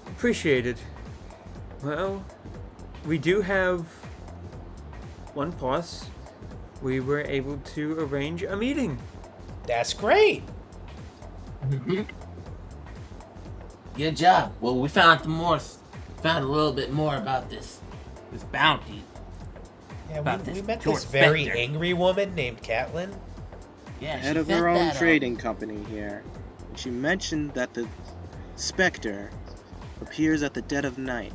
appreciate it. Well, we do have one plus. We were able to arrange a meeting. That's great. Good job. Well, we found a little bit more about this bounty. Yeah, About we this met short this very specter. angry woman named Catelyn. Yeah, Head she of sent her own that, trading company here. She mentioned that the specter appears at the dead of night.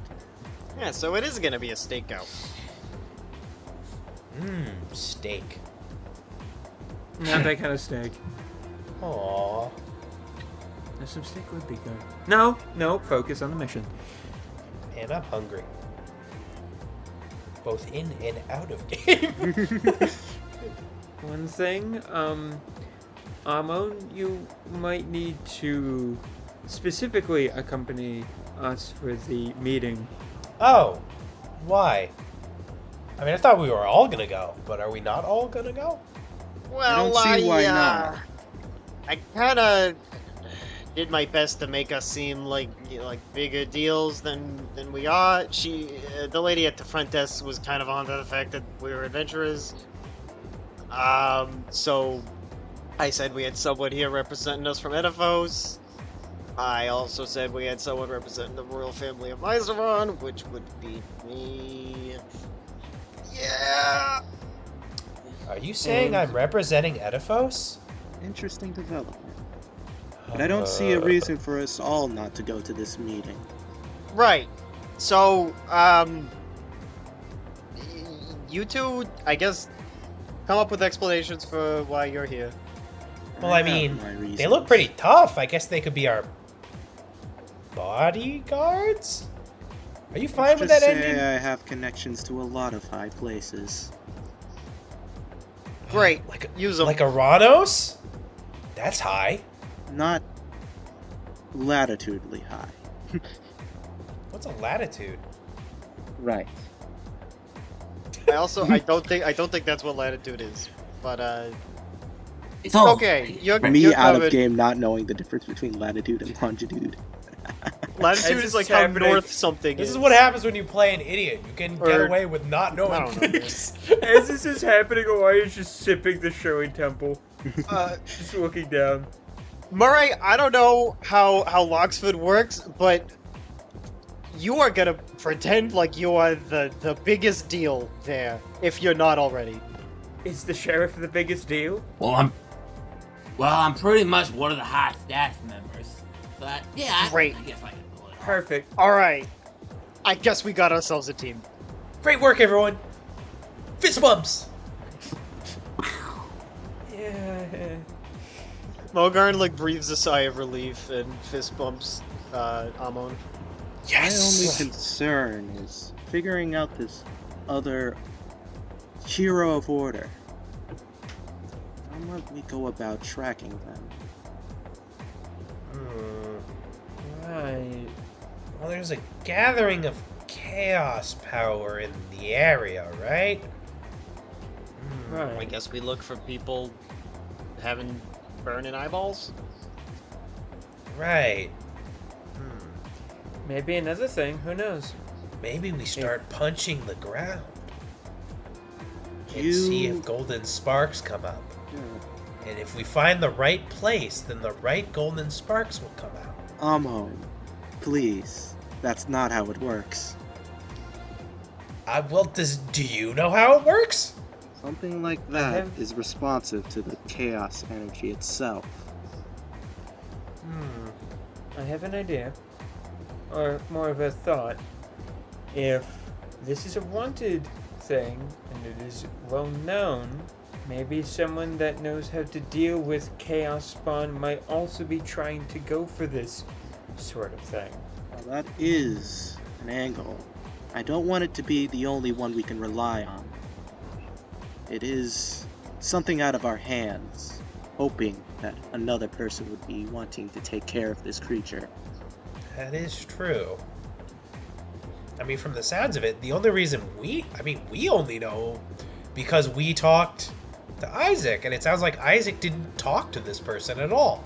Yeah, so it is gonna be a stakeout. Steak. Not that kind of steak. Aw. Some steak would be good. No, focus on the mission. And I'm hungry. Both in and out of game. One thing, Amon, you might need to specifically accompany us for the meeting. Oh. Why? I mean, I thought we were all gonna go, but are we not all gonna go? Well, I don't see why not. I kind of did my best to make us seem like bigger deals than we are. The lady at the front desk was kind of onto the fact that we were adventurers. So I said we had someone here representing us from Edifos. I also said we had someone representing the royal family of Mizeron, which would be me. Yeah. Are you saying I'm representing Edifos? Interesting development. But I don't see a reason for us all not to go to this meeting. Right. So, you two, I guess, come up with explanations for why you're here. Well, I have mean, my reasons. they look pretty tough. I guess they could be our bodyguards? Are you fine with Just that say ending? I have connections to a lot of high places. Great. Like Use them. like Aranos? That's high. Not latitudely high. What's a latitude? Right. I don't think that's what latitude is. But It's all okay. You're Me out covered. of game not knowing the difference between latitude and longitude. Latitude As is this like is how happening- north something This is. is what happens when you play an idiot. You can get Or- away with not I knowing don't know, things. As this is happening, Elias just sipping the Shirley Temple, Uh, just looking down. Murray, I don't know how Loxford works, but you are gonna pretend like you are the biggest deal there, if you're not already. Is the sheriff the biggest deal? Well, I'm pretty much one of the high staff members. So Great. I guess I can pull it off. Perfect. Alright. I guess we got ourselves a team. Great work, everyone. Fist bumps. Yeah. Mogarn breathes a sigh of relief and fist bumps Amon. My only Yes. concern is figuring out this other hero of order. How might we go about tracking them? Right. Well, there's a gathering of chaos power in the area, right? I Right. guess we look for people having burning eyeballs. Right. Maybe another thing. Who knows? Maybe we start punching the ground and You- see if golden sparks come up. And if we find the right place, then the right golden sparks will come out. Amon, please. That's not how it works. Well, do you know how it works? Something like that is responsive to the chaos energy itself. I have an idea. Or more of a thought. If this is a wanted thing, and it is well known, maybe someone that knows how to deal with chaos spawn might also be trying to go for this sort of thing. Well, that is an angle. I don't want it to be the only one we can rely on. It is something out of our hands, hoping that another person would be wanting to take care of this creature. That is true. I mean, from the sounds of it, the only reason we only know because we talked to Isaac, and it sounds like Isaac didn't talk to this person at all.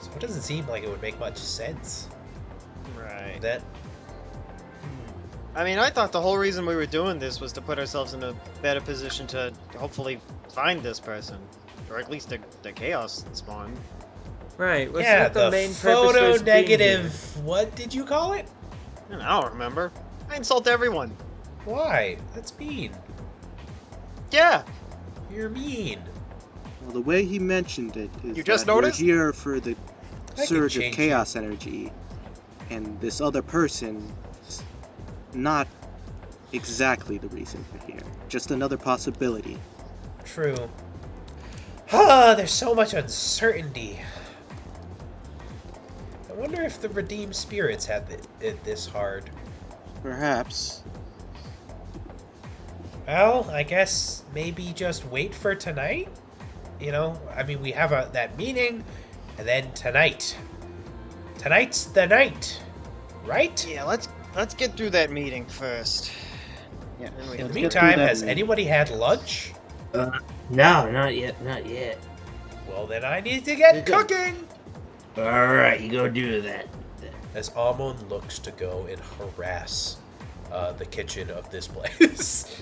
So it doesn't seem like it would make much sense. Right. That I mean, I thought the whole reason we were doing this was to put ourselves in a better position to hopefully find this person. Or at least the chaos spawn. Right. Was yeah, that the main photo purpose was being negative. What did you call it? I don't remember. I insult everyone. Why? That's mean. Yeah. You're mean. Well, the way he mentioned it is You just that we're noticed? here for the I can surge of change chaos energy, and this other person is not exactly the reason we're here. Just another possibility. True. There's so much uncertainty. I wonder if the redeemed spirits had it this hard. Perhaps. Well, I guess maybe just wait for tonight. You know, I mean, we have that meeting, and then tonight. Tonight's the night, right? Yeah, let's get through that meeting first. Yeah. Then we In the can- meantime, has anybody had lunch? No, not yet, not yet. Well, then I need to get cooking! Alright, you go do that. As Amon looks to go and harass the kitchen of this place.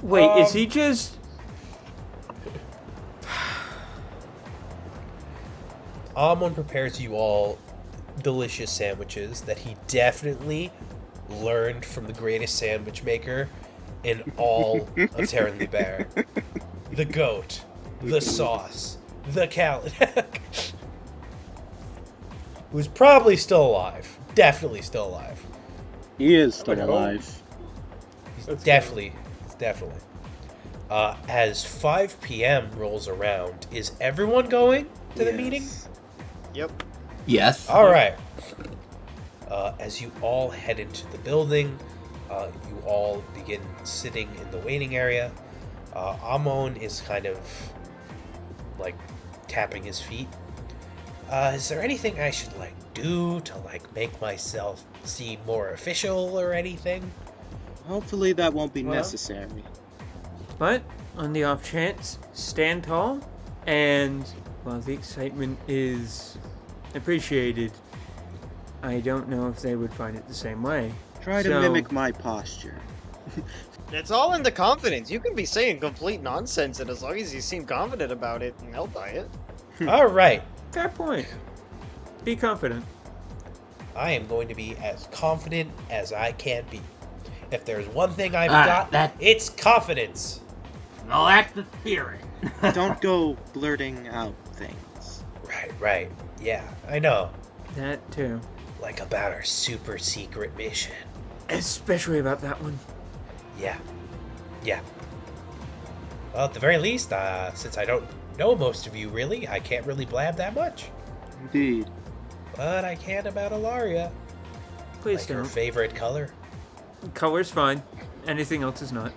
Wait, is he just... Amon prepares you all delicious sandwiches that he definitely learned from the greatest sandwich maker in all of Terran Bear. The goat, the sauce, the Kalik. Who's probably still alive. Definitely still alive. He is still would hope. alive. He's definitely. As 5 p.m. rolls around, is everyone going to the meeting? Yep. Yes. All right. As you all head into the building, you all begin sitting in the waiting area. Amon is kind of like tapping his feet. Is there anything I should do to make myself seem more official or anything? Hopefully that won't be Well- necessary. But, on the off chance, stand tall, and while the excitement is appreciated, I don't know if they would find it the same way. Try to So- mimic my posture. It's all in the confidence. You can be saying complete nonsense, and as long as you seem confident about it, they'll buy it. All right. Fair point. Be confident. I am going to be as confident as I can be. If there's one thing I've Ah, got, it's confidence. No, that's the spirit. Don't go blurting out things. Right. Yeah, I know. That too. Like about our super secret mission. Especially about that one. Yeah. Well, at the very least, since I don't know most of you really, I can't really blab that much. Indeed. But I can about Ilaria. Please Like her don't. favorite color. Color's fine. Anything else is not.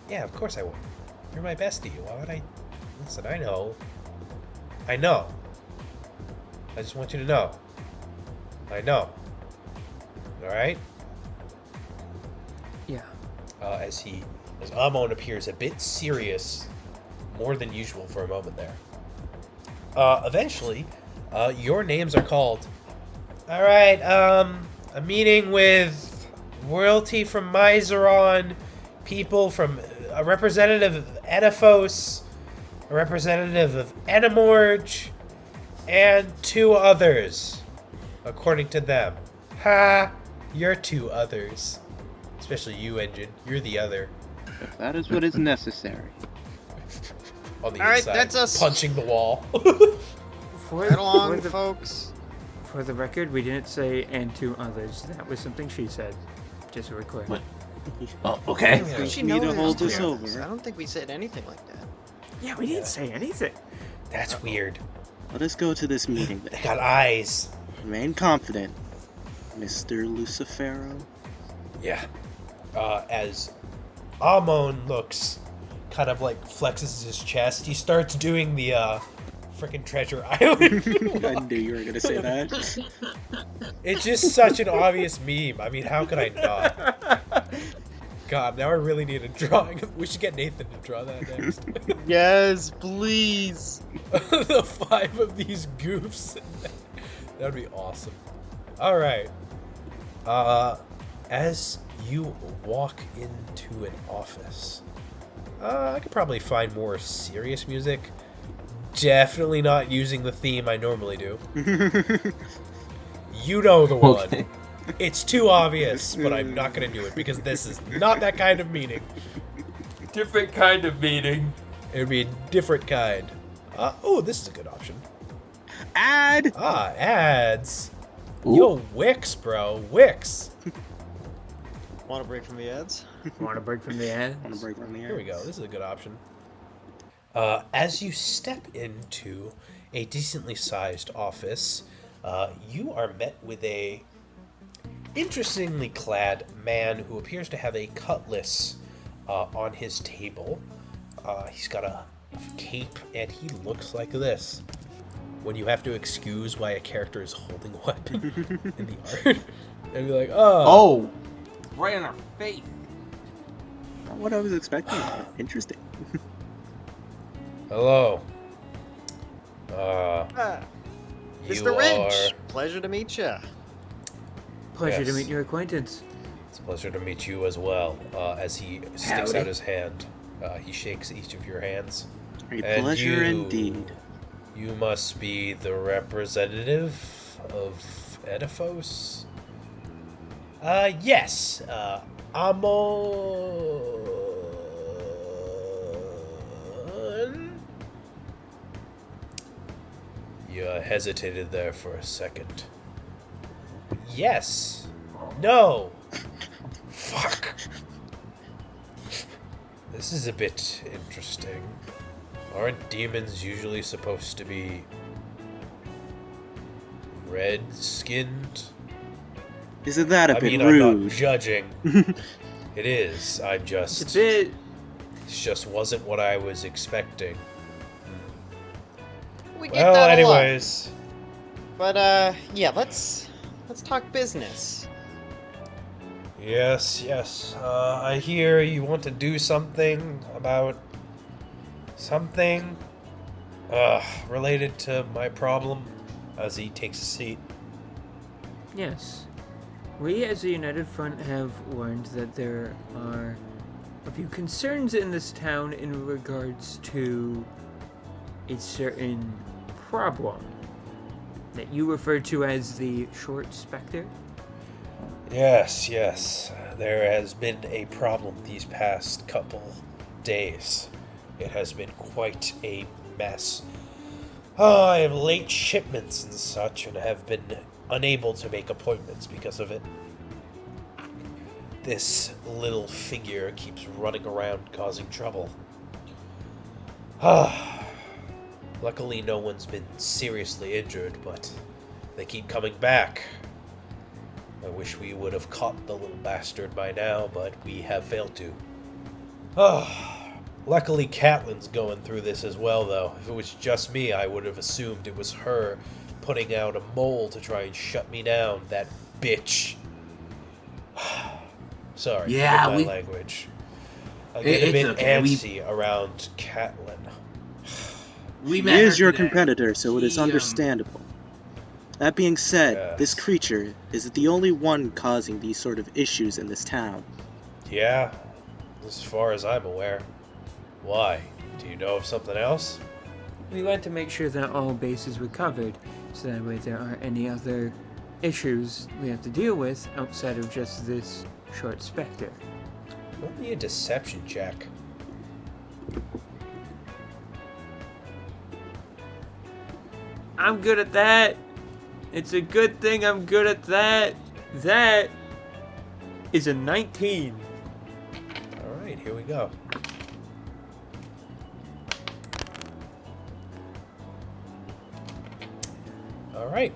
Yeah, of course I would. You're my bestie. Why would I? Listen, I know. I just want you to know. I know. Alright? Yeah. As Amon appears a bit serious, more than usual for a moment there. Eventually, your names are called. Alright, a meeting with royalty from Mizeron, people from a representative of Edephos, a representative of Enamorge, and 2 others, according to them. Ha! You're 2 others. Especially you, Engine. You're the other. If that is what is necessary. On the All right, inside, that's us. punching the wall. Right along, folks. For the record, we didn't say "and two others." That was something she said. Just so we're clear. What? Oh, okay. Yeah. She Need to knows hold there's this two over. others. I don't think we said anything like that. Yeah, we didn't say anything. That's weird. Let us go to this meeting They then. got eyes. Remain confident, Mr. Lucifero. Yeah. As Amon looks, kind of like flexes his chest, he starts doing the freaking Treasure Island. I knew you were gonna say that. It's just such an obvious meme. I mean, how could I not? God, now I really need a drawing. We should get Nathan to draw that next. Yes, please. The 5 of these goofs. That would be awesome. All right. As you walk into an office, I could probably find more serious music. Definitely not using the theme I normally do. You know the one. Okay. It's too obvious, but I'm not going to do it because this is not that kind of meaning. Different kind of meeting. It would be a different kind. Oh, this is a good option. Ad! Ads. Ooh. Yo, Wix, bro. Wix. Want a break from the ads? Want to break from the ads? Want to break from the air? Here we go. This is a good option. As you step into a decently sized office, you are met with a interestingly clad man who appears to have a cutlass on his table. He's got a cape and he looks like this. When you have to excuse why a character is holding a weapon in the art, and be like, Oh, right in our face. Not what I was expecting. Interesting. hello. Ah, You Mr. are. Ridge, pleasure to meet you. Pleasure to Yes. meet your acquaintance. It's a pleasure to meet you as well. As he sticks Howdy. out his hand, he shakes each of your hands. A And pleasure you- indeed. You must be the representative of Edifos? Yes. Amon. You hesitated there for a second. Yes. No. Fuck. This is a bit interesting. Aren't demons usually supposed to be red-skinned? Isn't that a I bit mean, I'm not rude? judging. It is. I'm just... It's a bit. It just wasn't what I was expecting. We get Well, that a lot. anyways. But yeah, let's talk business. Yes. I hear you want to do something about... something... related to my problem, as he takes a seat. Yes. We as a United Front have learned that there are a few concerns in this town in regards to a certain problem that you refer to as the Short Spectre. Yes. There has been a problem these past couple days. It has been quite a mess. I have late shipments and such, and have been unable to make appointments because of it. This little figure keeps running around causing trouble. Luckily, no one's been seriously injured, but they keep coming back. I wish we would have caught the little bastard by now, but we have failed to. Luckily, Catelyn's going through this as well, though. If it was just me, I would have assumed it was her putting out a mole to try and shut me down. That bitch. Sorry, Yeah, for my we- language. I get a It's bit okay, we- antsy around Catelyn. We He met her is your today. competitor, so it is She, understandable. That being said, Yes. this creature is the only one causing these sort of issues in this town. Yeah, as far as I'm aware. Why? Do you know of something else? We want to make sure that all bases were covered, so that way there aren't any other issues we have to deal with outside of just this Short Spectre. Roll me a deception check. I'm good at that. It's a good thing I'm good at that. That is a 19. Alright, here we go. Alright.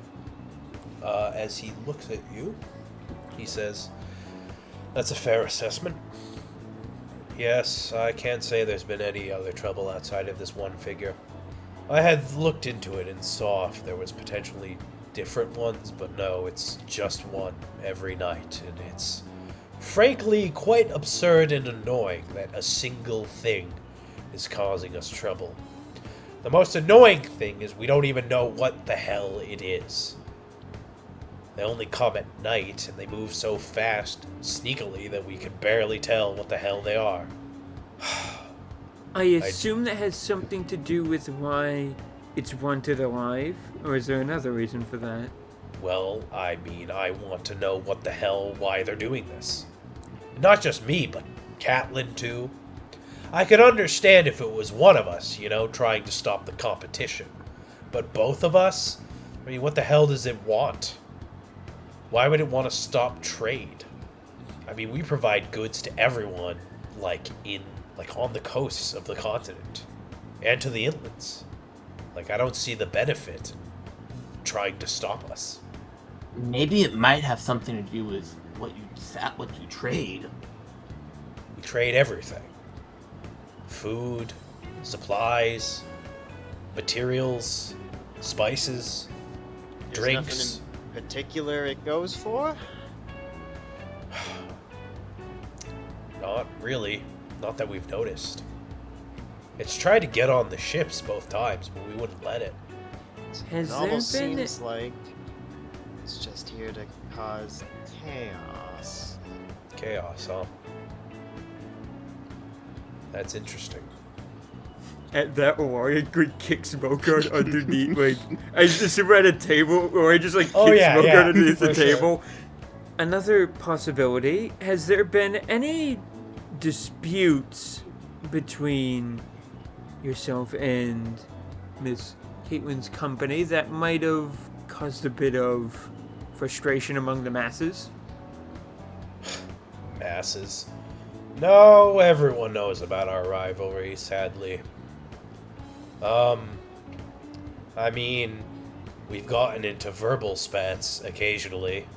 As he looks at you, he says, "That's a fair assessment. Yes, I can't say there's been any other trouble outside of this one figure. I had looked into it and saw if there was potentially different ones, but no, it's just one every night, and it's frankly quite absurd and annoying that a single thing is causing us trouble. The most annoying thing is we don't even know what the hell it is. They only come at night, and they move so fast, sneakily, that we can barely tell what the hell they are." I assume that has something to do with why it's wanted alive, or is there another reason for that? Well, I mean, I want to know what the hell, why they're doing this. Not just me, but Catelyn too. I could understand if it was one of us, you know, trying to stop the competition. But both of us? I mean, what the hell does it want? Why would it want to stop trade? I mean, we provide goods to everyone, like on the coasts of the continent, and to the inlands. Like, I don't see the benefit in trying to stop us. Maybe it might have something to do with what you trade. We trade everything. Food, supplies, materials, spices, There's drinks. nothing in particular it goes for? Not really. Not that we've noticed. It's tried to get on the ships both times, but we wouldn't let it. Has It there almost been... seems like it's just here to cause chaos. Chaos, huh? That's interesting. At that Warrior kicks Mogarn underneath, like, I just sit at a table, or I just, like, Oh, kicks yeah, Mogarn yeah, underneath the for sure. table. Another possibility, has there been any disputes between yourself and Miss Caitlyn's company that might have caused a bit of frustration among the masses? Masses. No, everyone knows about our rivalry, sadly. I mean, we've gotten into verbal spats occasionally,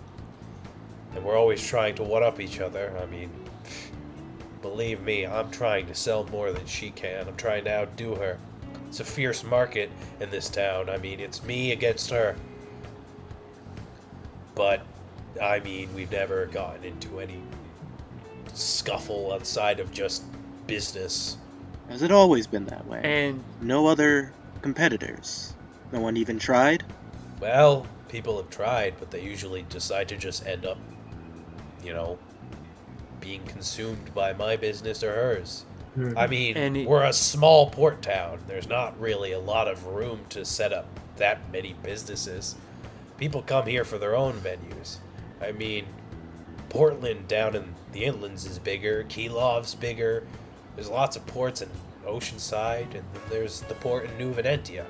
and we're always trying to one-up each other. I mean, believe me, I'm trying to sell more than she can. I'm trying to outdo her. It's a fierce market in this town. I mean, it's me against her. But, I mean, we've never gotten into any scuffle outside of just business. Has it always been that way? And No other competitors? No one even tried? Well, people have tried, but they usually decide to just end up, you know, being consumed by my business or hers. I mean, we're a small port town. There's not really a lot of room to set up that many businesses. People come here for their own venues. I mean, Portland down in the inlands is bigger. Kilov's bigger. There's lots of ports in Oceanside, and then there's the port in New Venetia.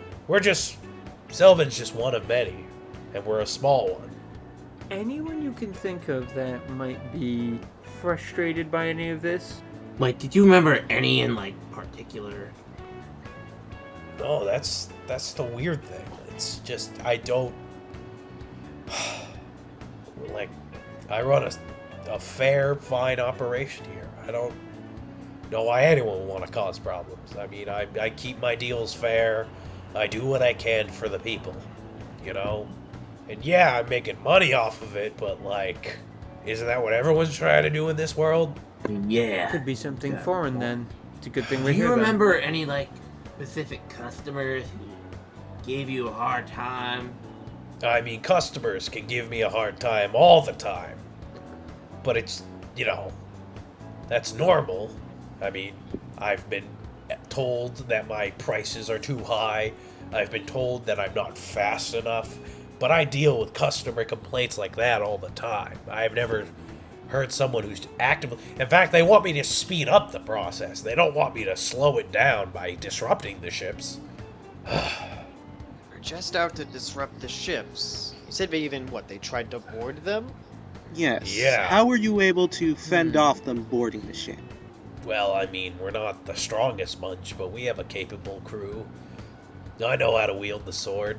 Sylvan's just one of many, and we're a small one. anyone you can think of that might be frustrated by any of this? Like, did you remember any in, like, particular? No, that's the weird thing. It's just, I don't... Like, I run a fair, fine operation here. I don't know why anyone would want to cause problems. I mean, I keep my deals fair. I do what I can for the people, you know? And yeah, I'm making money off of it, but, like, isn't that what everyone's trying to do in this world? Yeah. Could be something Yeah. foreign then. It's a good thing Do we're you here. remember any, like, specific customers who gave you a hard time? I mean, customers can give me a hard time all the time. But it's, you know, that's normal. I mean, I've been told that my prices are too high. I've been told that I'm not fast enough. But I deal with customer complaints like that all the time. I've never hurt someone who's actively... In fact, they want me to speed up the process. They don't want me to slow it down by disrupting the ships. We're just out to disrupt the ships. You said they even, they tried to board them? Yes. Yeah. How were you able to fend off them boarding the ship? Well, I mean, we're not the strongest bunch, but we have a capable crew. I know how to wield the sword.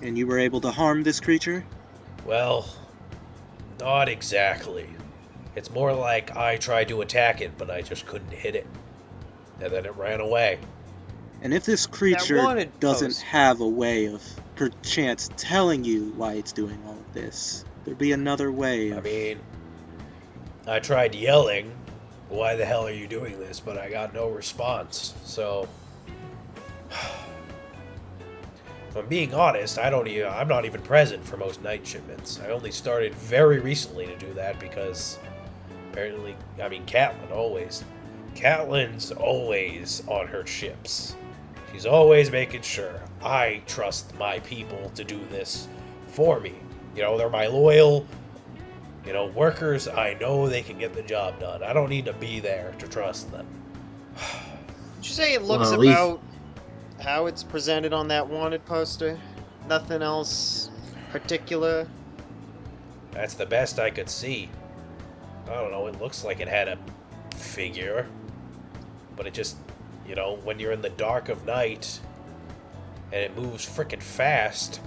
And you were able to harm this creature? Well, not exactly. It's more like I tried to attack it, but I just couldn't hit it. And then it ran away. And if this creature doesn't have a way of perchance telling you why it's doing all of this, there'd be another way of... I mean, I tried yelling, "Why the hell are you doing this?" But I got no response. So, if I'm being honest, I'm not even present for most night shipments. I only started very recently to do that because apparently, Catelyn's always on her ships. She's always making sure I trust my people to do this for me. You know, they're my loyal, workers. I know they can get the job done. I don't need to be there to trust them. Would you say it looks about how it's presented on that wanted poster? Nothing else particular? That's the best I could see. I don't know, it looks like it had a figure. But it just, when you're in the dark of night and it moves frickin' fast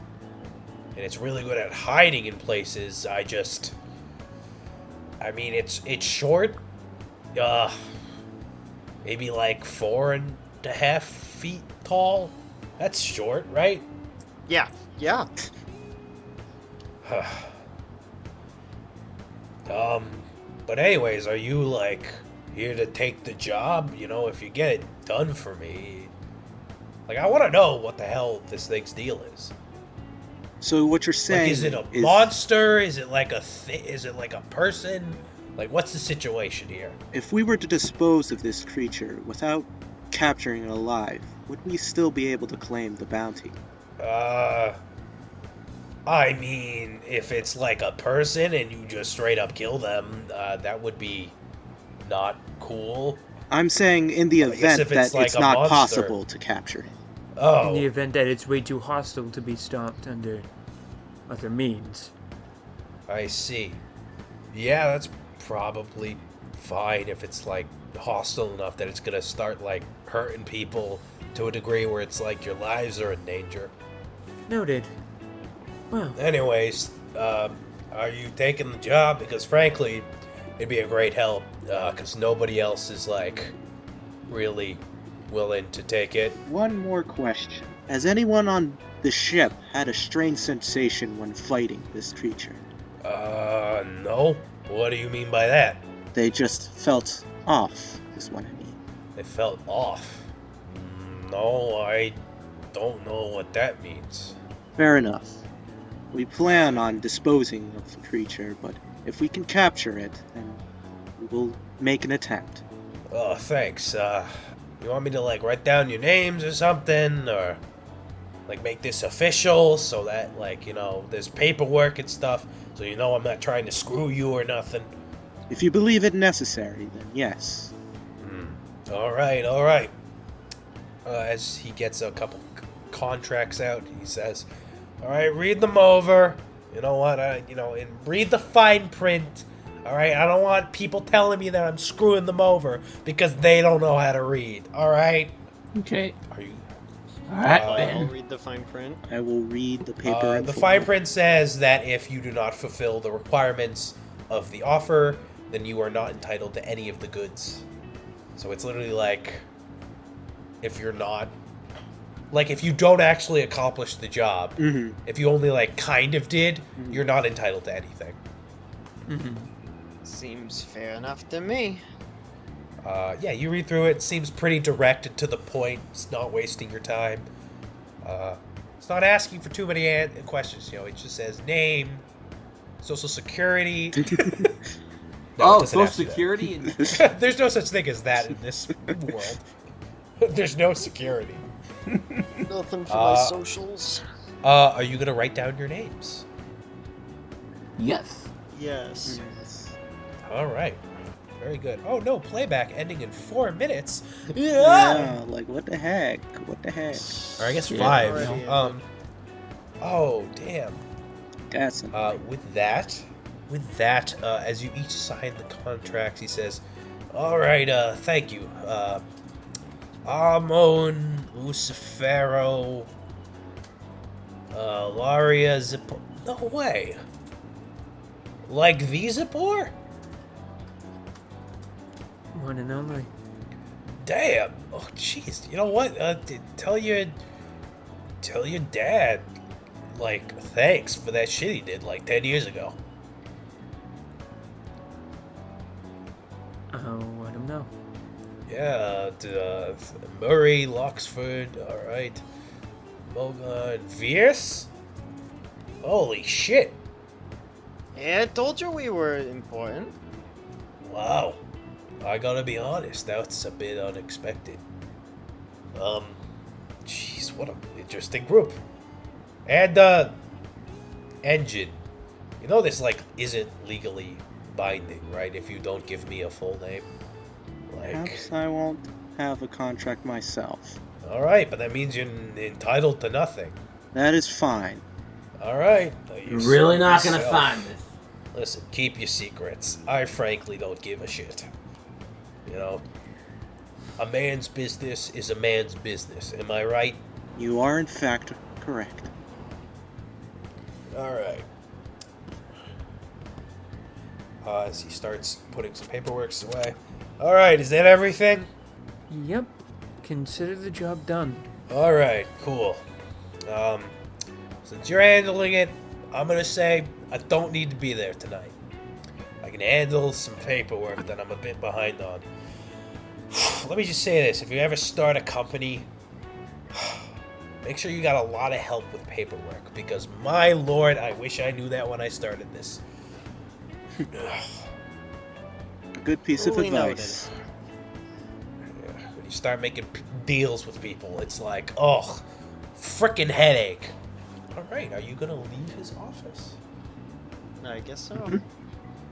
and it's really good at hiding in places, it's short. Maybe like 4.5 feet tall. That's short, right? Yeah. But anyways, are you here to take the job? If you get it done for me, I want to know what the hell this thing's deal is. So what you're saying is it a monster? Is it is it like a person? What's the situation here? If we were to dispose of this creature without capturing it alive, would we still be able to claim the bounty? I mean, if it's like a person and you just straight up kill them, that would be not cool. I'm saying in the event that it's not monster. Possible to capture it. Oh. In the event that it's way too hostile to be stopped under other means. I see. Yeah, that's probably fine if it's hostile enough that it's gonna start hurting people to a degree where it's your lives are in danger. Noted. Well. Anyways, are you taking the job? Because frankly, it'd be a great help, because nobody else is really willing to take it. One more question. Has anyone on the ship had a strange sensation when fighting this creature? No. What do you mean by that? They just felt off, is what I mean. They felt off? No, I don't know what that means. Fair enough. We plan on disposing of the creature, but if we can capture it, then we will make an attempt. Oh, thanks. You want me to write down your names or something, or make this official so that there's paperwork and stuff, so I'm not trying to screw you or nothing? If you believe it necessary, then yes. All right. As he gets a couple contracts out, he says, "All right, read them over. You know what? And read the fine print. All right, I don't want people telling me that I'm screwing them over because they don't know how to read. All right." Okay. Are you? All right, I'll read the fine print. I will read the paper. The fine print says that if you do not fulfill the requirements of the offer, then you are not entitled to any of the goods. So it's literally if you're not, if you don't actually accomplish the job, if you only kind of did, you're not entitled to anything. Seems fair enough to me. Yeah, you read through it. It seems pretty direct and to the point. It's not wasting your time. It's not asking for too many questions. It just says name, social security. No, Social Security? There's no such thing as that in this world. There's no security. Nothing for my socials. Are you gonna write down your names? Yes. Yes. All right. Very good. Oh, no, playback ending in 4 minutes. Yeah, like, what the heck? What the heck? Or I guess Yeah. 5. Already Oh, damn. That's With that, as you each sign the contracts, he says, all right, thank you. Amon, Lucifero, Laria Zippor. No way. Like Visipor? One and only. Damn. Oh, jeez. You know what? Tell your dad, like, thanks for that shit he did like 10 years ago. I'll let him know. Yeah, Murray, Loxford, alright. Mogarn, Vierce? Holy shit. Yeah, I told you we were important. Wow. I gotta be honest, that's a bit unexpected. Jeez, what an interesting group. And, Engine. You know this, like, isn't legally binding, right? If you don't give me a full name. Like, perhaps I won't have a contract myself. alright, but that means you're entitled to nothing. That is fine. Alright. You're really not gonna find this. Listen, keep your secrets. I frankly don't give a shit. You know, a man's business is a man's business. Am I right? You are in fact correct. Alright. As he starts putting some paperwork away. Alright, is that everything? Yep. Consider the job done. Alright, cool. Since you're handling it, I'm gonna say I don't need to be there tonight. I can handle some paperwork that I'm a bit behind on. Let me just say this, if you ever start a company, make sure you got a lot of help with paperwork, because my lord, I wish I knew that when I started this. A good piece of Duly advice. When you start making deals with people, it's like, oh, frickin' headache. Alright, are you gonna leave his office? I guess so.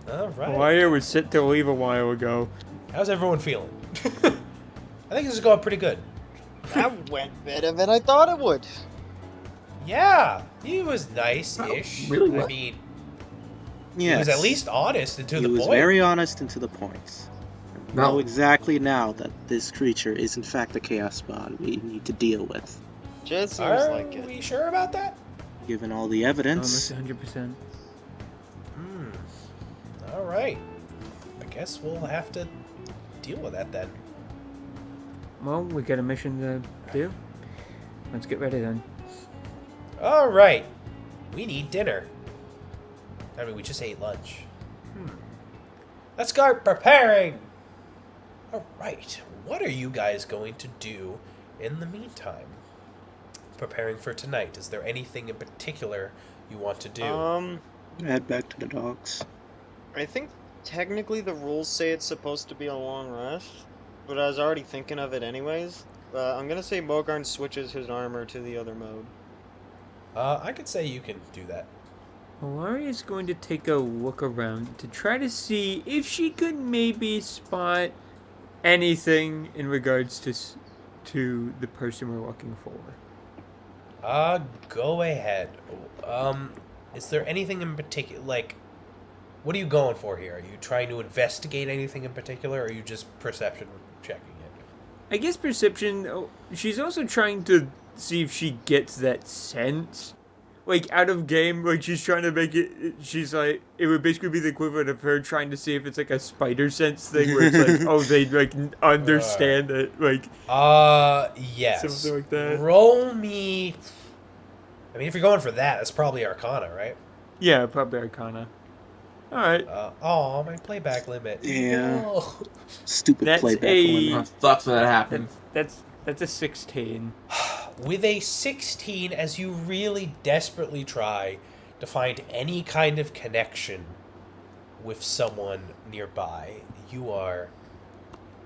Alright. Wire was set to leave a while ago. How's everyone feeling? I think this is going pretty good. That went better than I thought it would. Yeah, he was nice-ish. Oh, really I well. mean, Yes. he was at least honest and to He the was point. very honest and to the point. No. Know exactly now that this creature is in fact a chaos spawn we need to deal with. Just seems Are like it. we sure about that? Given all the Almost evidence, 100%. Alright. I guess we'll have to deal with that then. Well, we got a mission to do. Let's get ready then. Alright. We need dinner. I mean, we just ate lunch. Let's start preparing! Alright. What are you guys going to do in the meantime? Preparing for tonight. Is there anything in particular you want to do? head back to the docks. I think technically the rules say it's supposed to be a long rest, but I was already thinking of it anyways. I'm gonna say Mogarn switches his armor to the other mode. I could say you can do that. Hilari is going to take a look around to try to see if she could maybe spot anything in regards to the person we're looking for. Go ahead. Is there anything in particular, like, what are you going for here? Are you trying to investigate anything in particular, or are you just perception checking it? I guess perception. She's also trying to see if she gets that sense, like out of game. Like she's trying to make it. She's like, it would basically be the equivalent of her trying to see if it's like a spider sense thing, where it's like, oh, they like understand it, like. Yes. Something like that. Roll me. I mean, if you're going for that, that's probably Arcana, right? Yeah, probably Arcana. All right. Oh, my playback limit. Yeah. No. Stupid That's playback a- limit. That sucks when that happens. That's a 16. With a 16, as you really desperately try to find any kind of connection with someone nearby, you are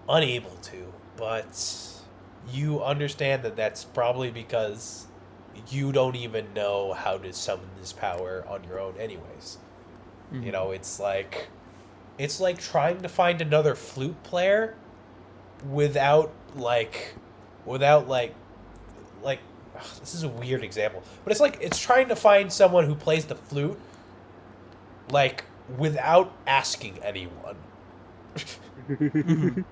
unable to, but you understand that that's probably because you don't even know how to summon this power on your own anyways. You know, it's like It's like trying to find another flute player without this is a weird example, but it's like it's trying to find someone who plays the flute like without asking anyone. And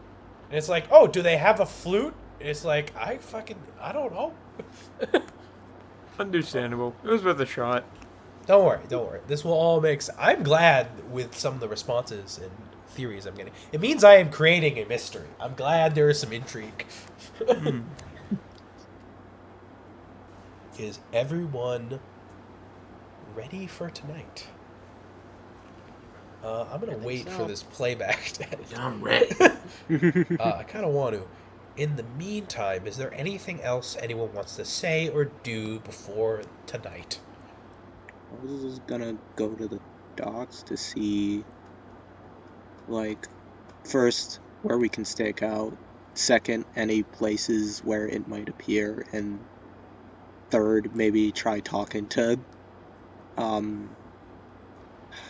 it's like, oh, do they have a flute? And it's like, I don't know. Understandable. It was worth a shot. Don't worry. This will all make sense. I'm glad with some of the responses and theories I'm getting. It means I am creating a mystery. I'm glad there is some intrigue. Is everyone ready for tonight? I'm going to wait for this playback to end. I'm ready. I kind of want to. In the meantime, is there anything else anyone wants to say or do before tonight? I was just gonna go to the docks to see, like, first, where we can stake out, second, any places where it might appear, and third, maybe try talking to,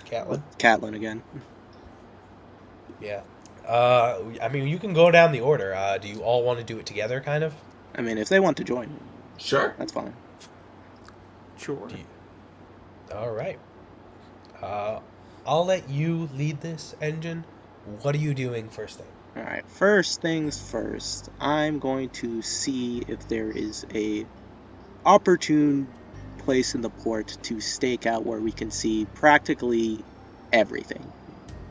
Catelyn again. Yeah. I mean, you can go down the order. Do you all want to do it together, kind of? I mean, if they want to join, Sure. that's fine. Sure. All right. I'll let you lead this, Engine. What are you doing first thing? Alright, first things first, I'm going to see if there is a opportune place in the port to stake out where we can see practically everything.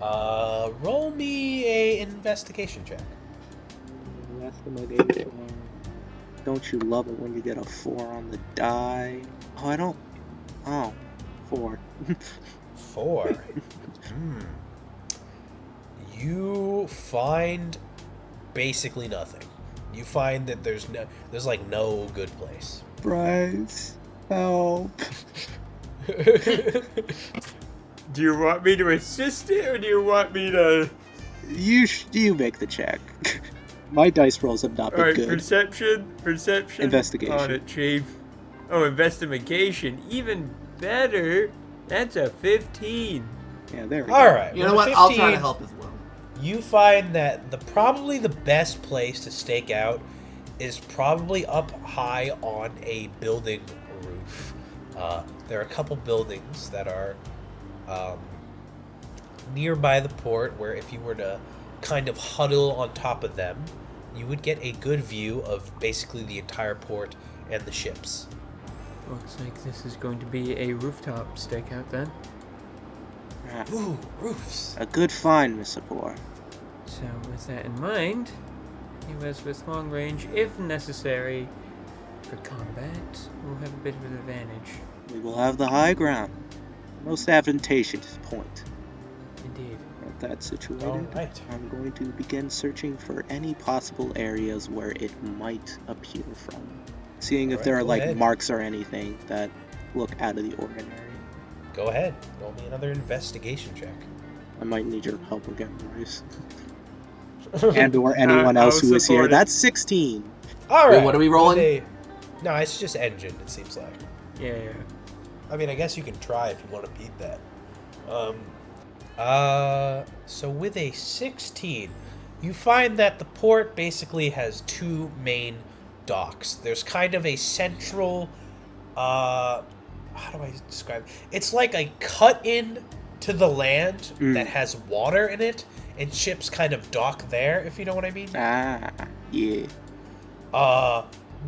Roll me a investigation check. Investigation. Don't you love it when you get a 4 on the die? Oh, I don't. Oh, 4. 4. You find basically nothing. You find that there's like no good place. Bryce, help. Do you want me to assist it, or do you want me to... You make the check. My dice rolls have not been Alright, good. Perception. Investigation. On it, Chief. Oh, investigation. Even better. That's a 15. Yeah, there we go. Alright. You know what? I'll try to help as well. You find that probably the best place to stake out is probably up high on a building roof. There are a couple buildings that are nearby the port where if you were to kind of huddle on top of them, you would get a good view of basically the entire port and the ships. Looks like this is going to be a rooftop stakeout then. Ooh, roofs. A good find, Miss Sapor. So with that in mind, US with long range, if necessary, for combat, we'll have a bit of an advantage. We will have the high ground. Most advantageous point. Indeed. At that situated, Alright. I'm going to begin searching for any possible areas where it might appear from. Seeing if Alright, there are go like ahead. marks or anything that look out of the ordinary. Go ahead. Roll me another investigation check. I might need your help again, Bryce. And or anyone I'll else who is here. support it. That's 16. All right. what are we rolling? No, it's just engine, it seems like. Yeah. I mean, I guess you can try if you want to beat that. So with a 16, you find that the port basically has two main docks. There's kind of a central, how do I describe it? It's like a cut-in to the land that has water in it, and ships kind of dock there, if you know what I mean. Ah, yeah.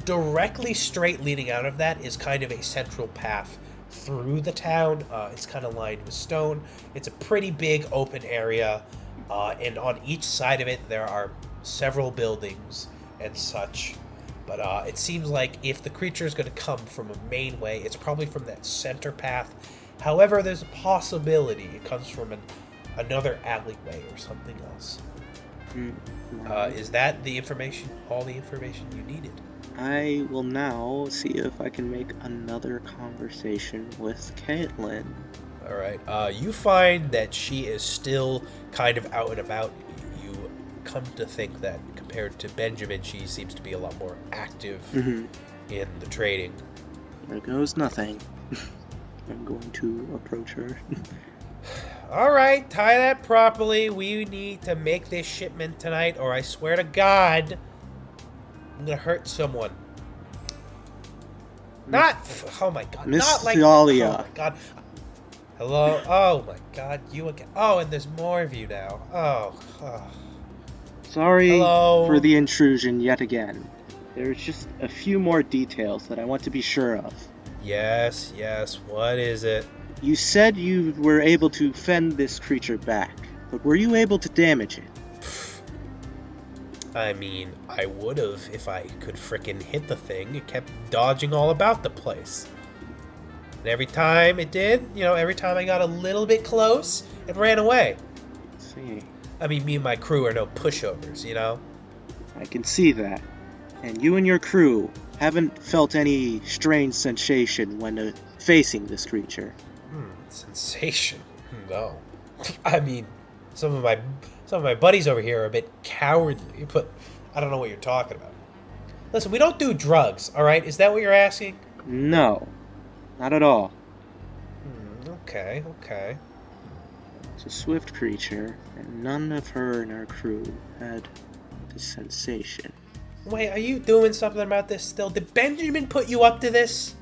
Directly straight leading out of that is kind of a central path through the town. It's kind of lined with stone. It's a pretty big open area, and on each side of it there are several buildings and such. But it seems like if the creature is going to come from a main way, it's probably from that center path. However, there's a possibility it comes from another alleyway or something else. Is that the information, all the information you needed? I will now see if I can make another conversation with Caitlin. All right. You find that she is still kind of out and about. You come to think that compared to Benjamin, she seems to be a lot more active in the trading. There goes nothing. I'm going to approach her. Alright, tie that properly. We need to make this shipment tonight, or I swear to God, I'm gonna hurt someone. Not, oh my God, Miss not like, Thalia. oh my God. Hello, oh my God, you again. Oh, and there's more of you now. Oh. Sorry Hello. for the intrusion yet again. There's just a few more details that I want to be sure of. Yes, what is it? You said you were able to fend this creature back, but were you able to damage it? I mean, I would've if I could frickin' hit the thing. It kept dodging all about the place. And every time it did, every time I got a little bit close, it ran away. Let's see. I mean, me and my crew are no pushovers, I can see that. And you and your crew haven't felt any strange sensation when facing this creature. Sensation? No. I mean, some of my buddies over here are a bit cowardly, but I don't know what you're talking about. Listen, we don't do drugs, alright? Is that what you're asking? No, not at all. Okay. It's a swift creature, and none of her and her crew had this sensation. Wait, are you doing something about this still? Did Benjamin put you up to this?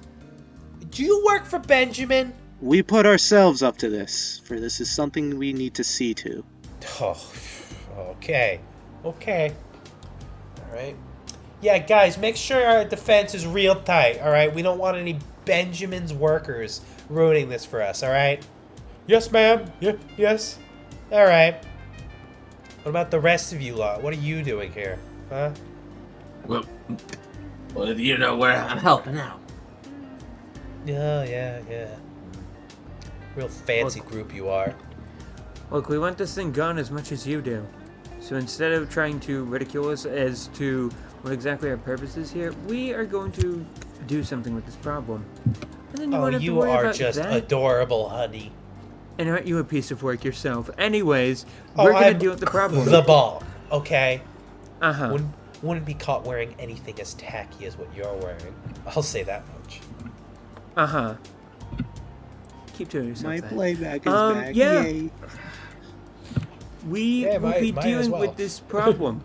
Do you work for Benjamin? We put ourselves up to this, for this is something we need to see to. Oh, okay. Alright. Yeah, guys, make sure our defense is real tight, alright? We don't want any Benjamin's workers ruining this for us, alright? Yes, ma'am. Yes. Alright. What about the rest of you lot? What are you doing here? Huh? Well, you know where I'm helping out. Yeah. Real fancy group you are. Look, we want this thing gone as much as you do. So instead of trying to ridicule us as to what exactly our purpose is here, we are going to do something with this problem. And then you won't have to worry are about just that. adorable, honey. And aren't you a piece of work yourself? Anyways, we're gonna deal with the problem. The ball, okay? Uh-huh. Wouldn't be caught wearing anything as tacky as what you're wearing. I'll say that much. Uh-huh. Keep to yourself. My then. playback is back. Yeah. Yay. We will be dealing with this problem.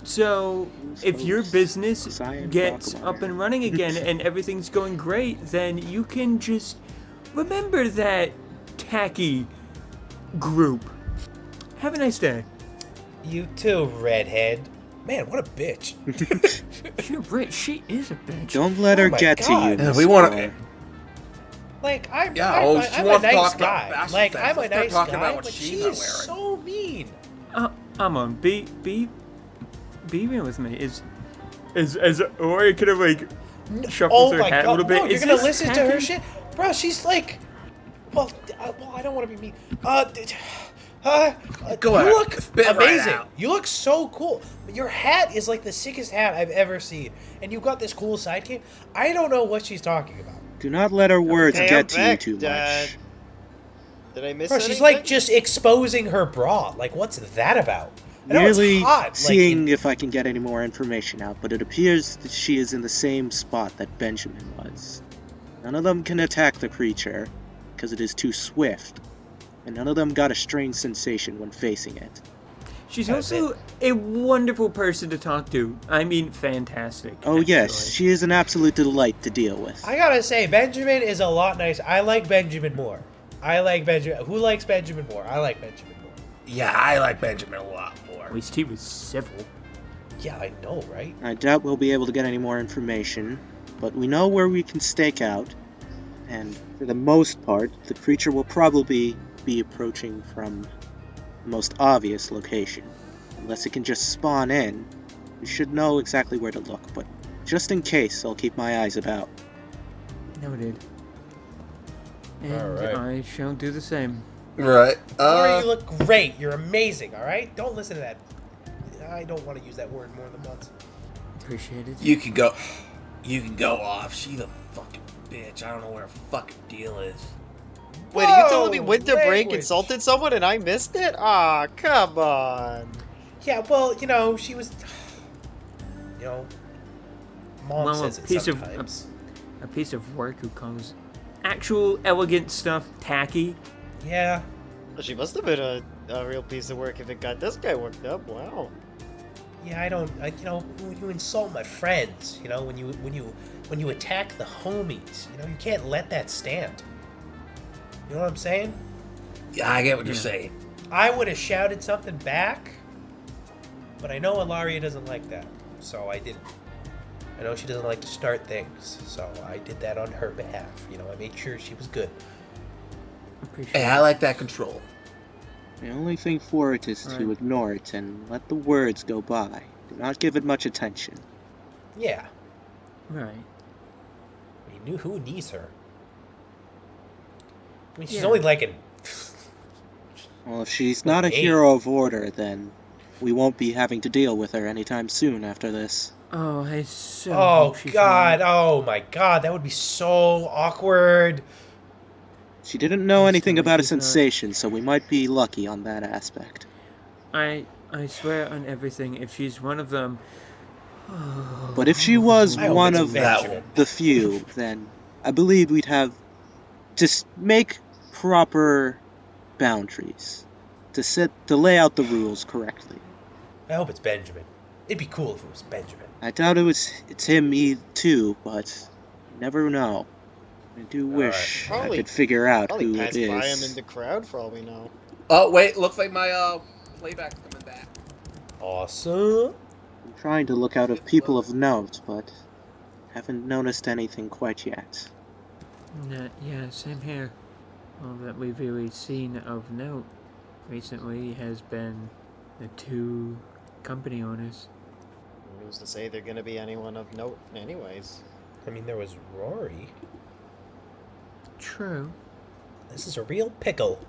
So if your business gets up and running again and everything's going great, then you can just remember that tacky group. Have a nice day. You too, redhead. Man, what a bitch. You're right. She is a bitch. Don't let her my get to God. you. Yeah, Miss we want Thor. to. Like, I'm Yeah, she a wants to nice talk about guy. fashion Like, sense. I'm a Let's start nice talking guy, about what but she's she not is wearing. so mean. I'm on. Be real with me. Is Ori kind of like shuffles her hat a little bit? No, you're Is gonna this listen to her tacky? shit? Bro, she's like... Well, I don't want to be mean. Go you ahead. look Spit right amazing. out. You look so cool. Your hat is like the sickest hat I've ever seen. And you've got this cool sidekick. I don't know what she's talking about. Do not let her words Hey, get I'm to back, you too Dad. much. Did I miss Bro, anything? she's like just exposing her bra. Like, what's that about? I know it's Merely hot. seeing if I can get any more information out, but it appears that she is in the same spot that Benjamin was. None of them can attack the creature, because it is too swift, and none of them got a strange sensation when facing it. She's also a wonderful person to talk to. I mean, fantastic. Oh yes, actually. she is an absolute delight to deal with. I gotta say, Benjamin is a lot nicer. I like Benjamin more. I like Benjamin. Who likes Benjamin more? I like Benjamin more. Yeah, I like Benjamin a lot more. At least he was civil. Yeah, I know, right? I doubt we'll be able to get any more information, but we know where we can stake out, and for the most part, the creature will probably be approaching from the most obvious location. Unless it can just spawn in, we should know exactly where to look, but just in case, I'll keep my eyes about. Noted. And Alright. I shall do the same. Right. Lori, you look great. You're amazing, alright? Don't listen to that. I don't want to use that word more than once. Appreciate it. You can go off. She's a fucking bitch. I don't know what her fucking deal is. Wait, are you telling me Whoa, Winter Break language. insulted someone and I missed it? Ah, come on. Yeah, well, she was... Mom Well, says it a piece of- sometimes. A piece of work who calls actual elegant stuff tacky. Yeah. Well, she must have been a real piece of work if it got this guy worked up. Wow. Yeah, you know, when you insult my friends, you know, when you attack the homies, you know, you can't let that stand. You know what I'm saying? Yeah, I get what you're saying. I would have shouted something back, but I know Ilaria doesn't like that, so I didn't. I know she doesn't like to start things, so I did that on her behalf. You know, I made sure she was good. Hey, I like that control. The only thing for it is to ignore it and let the words go by. Do not give it much attention. Yeah. Right. I mean, who needs her? I mean, she's only like an... Well, if she's not a hero of order, then we won't be having to deal with her anytime soon after this. Oh, I so Oh, hope she's God. not. Oh, my God. That would be so awkward. She didn't know anything hope about a she's not. sensation, so we might be lucky on that aspect. I swear on everything, if she's one of them... But if she was I hope one it's of Benjamin. the few, then I believe we'd have to make proper boundaries, to lay out the rules correctly. I hope it's Benjamin. It'd be cool if it was Benjamin. I doubt it's him too, but you never know. I do wish I Probably- could figure out Probably who it passed by him in is. the crowd for all we know. Oh, wait, looks like my playback's coming back. Awesome. I'm trying to look out of people of note, but haven't noticed anything quite yet. Yeah, same here. All that we've really seen of note recently has been the two company owners. Who's to say they're gonna be anyone of note anyways? I mean, there was Rory. True. This is a real pickle.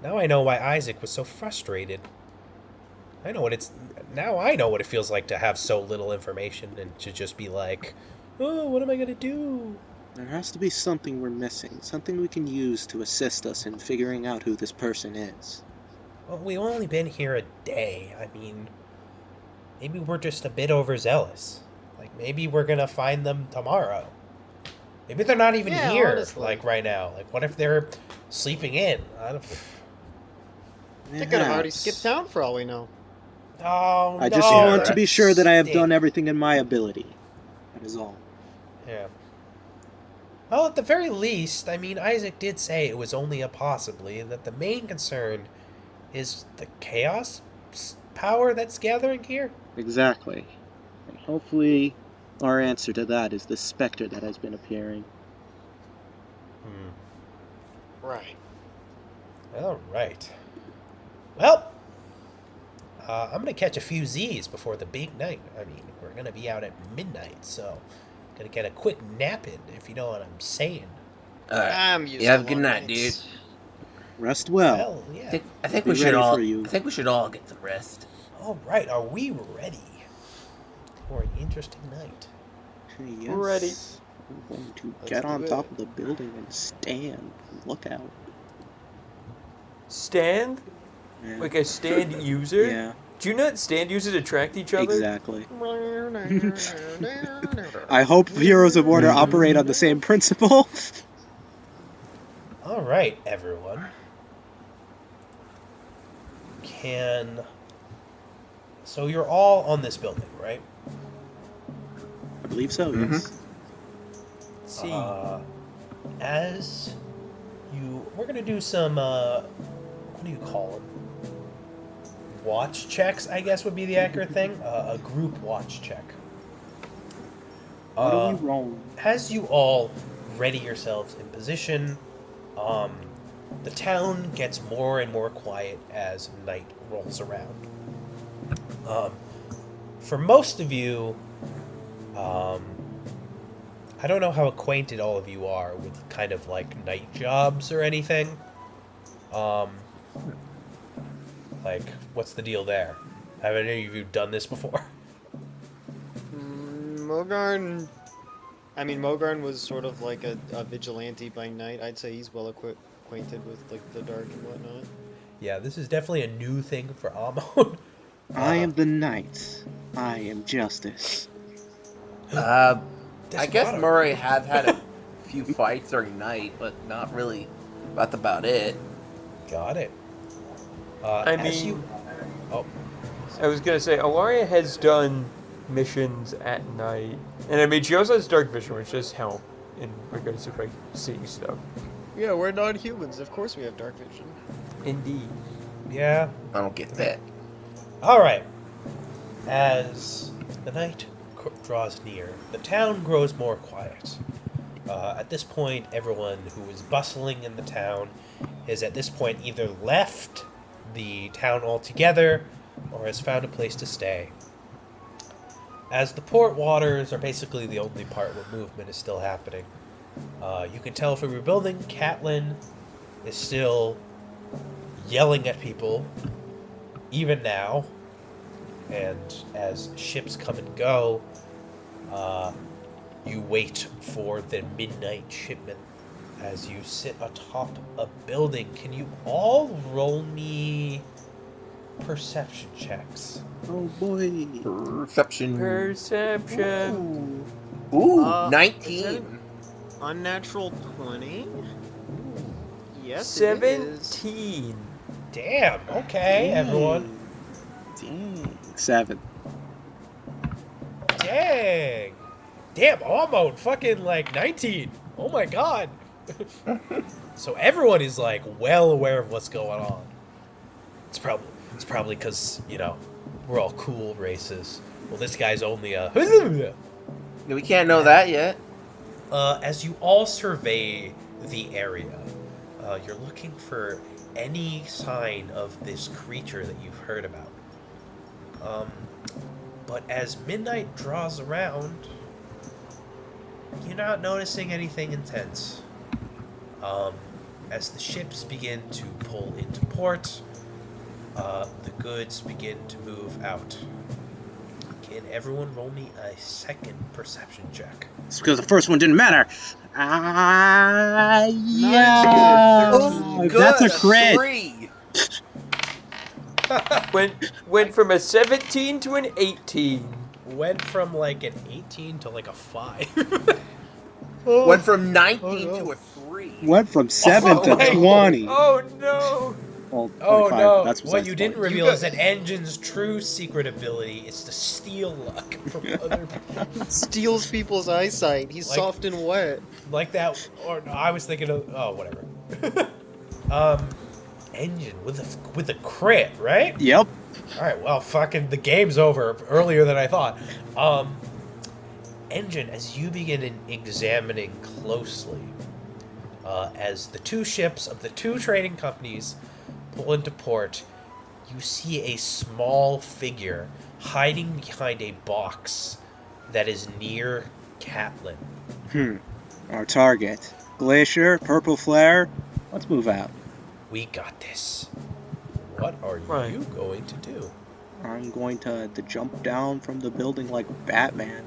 Now I know why Isaac was so frustrated. Now I know what it feels like to have so little information and to just be like, oh, what am I gonna do? There has to be something we're missing, something we can use to assist us in figuring out who this person is. Well, we've only been here a day. I mean, maybe we're just a bit overzealous. Like, maybe we're gonna find them tomorrow. Maybe they're not even Yeah, here, honestly. like, right now. Like, what if they're sleeping in? They could have already skipped town for all we know. Oh, I just no, want to be that sure that I have done stinks. everything in my ability. That is all. Yeah. Well, at the very least, I mean, Isaac did say it was only a possibly, and that the main concern is the chaos power that's gathering here. Exactly. And hopefully, our answer to that is the specter that has been appearing. Right. All right. Well, I'm going to catch a few Z's before the big night. I mean, we're going to be out at midnight, so going to get a quick nap in, if you know what I'm saying. Alright. I'm used You have to a good long night, nights. dude. Rest well. Well, yeah. I think Be we should ready all. for you. I think we should all get some rest. All right, are we ready for an interesting night? Yes. We're ready. I'm going to Let's get do on it. top of the building and stand and look out. Stand? Yeah. Like a stand user? Yeah, Do you not stand users attract each other? exactly. I hope heroes of order operate on the same principle. All right, everyone. So you're all on this building, right? I believe so, yes. See. We're gonna do some, what do you call them? Watch checks, I guess would be the accurate thing. A group watch check. What do we roll? As you all ready yourselves in position, the town gets more and more quiet as night rolls around. For most of you, I don't know how acquainted all of you are with kind of like night jobs or anything. Like, what's the deal there? Have any of you done this before? Mogarn. I mean, Mogarn was sort of like a vigilante by night. I'd say he's well acquainted with like the dark and whatnot. Yeah, this is definitely a new thing for Amon. I am the knight. I am justice. I guess Desperado. Murray has had a few fights during night, but not really. That's about it. Got it. I was gonna say, Alaria has done missions at night, and I mean, she also has dark vision, which does help in regards to like seeing stuff. Yeah, we're not humans. Of course we have dark vision. Indeed. Yeah. I don't get that. All right. As the night draws near, the town grows more quiet. At this point, everyone who is bustling in the town is at this point either left the town altogether or has found a place to stay. As the port waters are basically the only part where movement is still happening. You can tell from your building, Catelyn is still yelling at people, even now. And as ships come and go, you wait for the midnight shipment. As you sit atop a building, can you all roll me perception checks? Oh boy. Perception. Ooh, 19. Unnatural 20? Yes, 17. Damn, okay, everyone. Dang. 7. Dang. Damn, almost fucking like 19. Oh my god. So everyone is like well aware of what's going on. It's probably because, you know, we're all cool races. Well, this guy's only a... We can't know that yet. As you all survey the area, you're looking for any sign of this creature that you've heard about. But as midnight draws around, you're not noticing anything intense. As the ships begin to pull into port, the goods begin to move out. Can everyone roll me a second perception check? It's because the first one didn't matter. Yeah. Oh, good. That's a crit. 3. Went from a 17 to an 18. Went from like an 18 to like a 5. Went from 19 to a 3. Went from 7 to wait. 20. Oh no! Well, Oh 25. no! That's What you didn't reveal got- is that Engine's true secret ability is to steal luck from other people. Steals people's eyesight. He's Like- soft and wet. Like that, or no, I was thinking of, oh, whatever. Engine with a crit, right? Yep. Alright, well, fucking the game's over earlier than I thought. Engine, as you begin examining closely, as the two ships of the two trading companies pull into port, you see a small figure hiding behind a box that is near Catelyn. Our target. Glacier, purple flare. Let's move out. We got this. What are Right. you going to do? I'm going to jump down from the building like Batman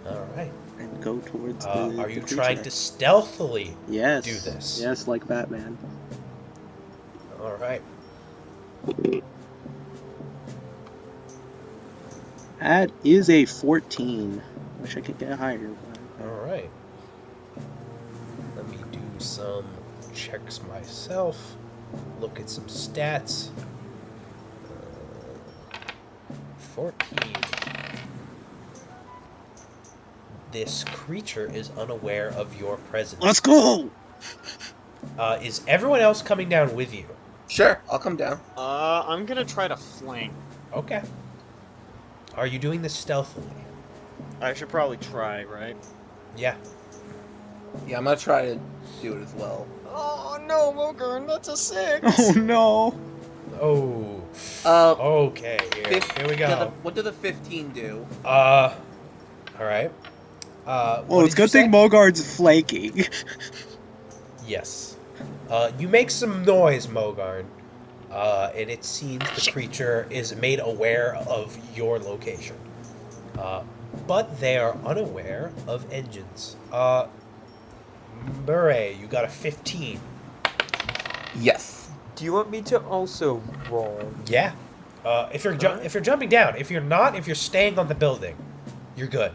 Alright. and go towards the Are you the trying creature. to stealthily Yes. do this? Yes, like Batman. Alright. That is a 14. Wish I could get higher. But... Alright. Let me do some checks myself. Look at some stats. 14. This creature is unaware of your presence. Let's go! Is everyone else coming down with you? Sure, I'll come down. I'm gonna try to flank. Okay. Are you doing this stealthily? I should probably try, right? Yeah. Yeah, I'm gonna try to do it as well. Oh no, Mogarn, that's a 6! Oh no! Oh. Uh, Okay, here we go. What did the 15 do? Alright. Well, it's a good thing Mogarn's flaking. Yes. You make some noise, Mogarn. And it seems the creature is made aware of your location. But they are unaware of engines. Murray, you got a 15. Yes. Do you want me to also roll? Yeah. If you're jumping down, if you're staying on the building, you're good.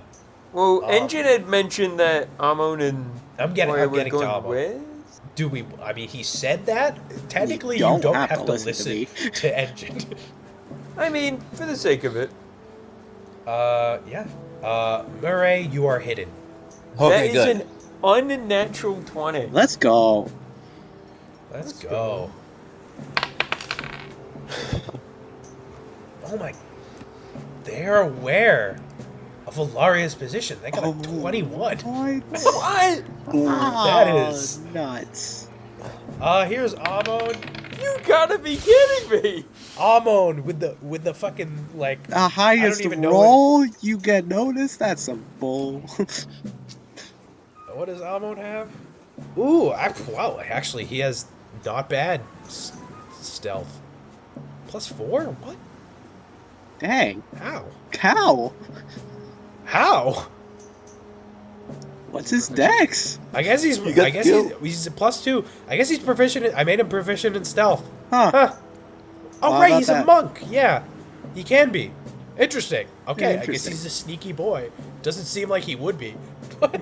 Well, Engine had mentioned that Amon and I'm Moya getting were to going Amon. with. Do we? I mean, he said that. Technically, you don't don't have have to to listen to listen me. to Engine. I mean, for the sake of it. Yeah. Murray, you are hidden. Okay, That is good. an unnatural 20. Let's go. Let's go. Oh my. They are aware of Alaria's position. They got a 21. What? That is- nuts. Here's Amon. You gotta be kidding me! Amon with the fucking, like... The highest even know roll, you get noticed? That's some bull. What does Amon have? Ooh, wow, actually, he has not bad stealth. +4? What? Dang. How? Cow. How? What's his dex? I guess he's You got I guess skill. he's a +2. I guess he's proficient. I made him proficient in stealth. Huh. Huh. Oh How right, about he's a that? monk. Yeah, he can be. Interesting. Okay, I guess Interesting. he's a sneaky boy. Doesn't seem like he would be. But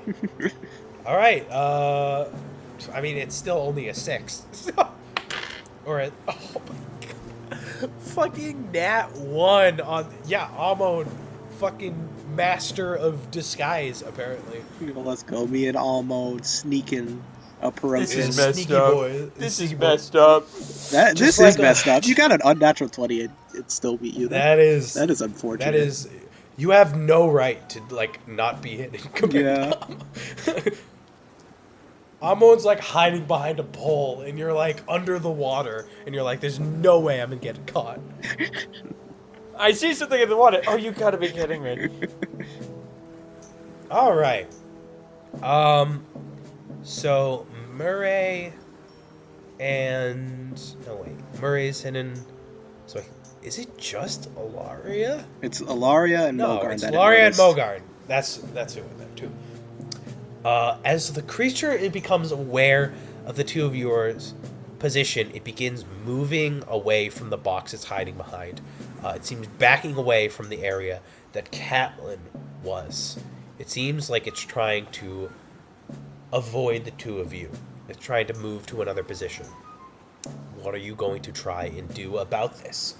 all right. I mean, it's still only a 6. Or a oh my god, fucking nat 1 on Amon, fucking master of disguise apparently. Well, let's go. Me and Almo sneaking approaches. This is Yeah, messed sneaky up. boy. This Sneaky is boy. messed up. This just is like a- messed up. You got an unnatural 20 and it still beat you. That is unfortunate. That is, you have no right to like not be hitting. Yeah. Amon's like hiding behind a pole, and you're like under the water, and you're like, "There's no way I'm gonna get caught." I see something in the water. Oh, you gotta be kidding me. All right. So Murray and Murray's hidden. So is it just Alaria? It's Alaria and No, Mogarn. it's that Alaria and it noticed. Mogarn. That's who in there too. As the creature it becomes aware of the two of yours position, it begins moving away from the box it's hiding behind. It seems backing away from the area that Catelyn was. It seems like it's trying to avoid the two of you. It's trying to move to another position. What are you going to try and do about this?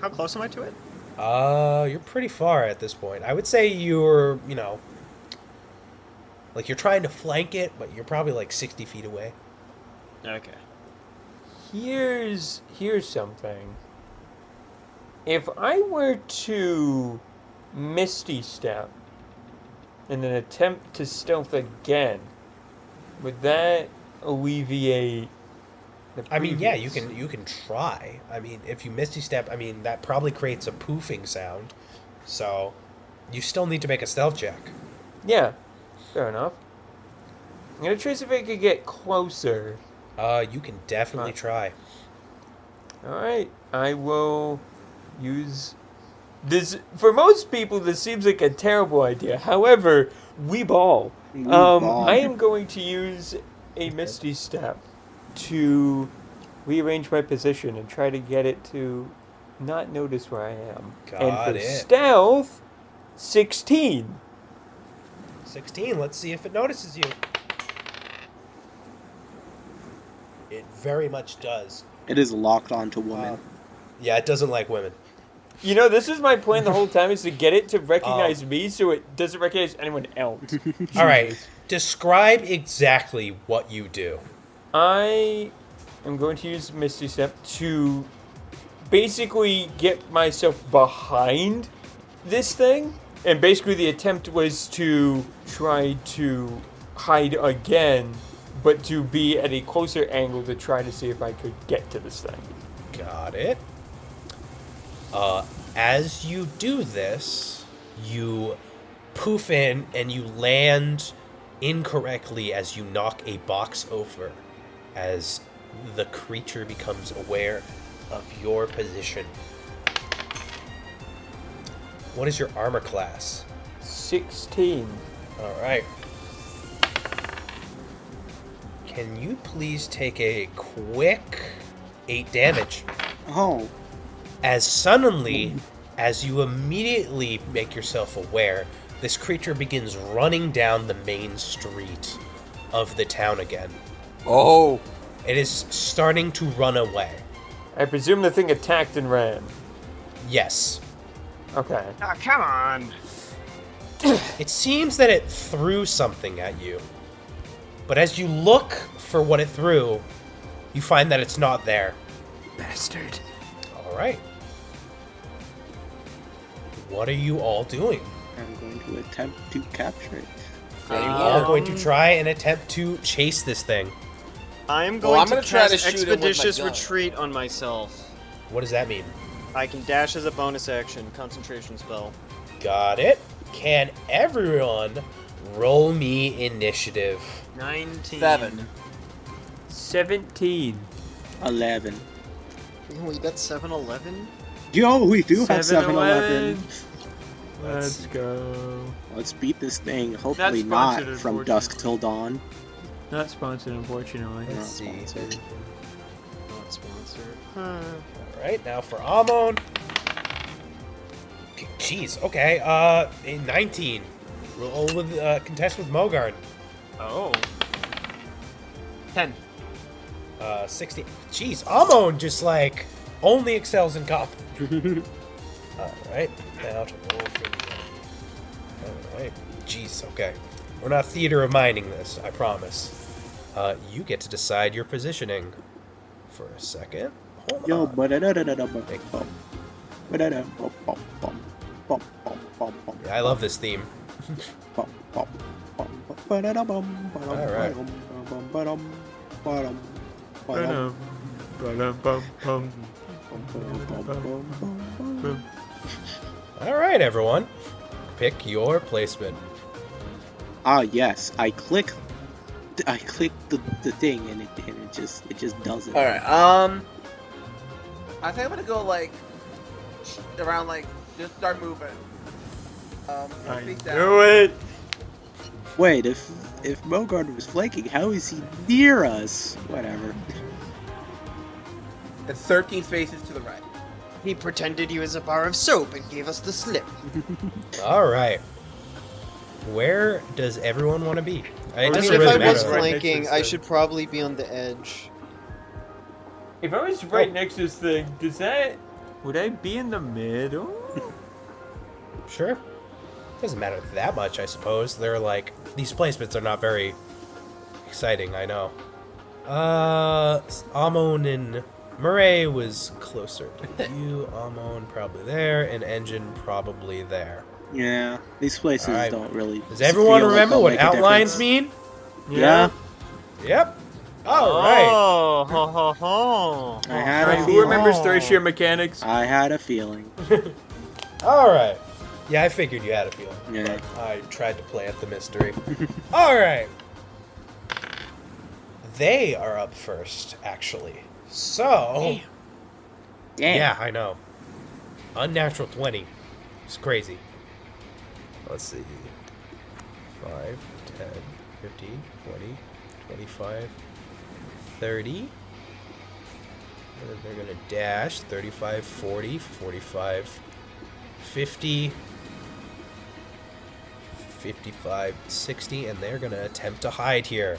How close am I to it? You're pretty far at this point. I would say you're, like you're trying to flank it, but you're probably like 60 feet away. Okay. Here's something. If I were to Misty Step and then attempt to stealth again, would that alleviate the I mean, yeah, you previous? can try. I mean, if you misty step, I mean that probably creates a poofing sound. So, you still need to make a stealth check. Yeah, fair enough. I'm gonna try see if I could get closer. You can definitely try. Alright, I will use this. For most people, this seems like a terrible idea. However, we ball. We ball. I am going to use a Misty Step to rearrange my position and try to get it to not notice where I am. Got and for it. stealth, 16. 16, let's see if it notices you. It very much does. It is locked onto woman. Yeah, it doesn't like women. You know, this is my plan the whole time, is to get it to recognize me so it doesn't recognize anyone else. All right, describe exactly what you do. I am going to use Misty Step to basically get myself behind this thing. And basically the attempt was to try to hide again, but to be at a closer angle to try to see if I could get to this thing. Got it. As you do this, you poof in and you land incorrectly as you knock a box over, as the creature becomes aware of your position. What is your armor class? 16. All right. Can you please take a quick 8 damage? Oh. As suddenly, as you immediately make yourself aware, this creature begins running down the main street of the town again. Oh. It is starting to run away. I presume the thing attacked and ran. Yes. Okay. Ah, come on. It seems that it threw something at you. But as you look for what it threw, you find that it's not there. Bastard. All right. What are you all doing? I'm going to attempt to capture it. Are you all going to try and attempt to chase this thing? I'm Well, going I'm to gonna try cast to shoot him with my Expeditious gun. Retreat on myself. What does that mean? I can dash as a bonus action, concentration spell. Got it. Can everyone roll me initiative? 19. 7. 17. 11. We got 7-11? Yo, we do have 7-11. Let's go. Let's beat this thing. Hopefully Not not sponsored, from dusk till dawn. Not sponsored, unfortunately. Let's see. Not sponsored. All right, now for Amon. Jeez. Okay. A 19. Roll with contest with Mogarn. Oh. 10. 60. Jeez, Amon just like only excels in comp. All right, now to roll for the. All right. Jeez. Okay. We're not theater of minding this. I promise. You get to decide your positioning. For a second. Hold Yo, on. Yeah, I love this theme. All right, everyone. Pick your placement. Ah, yes. I click the thing and it just does it. All right. I think I'm gonna go like around like just start moving. I face down. knew it. Wait, if Mogarn was flanking, how is he near us? Whatever. It's 13 spaces to the right. He pretended he was a bar of soap and gave us the slip. All right. Where does everyone want to be? It Or doesn't if really I was matter. Right next to flanking, this I thing. should probably be on the edge. If I was right next to this thing, would I be in the middle? Sure. Doesn't matter that much, I suppose. They're like, these placements are not very exciting, I know. Amon and Murray was closer to you. Amon probably there, and Engine probably there. Yeah, these places Alright. don't really. Does everyone feel like remember they'll what make a outlines difference. mean? Yeah, Yep. All right. Oh, ho ho ho. I had Alright, a who feeling. remembers third-year mechanics? I had a feeling. All right. Yeah, I figured you had a feeling. Yeah. But I tried to play at the mystery. All right. They are up first, actually. So. Damn. Yeah, I know. Unnatural 20. It's crazy. Let's see. 5, 10, 15, 20, 25, 30. And they're going to dash. 35, 40, 45, 50, 55, 60. And they're going to attempt to hide here.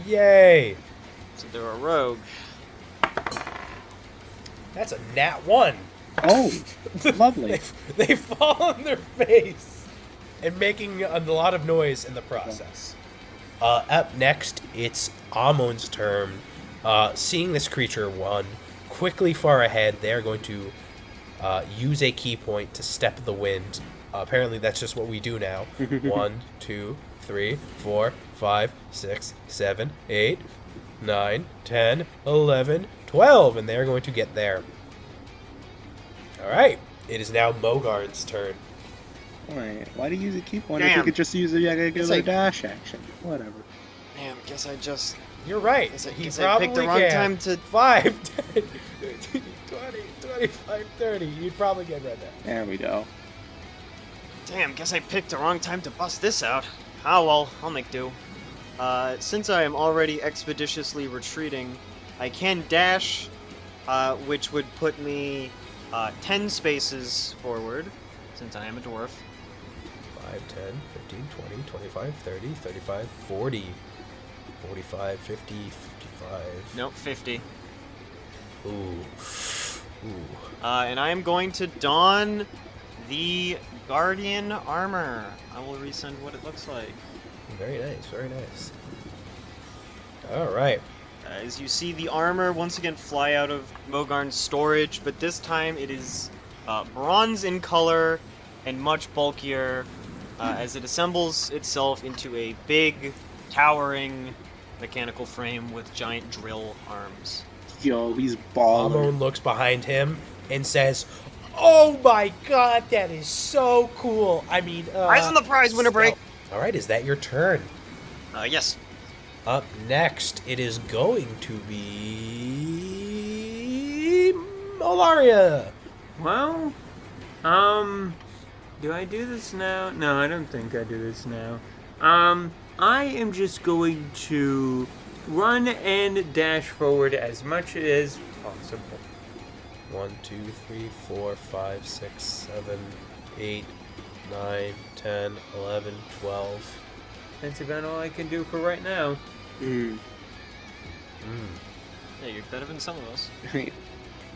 Yay! So they're a rogue. That's a nat 1. Oh, lovely. They fall on their face and making a lot of noise in the process. Up next, it's Amon's turn. Seeing this creature quickly far ahead, they're going to use a key point to step the wind. Apparently, that's just what we do now. 1, 2, 3, 4, 5, 6, 7, 8, 9, 10, 11, 12, and they're going to get there. All right, it is now Mogarn's turn. Alright, why do you use a key point if you Damn. could just use a regular It's like- dash action? Whatever. Damn, guess I just. You're right. Guess I- He guess I probably picked the wrong can. time to- 5, 10, 20, 25, 30. You'd probably get right there. There we go. Damn, guess I picked the wrong time to bust this out. Ah well, I'll make do. Since I am already expeditiously retreating, I can dash, which would put me 10 spaces forward, since I am a dwarf. 5, 10, 15, 20, 25, 30, 35, 40. 45, 50, 55. Nope, 50. Ooh. And I am going to don the Guardian armor. I will resend what it looks like. Very nice, very nice. Alright. As you see the armor once again fly out of Mogarn's storage, but this time it is bronze in color and much bulkier as it assembles itself into a big, towering mechanical frame with giant drill arms. Yo, he's balling. Amon looks behind him and says, "Oh my god, that is so cool! I mean, Eyes on the prize, winner break! Alright, is that your turn? Yes. Up next, it is going to be Malaria. Well, do I do this now? No, I don't think I do this now. I am just going to run and dash forward as much as possible. 1, 2, 3, 4, 5, 6, 7, 8, 9, 10, 11, 12. That's about all I can do for right now. Yeah, you're better than some of us.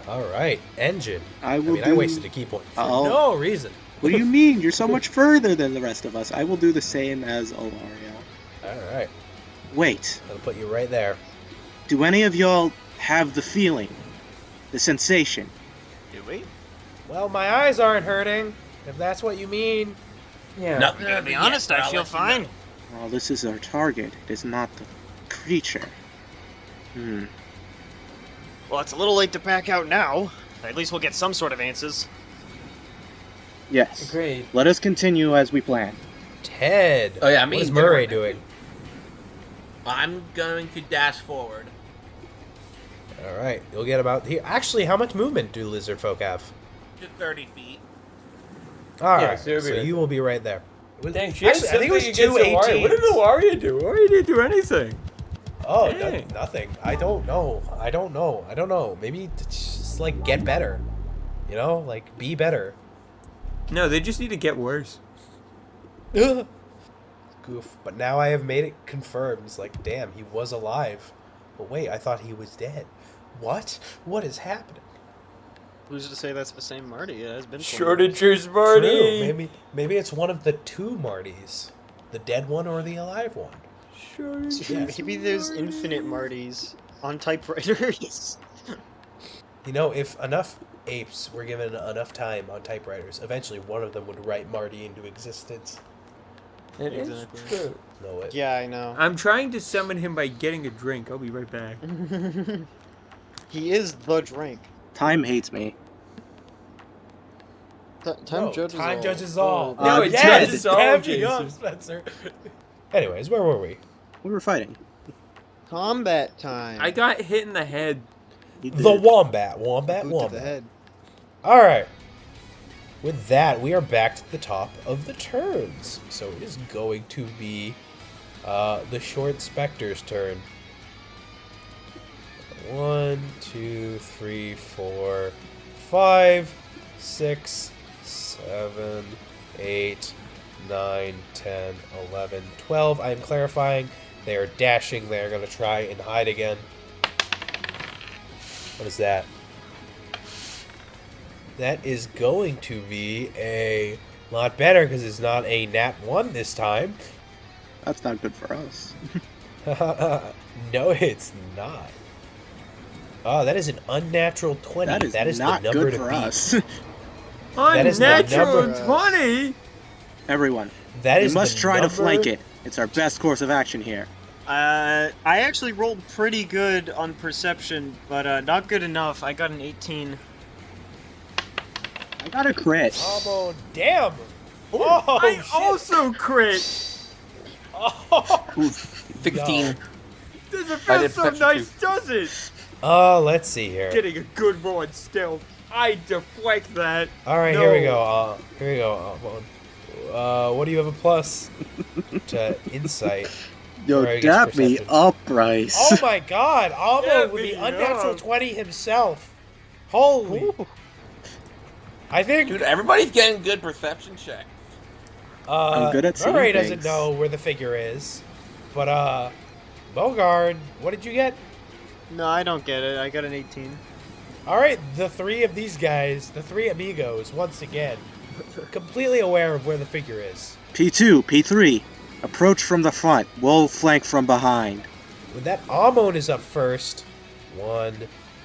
Alright, engine. I I wasted a key point for no reason. What do you mean? You're so much further than the rest of us. I will do the same as Olario. Alright, Wait, I'll put you right there. do any of y'all have the feeling? The sensation? Do we? Well, my eyes aren't hurting, if that's what you mean. Yeah. Nothing To be honest, I feel fine. Well, this is our target. It is not the creature. Well, it's a little late to back out now. At least we'll get some sort of answers. Yes. Agreed. Let us continue as we planned. Ted. Oh, yeah, what me is and Murray Darren. doing? I'm going to dash forward. Alright, you'll get about here. Actually, how much movement do lizard folk have? To 30 feet. Alright, so so you will be right there. Dang, Actually, I think it was 218. What did Waria do? Waria didn't do anything. Oh, Dang. nothing. I don't know. Maybe just, like, get better. You know? Like, be better. No, they just need to get worse. Goof. But now I have made it confirmed. It's like, damn, he was alive. But wait, I thought he was dead. What? What is happening? Who's to say that's the same Marty? It has been 20 years. Shortages, Marty. True. Maybe it's one of the two Martys. The dead one or the alive one. Shortages. Maybe there's infinite Martys on typewriters. You know, if enough apes were given enough time on typewriters, eventually one of them would write Marty into existence. It is Exactly. true. No way. Yeah, I know. I'm trying to summon him by getting a drink. I'll be right back. He is the drink. Time hates me. Time judges all. Time judges all. No, it yes, judges all, damn me up, Jason. Spencer. Anyways, where were we? We were fighting. Combat time. I got hit in the head. You The did. wombat. Boot to the Wombat. head. Alright. With that, we are back to the top of the turns. So it is going to be the short specter's turn. 1, 2, 3, 4, 5, 6, 7, 8, 9, 10, 11, 12. I am clarifying. They are dashing. They are going to try and hide again. What is that? That is going to be a lot better because it's not a nat 1 this time. That's not good for us. No, it's not. Oh, that is an unnatural 20. That is not the number good to for beat. us. That is the Unnatural number- 20. Everyone, That we is must the try to number- flank it. It's our best course of action here. I actually rolled pretty good on perception, but not good enough. I got an 18. I got a crit. Oh, damn. Oh, I shit. also crit. Oh. 16. Doesn't I feel did so perception nice, too. does it? Let's see here. Getting a good roll on stealth. I deflect that. All right, No. here we go. Here we go. What do you have a plus to insight? Yo, Or I guess dap me perception. up, Bryce. Oh my God! Almo Dap with the me unnatural up. 20 himself. Holy! Ooh. I think Dude, everybody's getting good perception check. I'm good at seeing Murray doesn't things. know where the figure is, but Mogarn, what did you get? No, I don't get it. I got an 18. All right, the three of these guys, the three amigos, once again, completely aware of where the figure is. P2, P3. Approach from the front. We'll flank from behind. When that Amon is up first, 1,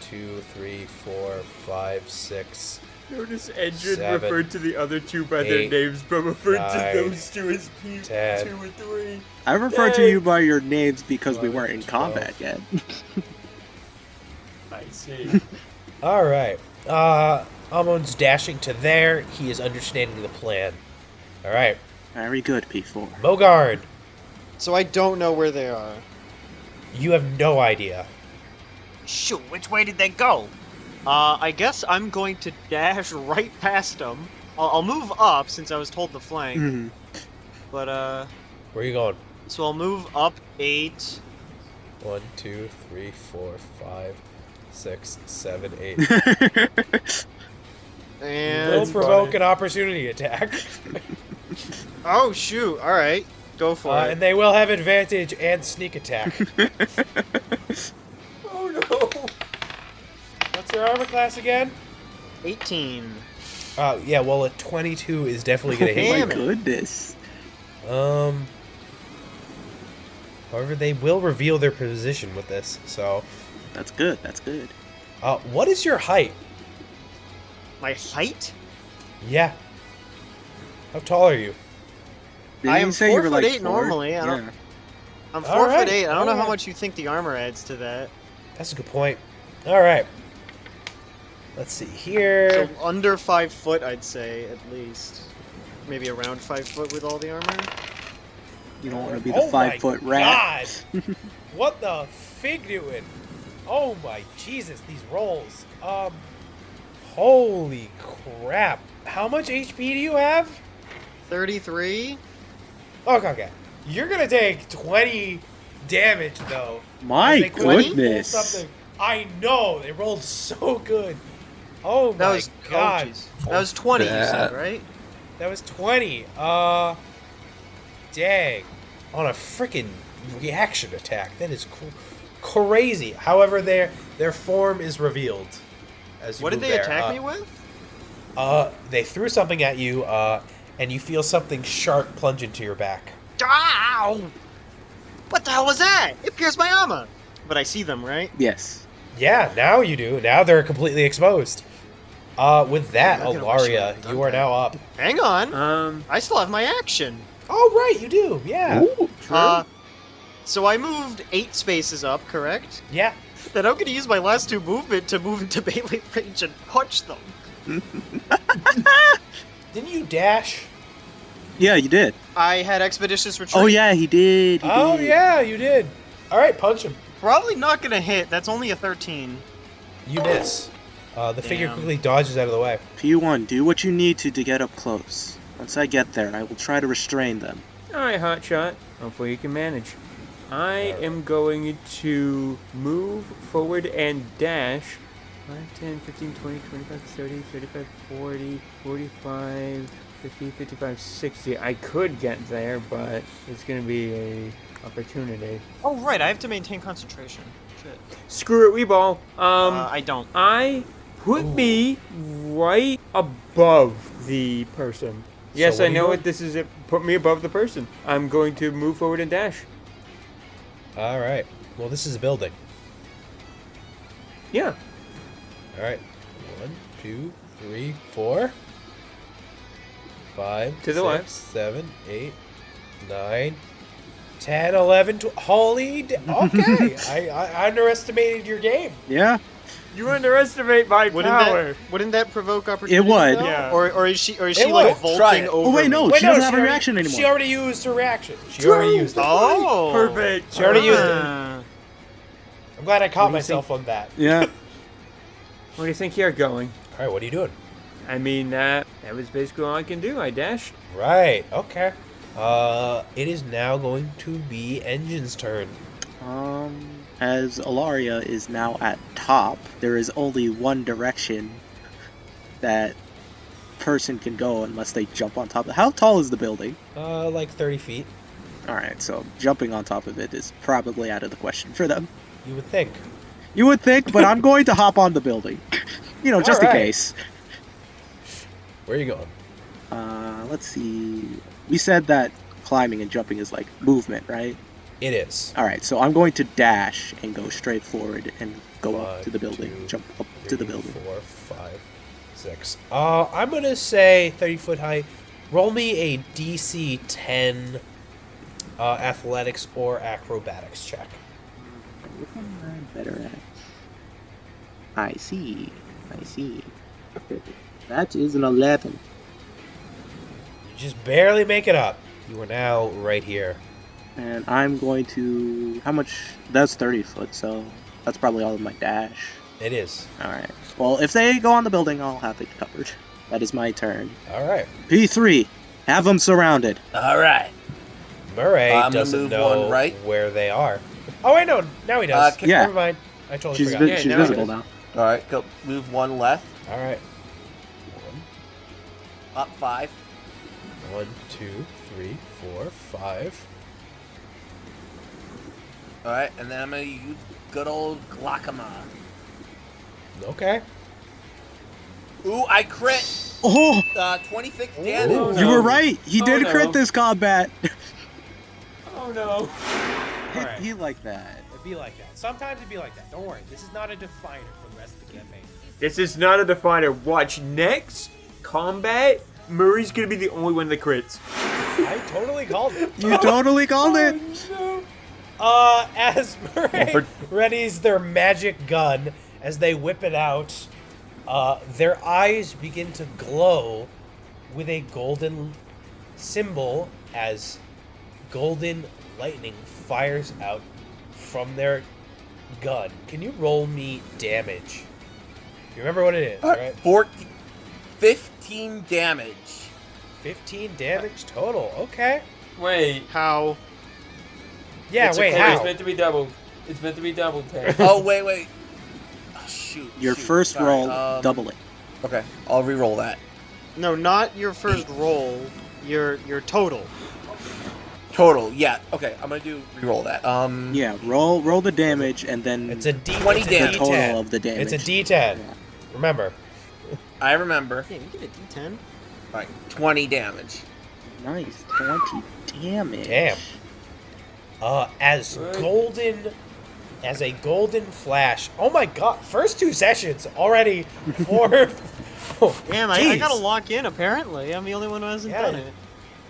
2, 3, 4, 5, 6. Notice Engine 7, referred to the other two by 8, their names, but referred 9, to those two as P2 10. and 3. I refer to you by your names because we 11, weren't in 12. combat yet. I see. All right. Amon's dashing to there. He is understanding the plan. All right. Very good, P4. Mogarn, So I don't know where they are. you have no idea. Shoot, which way did they go? I guess I'm going to dash right past them. I'll move up since I was told to flank. Mhm. But, Where are you going? so I'll move up 8. 1, 2, 3, 4, 5, 6, 7, 8. And... Let's provoke an opportunity attack. Oh, shoot. Alright. Go for it. And they will have advantage and sneak attack. Oh no! What's their armor class again? 18. Yeah, well, a 22 is definitely going to Oh hit my you. Damn it. goodness. However, they will reveal their position with this, so... That's good, that's good. What is your height? My height? Yeah. How tall are you? Didn't I you am say you were 4'8" like 4? normally. I don't- Yeah. I'm All 4'8". right, I don't know all how right. much you think the armor adds to that. That's a good point. All right. Let's see here. So under 5 foot, I'd say, at least. Maybe around 5 foot with all the armor. You don't want to be the Oh my 5-foot rat. God! What the fig doing? Oh my Jesus, these rolls. Holy crap. How much HP do you have? 33? Okay. You're gonna take 20 damage though. My As they quickly pull goodness. something. I know, they rolled so good. Oh That my was god. Oh, jeez. That was 20, you said, right? That was 20. Dang. On a freaking reaction attack. That is crazy. However, their form is revealed. As you What did move they there. attack me with? They threw something at you, and you feel something sharp plunge into your back. Ow! What the hell was that? It pierced my armor. But I see them, right? Yes. Yeah, now you do. Now they're completely exposed. With that, I'm not gonna wish I Alaria, hadn't done you are that. now up. Hang on. I still have my action. Oh, right, you do. Yeah. Ooh, true. So I moved 8 spaces up, correct? Yeah. Then I'm gonna use my last 2 movement to move into melee range and punch them. Didn't you dash? Yeah, you did. I had expeditious retreat. Oh yeah, he did. He Oh, did. yeah, you did. All right, punch him. Probably not gonna hit. That's only a 13. You miss. The figure Damn. quickly dodges out of the way. P1, do what you need to get up close. Once I get there, I will try to restrain them. Alright, Hotshot. Hopefully you can manage. I am going to move forward and dash 5, 10, 15, 20, 25, 30, 35, 40, 45, 50, 55, 60. I could get there, but it's going to be a opportunity. Oh, right. I have to maintain concentration. Shit. Screw it, we ball. I don't. I put me right above the person. Yes, what I are you know doing? what this is. It put me above the person. I'm going to move forward and dash. All right. Well, this is a building. Yeah. All right. 1, 2, 3, 4, 5, To the 6, left. 7, 8, 9, 10, 11, 12. Holy. Okay. I underestimated your game. Yeah. You underestimate my power. Wouldn't that provoke opportunity? would. though? Yeah. Or is she It like would. Try vaulting it. over? Oh wait, no, me? Wait, she no, doesn't have a already- reaction anymore. She already used her reaction. She already used it. Oh, Perfect. She already used it. Ah. I'm glad I caught What do you myself on that. Yeah. Where do you think you're going? All right, what are you doing? I mean, that was basically all I can do. I dashed. Right. Okay. It is now going to be Engine's turn. As Alaria is now at top, there is only one direction that person can go unless they jump on top. How tall is the building? Like 30 feet. Alright, so jumping on top of it is probably out of the question for them. You would think. You would think, but I'm going to hop on the building. You know, just in Alright. case. Where are you going? Let's see. We said that climbing and jumping is like movement, right? It is. Alright, so I'm going to dash and go straight forward and go up 1, to the building. 2, Jump up to the 3, building. 4, 5, 6. I'm gonna say 30-foot height. Roll me a DC 10 athletics or acrobatics check. Which one am I better at? I see. That is an 11. You just barely make it up. You are now right here. And I'm going to... How much? That's 30 foot, so that's probably all of my dash. It is. Alright. Well, if they go on the building, I'll have it covered. That is my turn. Alright. P3. Have them surrounded. All right. Murray I'm gonna doesn't move know one right. where they are. Oh, wait, no. Now he does. can- Yeah. Never mind. I totally She's, forgot. Yeah, she's now visible it is. now. All right. Go move one left. Alright. Up 5. 1, 2, 3, 4, 5. All right, and then I'm gonna use good old Glockama. Okay. Ooh, I crit. Oh! 26 Ooh. damage. Oh, You no. were right! He Oh, did no. crit this combat! Oh no. Alright. He like that. It'd be like that. Sometimes it'd be like that. Don't worry. This is not a definer for the rest of the campaign. This is not a definer. Watch next combat. Murray's gonna be the only one that crits. I totally called it. You totally called it! As Murray readies their magic gun, as they whip it out, their eyes begin to glow with a golden symbol as golden lightning fires out from their gun. Can you roll me damage? You remember what it is, right? 15 damage. 15 damage total. Okay. Wait. How? Yeah, It's a wait, coin. how? It's meant to be doubled. It's meant to be doubled, Ted. Oh, wait. Oh, shoot. Your shoot, first sorry, roll, double it. Okay, I'll re-roll that. No, not your first roll. Your total. Total, yeah. Okay, I'm gonna do re-roll that. Yeah, roll the damage and then It's a D. 20 it's a damage. the D10. total of the damage. It's a D10. Yeah. Remember. I remember. Damn, you get a D10. All right, 20 damage. Nice, 20 damage. Damn. As Good. a golden flash. Oh my god! First 2 sessions already. 4. Oh, Damn, I jeez. gotta lock in. Apparently, I'm the only one who hasn't Yeah. done it.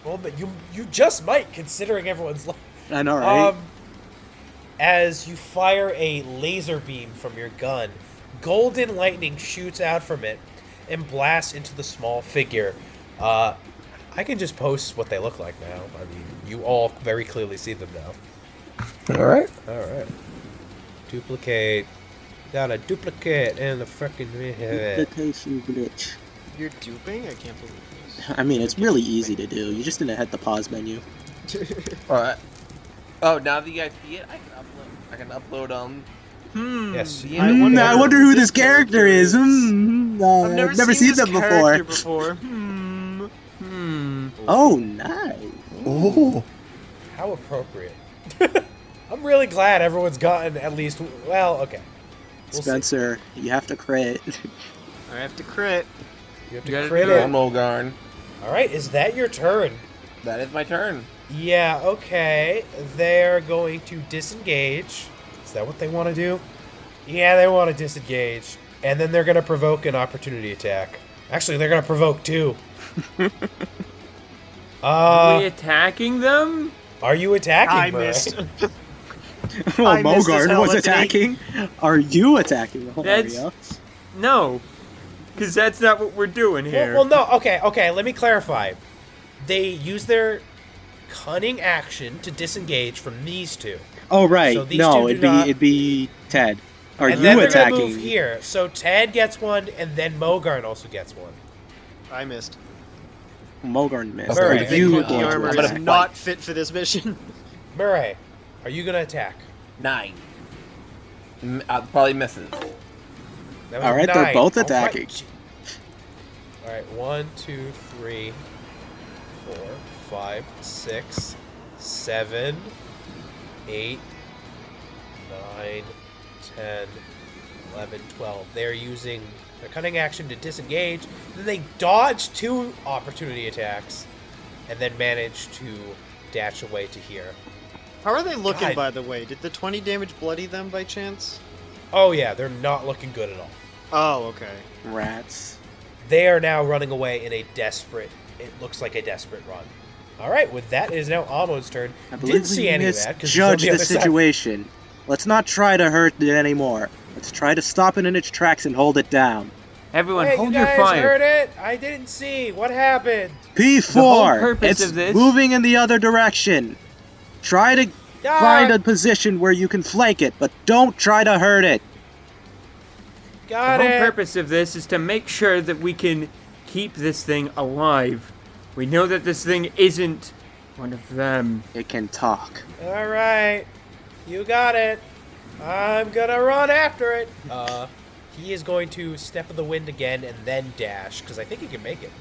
Well, but you just might, considering everyone's. I know, right? As you fire a laser beam from your gun, golden lightning shoots out from it and blasts into the small figure. I can just post what they look like now. I mean, you all very clearly see them now. All right. All right. Duplicate. Got a duplicate in the frickin' Duplication glitch. You're duping? I can't believe this. I mean, it's really easy to do. You just need to hit the pause menu. All right. Oh, now that you guys see it, I can upload Yes. I wonder- I wonder who this character is. I've never seen this them character before. before. Oh, nice. Oh. How appropriate. I'm really glad everyone's gotten at least. Well, okay. We'll see. Spencer, you have to crit. I have to crit. You have You to gotta crit do it. it. Mogarn. All right. Is that your turn? That is my turn. Yeah, okay. They're going to disengage. Is that what they want to do? Yeah, they want to disengage. And then they're going to provoke an opportunity attack. Actually, they're going to provoke 2. Are we attacking them? Are you attacking, I Murray? missed. Oh, I missed as Mogarn hell, was that's me. attacking. Are you attacking? That's- Mario? No. Because that's not what we're doing here. Well, no. Okay. Let me clarify. They use their cunning action to disengage from these 2. Oh, right. So these No, two it'd do not- be Ted. Are and you then they're attacking? gonna move here. So Ted gets one, and then Mogarn also gets one. I missed. Mogarn missed. Okay. Are Alright. The you big going monkey to armor gonna is attack? not fit for this mission. Murray, are you gonna attack? 9. Probably misses. That was All right, 9. they're both All attacking. All right, 1, 2, 3, 4, 5, 6, 7, 8, 9, 10, 11, 12. They're using their cunning action to disengage. Then they dodge 2 opportunity attacks and then manage to dash away to here. How are they looking, God. by the way? Did the 20 damage bloody them by chance? Oh yeah, they're not looking good at all. Oh, okay. Rats. They are now running away in a desperate, it looks like a desperate run. All right, with that, it is now Almo's turn. I believe Didn't see we any of that. 'Cause he's on misjudged the the other side. situation. Let's not try to hurt it anymore. Let's try to stop it in its tracks and hold it down. Everyone, Hey, hold you your guys fire. heard it? I didn't see. What happened? P4! The whole purpose It's of this- moving in the other direction. Try to find a position where you can flank it, but don't try to hurt it. Got The whole it. purpose of this is to make sure that we can keep this thing alive. We know that this thing isn't one of them. It can talk. All right, you got it. I'm gonna run after it. He is going to step of the wind again and then dash because I think he can make it.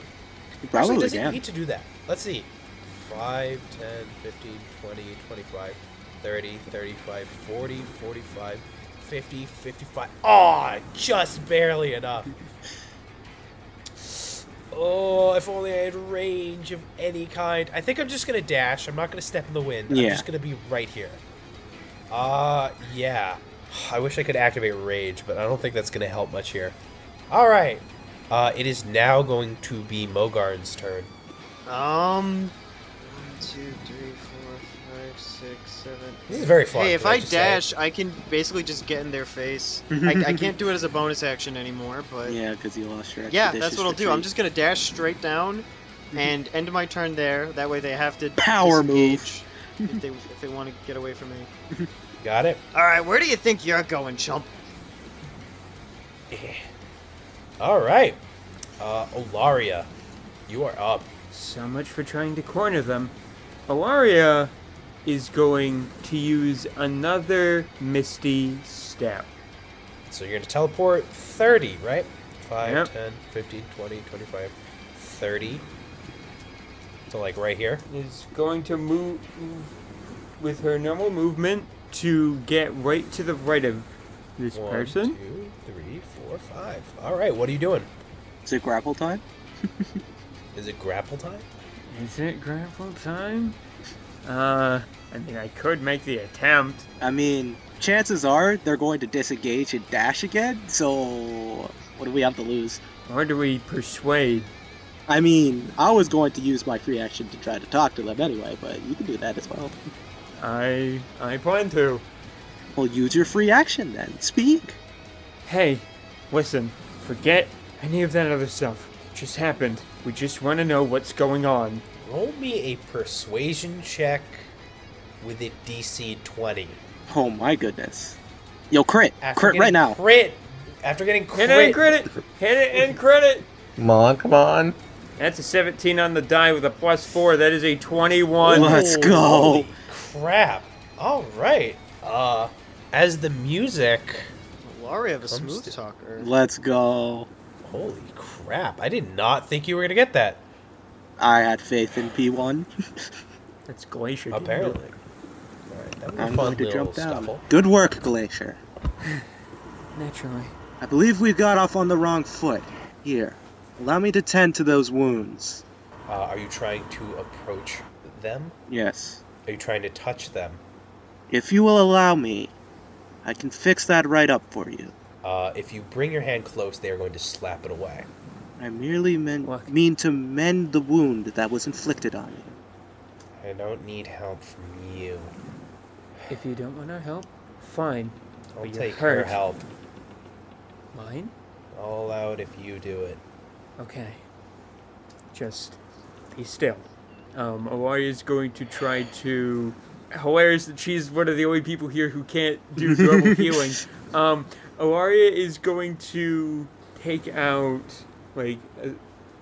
You Actually, probably does he can. need to do that? Let's see. 5, 10, 15, 20, 25, 30, 35, 40, 45, 50, 55. Oh, just barely enough. Oh, if only I had range of any kind. I think I'm just going to dash. I'm not going to step in the wind. I'm Yeah. just going to be right here. Yeah. I wish I could activate rage, but I don't think that's going to help much here. All right. It is now going to be Mogarn's turn. 1, 2, 3, 4, 5, 6, 7. This is very fun. Hey, if can I just say. dash, I can basically just get in their face. I can't do it as a bonus action anymore, but Yeah, because you lost your yeah, expeditious that's what I'll do. retreat. I'm just gonna dash straight down and end my turn there. That way they have to Power disengage if they want to get away from me. Got it. All right, where do you think you're going, chump? All right. Olaria, you are up. So much for trying to corner them. Alaria is going to use another Misty Step. So you're going to teleport 30, right? 5, Yep. 10, 15, 20, 25, 30. So like right here. Is going to move with her normal movement to get right to the right of this 1, person. 2, 3, 4, 5. All right, what are you doing? Is it grapple time? Is it grapple time? Is it grapple time? I mean, I could make the attempt. I mean, chances are they're going to disengage and dash again, so what do we have to lose? Or do we persuade? I mean, I was going to use my free action to try to talk to them anyway, but you can do that as well. I plan to. Well, use your free action then. Speak. Hey, listen, forget any of that other stuff. It just happened. We just want to know what's going on. Roll me a persuasion check with a DC 20. Oh my goodness. Yo, crit. After Crit right getting now. Crit. After getting Hit it and credit! Hit it and credit! Come on, come on. That's a 17 on the die with a +4. That is a 21. Let's go. Holy crap. All right. As the music... Laria, the Comes smooth to- talker. Let's go. Holy crap. I did not think you were going to get that. I had faith in P1. That's Glacier. didn't Apparently. it? All right, that was a I'm fun going to little jump down. scuffle. Good work, Glacier. Naturally. I believe we got off on the wrong foot. Here, allow me to tend to those wounds. Are you trying to approach them? Yes. Are you trying to touch them? If you will allow me, I can fix that right up for you. If you bring your hand close, they are going to slap it away. I merely What? mean to mend the wound that was inflicted on you. I don't need help from you. If you don't want our help, fine. I'll But you're take her hurt. help. Mine? I'll allow it if you do it. Okay. Just be still. Alaria is going to try to... Hilarious that she's one of the only people here who can't do normal healing. Alaria is going to take out, like,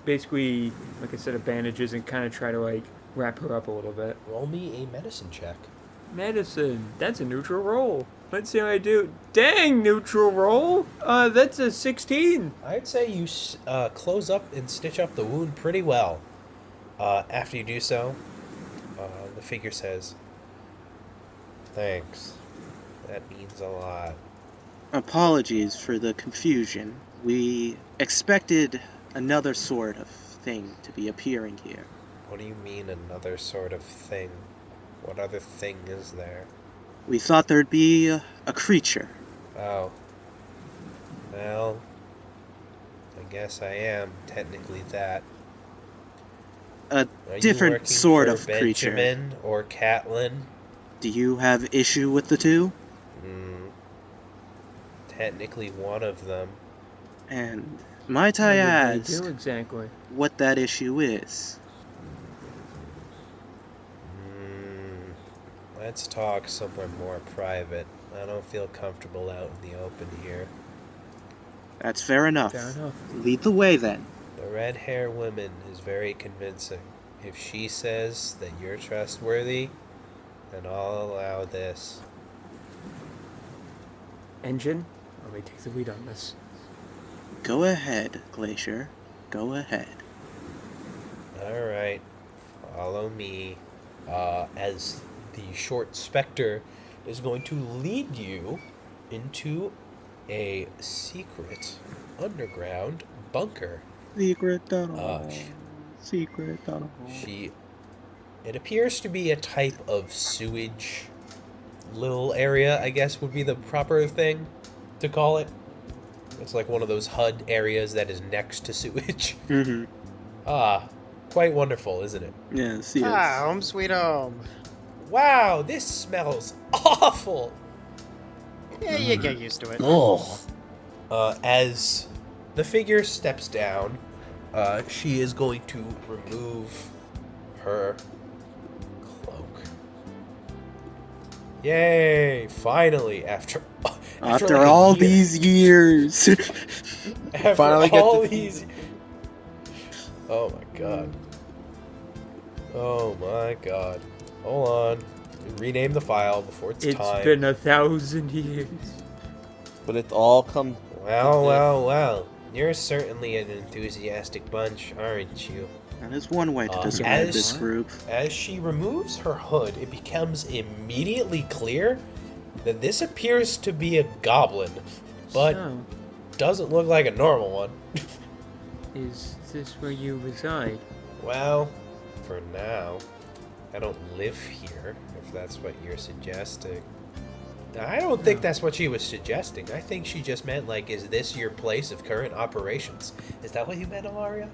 basically, like a set of bandages and kind of try to, like, wrap her up a little bit. Roll me a medicine check. Medicine. That's a neutral roll. Let's see how I do. Dang, neutral roll. That's a 16. I'd say you close up and stitch up the wound pretty well. After you do so, the figure says, "Thanks. That means a lot." Apologies for the confusion. We expected another sort of thing to be appearing here. What do you mean, another sort of thing? What other thing is there? We thought there'd be a creature. Oh. Well, I guess I am technically that. A Are you different working sort for of creature. Benjamin or Catelyn? Do you have issue with the two? Technically one of them. And might I What did ask they do exactly? what that issue is? Let's talk somewhere more private. I don't feel comfortable out in the open here. That's fair enough. Fair enough. Lead the way then. The red hair woman is very convincing. If she says that you're trustworthy, then I'll allow this. Engine, let me take the lead on this. Go ahead, Glacier. Go ahead. Alright, follow me. As the short specter is going to lead you into a secret underground bunker. Secret tunnel. sh- Secret tunnel. It appears to be a type of sewage little area, I guess would be the proper thing to call it. It's like one of those HUD areas that is next to sewage. Mm-hmm. Quite wonderful, isn't it? Yes, yes. Ah, home sweet home. Wow, this smells awful! Yeah, you get used to it. Oh. As the figure steps down, she is going to remove her cloak. Yay! Finally, after After like a all year. these years. After Finally get all the- these. Oh my god. Oh my god. Hold on. Rename the file before it's It's time. been 1,000 years. But it's all come. Well. You're certainly an enthusiastic bunch, aren't you? That is one way to describe as- this group. As she removes her hood, it becomes immediately clear that this appears to be a goblin, but So, doesn't look like a normal one. is this where you reside? Well, for now, I don't live here, if that's what you're suggesting. I don't think that's what she was suggesting. I think she just meant, like, is this your place of current operations? Is that what you meant, Ilaria?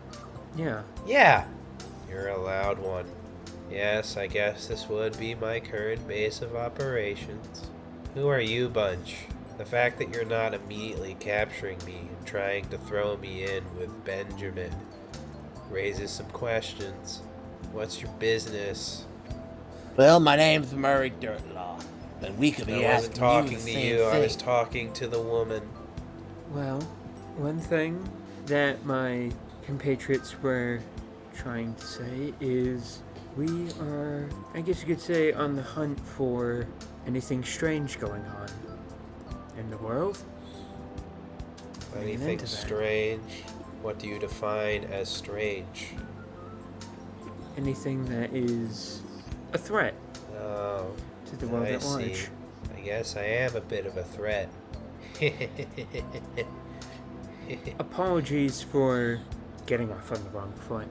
Yeah. Yeah, you're a loud one. Yes, I guess this would be my current base of operations. Who are you, bunch? The fact that you're not immediately capturing me and trying to throw me in with Benjamin raises some questions. What's your business? Well, my name's Murray Dirtlaw, and we could be I wasn't asking talking you the to same you, thing. I was talking to the woman. Well, one thing that my compatriots were trying to say is we are, I guess you could say, on the hunt for anything strange going on in the world. Anything into that. strange? What do you define as strange? Anything that is a threat Oh, to the world I at large. see. I guess I am a bit of a threat. Apologies for getting off on the wrong foot.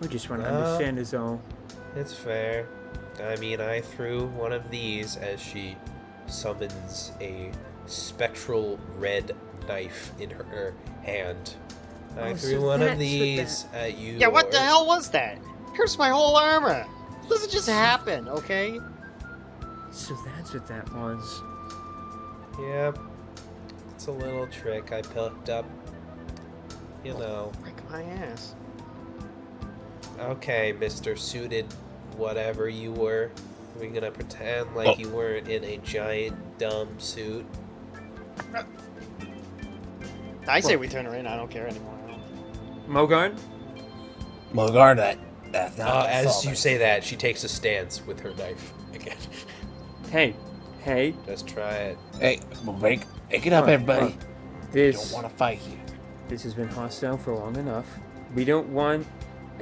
We just want to No. understand is all. It's fair. I mean, I threw one of these as she summons a spectral red knife in her hand. I Oh, threw so one that's of what these at you. Yeah, what the Lord. hell was that? Here's my whole armor. Doesn't just happen, okay? So that's what that was. Yep. It's a little trick I picked up. You know. Break my ass. Okay, Mr. Suited whatever you were. We're gonna pretend like you weren't in a giant dumb suit. I say we turn her in. I don't care anymore. Mogarn? Mogarn, that's not As insulting. you say that, she takes a stance with her knife again. Hey, Just try it. Hey, well, break it up, Look, everybody. look. Don't this want to fight here. this has been hostile for long enough. We don't want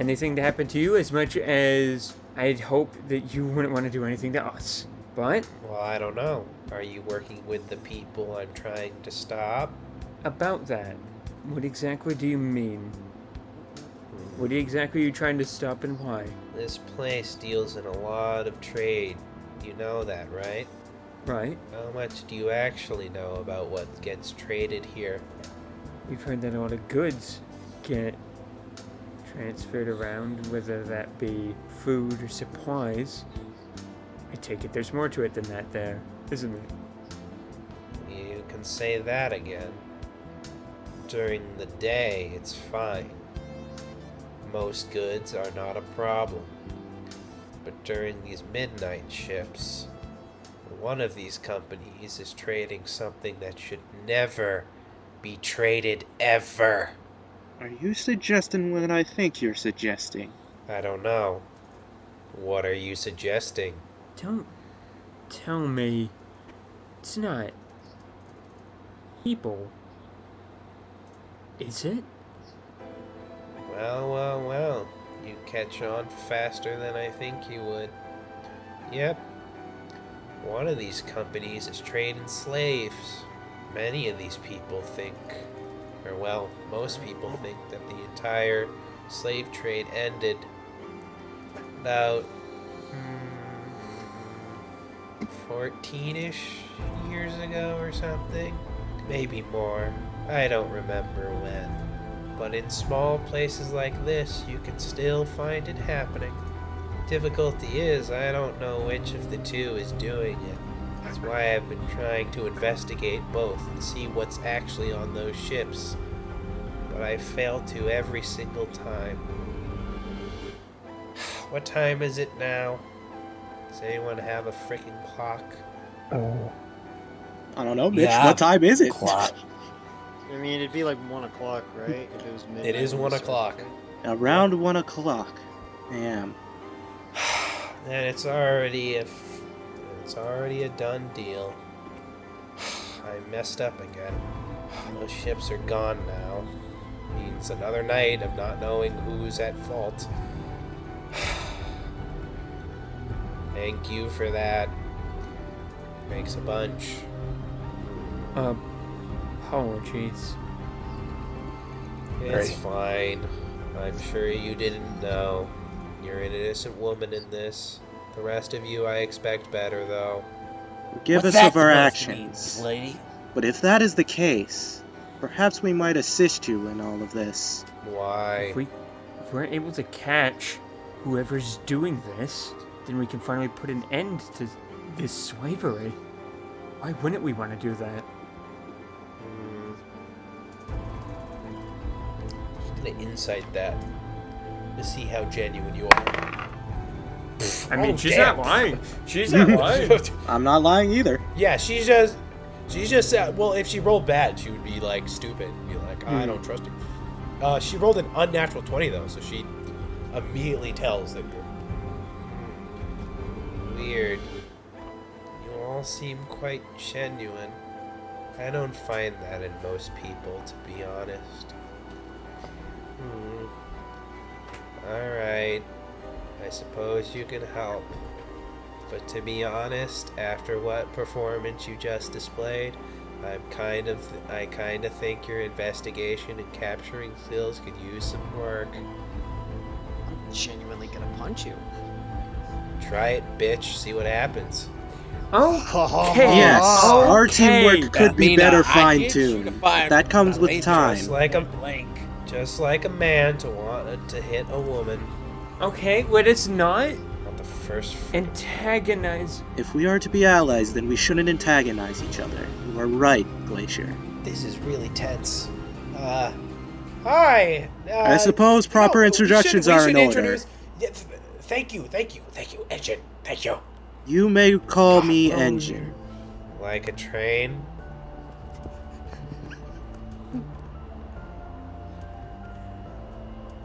anything to happen to you as much as I'd hope that you wouldn't want to do anything to us. But Well, I don't know. Are you working with the people I'm trying to stop? about that, what exactly do you mean? What exactly are you trying to stop and why? This place deals in a lot of trade. You know that, right? Right? How much do you actually know about what gets traded here? We've heard that a lot of goods get transferred around, whether that be food or supplies. I take it there's more to it than that there, isn't it? You can say that again. During the day, it's fine. Most goods are not a problem. But during these midnight shifts, one of these companies is trading something that should never be traded ever. Are you suggesting what I think you're suggesting? I don't know. What are you suggesting? Don't tell me it's not people, is it? Well. You catch on faster than I think you would. Yep. One of these companies is trading slaves. Many of these people think, or well, most people think that the entire slave trade ended about 14-ish years ago or something. Maybe more. I don't remember when. But in small places like this, you can still find it happening. Difficulty is, I don't know which of the two is doing it. That's why I've been trying to investigate both and see what's actually on those ships. But I fail to every single time. What time is it now? Does anyone have a freaking clock? I don't know, Mitch. Yeah. What time is it? Clock. I mean, it'd be like 1 o'clock, right? If it was midnight. It is 1 o'clock. Around 1 o'clock a.m. And it's already a done deal. I messed up again. Those ships are gone now. Means another night of not knowing who's at fault. Thank you for that. Thanks a bunch. Apologies. It's Right. fine. I'm sure you didn't know. You're an innocent woman in this. The rest of you I expect better, though. Forgive What's us that of our supposed to mean, actions. lady? But if that is the case, perhaps we might assist you in all of this. Why? If we're able to catch whoever's doing this, then we can finally put an end to this slavery. Why wouldn't we want to do that? I'm gonna insight that to see how genuine you are. I mean, Oh, she's damn. not lying. She's not lying. I'm not lying either. Yeah, she's just said, well, if she rolled bad, she would be like stupid. Be like, I don't trust you. She rolled an unnatural 20 though, so she immediately tells that you're weird. You all seem quite genuine. I don't find that in most people, to be honest. Alright. I suppose you can help. But to be honest, after what performance you just displayed, I kind of think your investigation and capturing skills could use some work. I'm genuinely gonna punch you. Try it, bitch. See what happens. Okay. Yes, our Okay. teamwork could be better fine-tuned. That comes with Just time. like a man to want to hit a woman. Okay, let us not Not the first. antagonize. If we are to be allies, then we shouldn't antagonize each other. You are right, Glacier. This is really tense. Hi. I suppose proper introductions are in order. Yeah, thank you, Engine. Thank you. You may call me Engine. Like a train.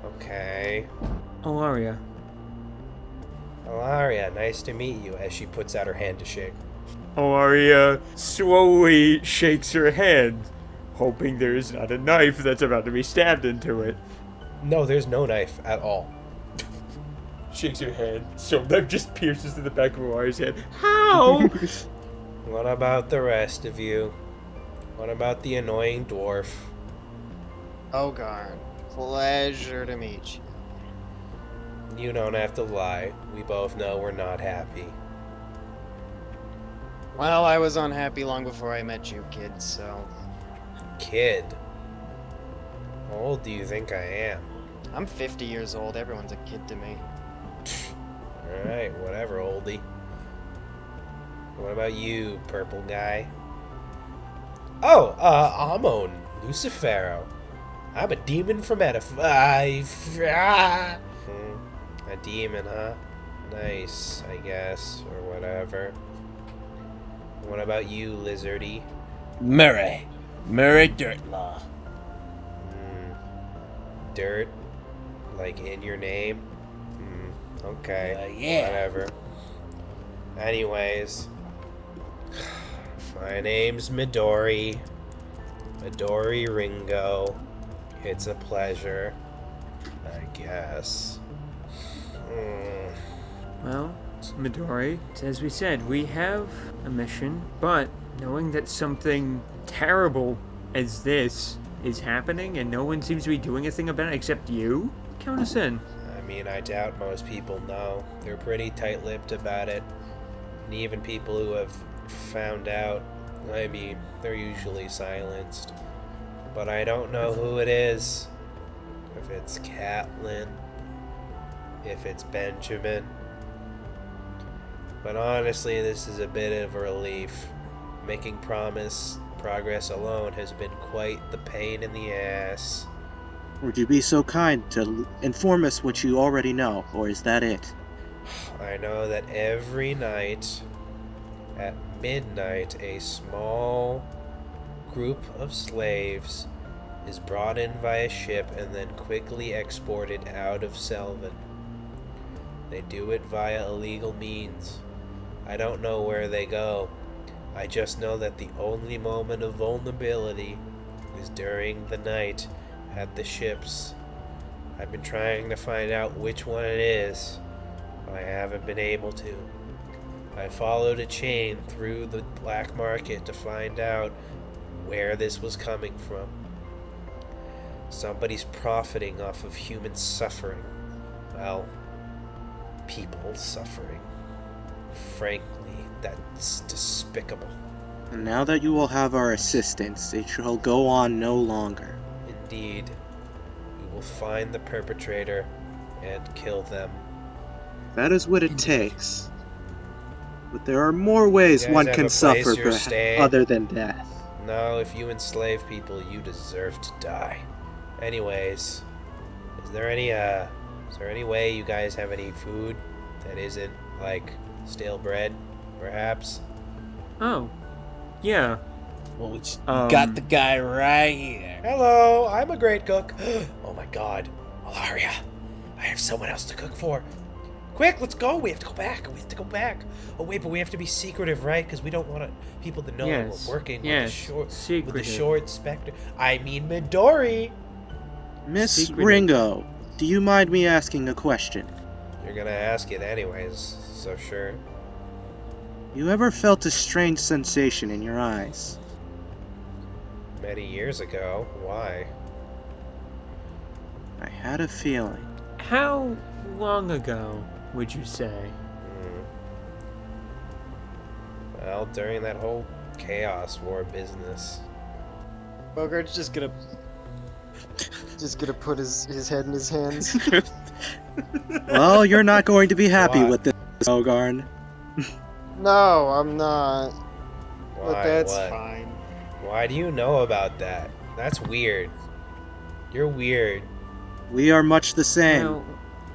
Okay. Alaria. Alaria, nice to meet you, as she puts out her hand to shake. Alaria slowly shakes her hand, hoping there is not a knife that's about to be stabbed into it. No, there's no knife at all. shakes her head. So that just pierces to the back of Awari's head. How? What about the rest of you? What about the annoying dwarf? Mogarn, pleasure to meet you. You don't have to lie. We both know we're not happy. Well, I was unhappy long before I met you, kid, so... Kid? How old do you think I am? I'm 50 years old. Everyone's a kid to me. Alright, whatever, oldie. What about you, purple guy? Oh, Amon Lucifero. I'm a demon from FFIV. A demon, huh? Nice, I guess, or whatever. What about you, lizardy? Murray Dirtlaw. Dirt? Like in your name? Okay, yeah. whatever. Anyways, my name's Midori. Midori Ringo. It's a pleasure, I guess. Well, Midori, as we said, we have a mission, but knowing that something terrible as this is happening and no one seems to be doing a thing about it except you, count us in. I mean, I doubt most people know. They're pretty tight-lipped about it. And even people who have found out, I mean, they're usually silenced. But I don't know who it is. If it's Catelyn. If it's Benjamin. But honestly, this is a bit of a relief. Making progress alone has been quite the pain in the ass. Would you be so kind to inform us what you already know, or is that it? I know that every night, at midnight, a small group of slaves is brought in via ship and then quickly exported out of Selvin. They do it via illegal means. I don't know where they go. I just know that the only moment of vulnerability is during the night at the ships. I've been trying to find out which one it is, but I haven't been able to. I followed a chain through the black market to find out where this was coming from. Somebody's profiting off of human suffering. Well, people suffering. Frankly, that's despicable. And now that you will have our assistance, it shall go on no longer. Indeed, we will find the perpetrator and kill them. That is what it takes. But there are more ways You guys one have can a place suffer you're staying? other than death. No, if you enslave people, you deserve to die. Anyways, is there any way you guys have any food that isn't, like, stale bread, perhaps? Oh, yeah. Well, we got the guy right here. Hello, I'm a great cook. Oh my god, Alaria, I have someone else to cook for. Quick, let's go. We have to go back. Oh wait, but we have to be secretive, right? Because we don't want people to know that we're working with the short specter. I mean Midori. Miss Secretive. Ringo, do you mind me asking a question? You're gonna ask it anyways, so sure. You ever felt a strange sensation in your eyes? Many years ago. Why? I had a feeling. How long ago would you say? Well, during that whole Chaos War business. Mogarn's just gonna put his head in his hands. Well, you're not going to be happy What? with this, Mogarn. No, I'm not. Why? But that's What? fine. Why do you know about that? That's weird. You're weird. We are much the same. Well,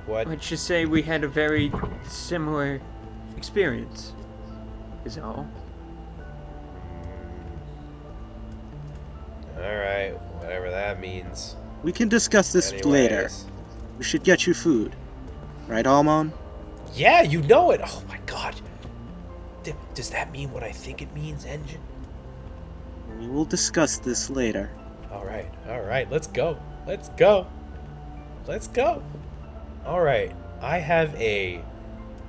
What? let's just say we had a very similar experience, is all. Alright, whatever that means. We can discuss this Anyways. later. We should get you food. Right, Almon? Yeah, you know it! Oh my god. Does that mean what I think it means, Engine? We will discuss this later. Alright, let's go. Alright. I have a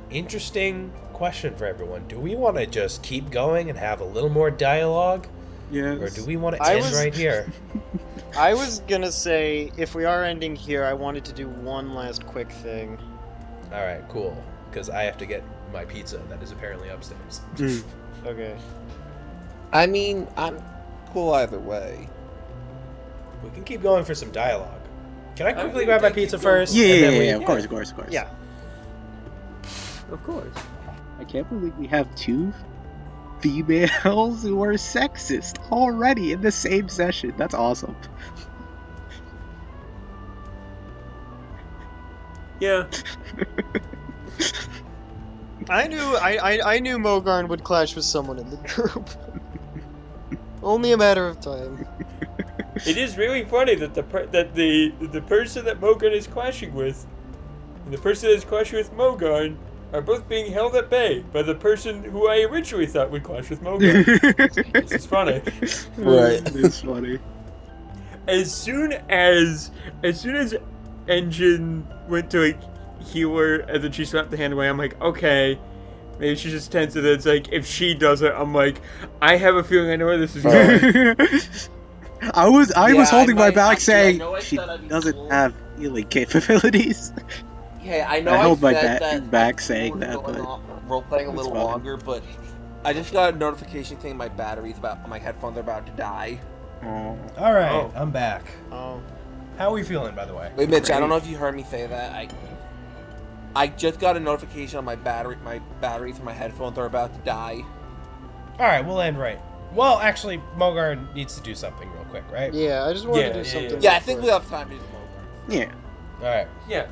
interesting question for everyone. Do we want to just keep going and have a little more dialogue? Yes. Or do we want to end right here? I was gonna say, if we are ending here, I wanted to do one last quick thing. Alright, cool. Because I have to get my pizza that is apparently upstairs. Okay. I mean, I'm cool either way. We can keep going for some dialogue. Can I quickly think grab my they pizza keep going first? Yeah, and yeah, then we- yeah, of course. Yeah. Of course. I can't believe we have two females who are sexist already in the same session. That's awesome. Yeah. I knew Mogarn would clash with someone in the group. Only a matter of time. It is really funny that the person that Mogarn is clashing with and the person that is clashing with Mogarn are both being held at bay by the person who I originally thought would clash with Mogarn. This is funny. Right. It's funny. As soon as Engine went to like heal her and then she slapped the hand away, I'm like, okay, maybe she's just tense. And then it's like, if she does it, I'm like, I have a feeling I know where this is going. I was holding my might back actually- saying I know I she said I'd be doesn't cool. have healing capabilities. Yeah, I know I I held my said back that saying we were that, going but on- role-playing a it's little fine. longer, but I just got a notification saying my battery's my headphones are about to die. Oh. Alright, Oh. I'm back. Oh. How are we feeling, by the way? Wait, Mitch, I Great. don't know if you heard me say that. I just got a notification on my battery. My batteries for my headphones are about to die. Alright, we'll end right. Well, actually, Mogarn needs to do something real quick, right? Yeah, I just wanted Yeah, to do yeah, something. Yeah, I real think we quick. have time to do Mogarn. Yeah. Alright, Yeah.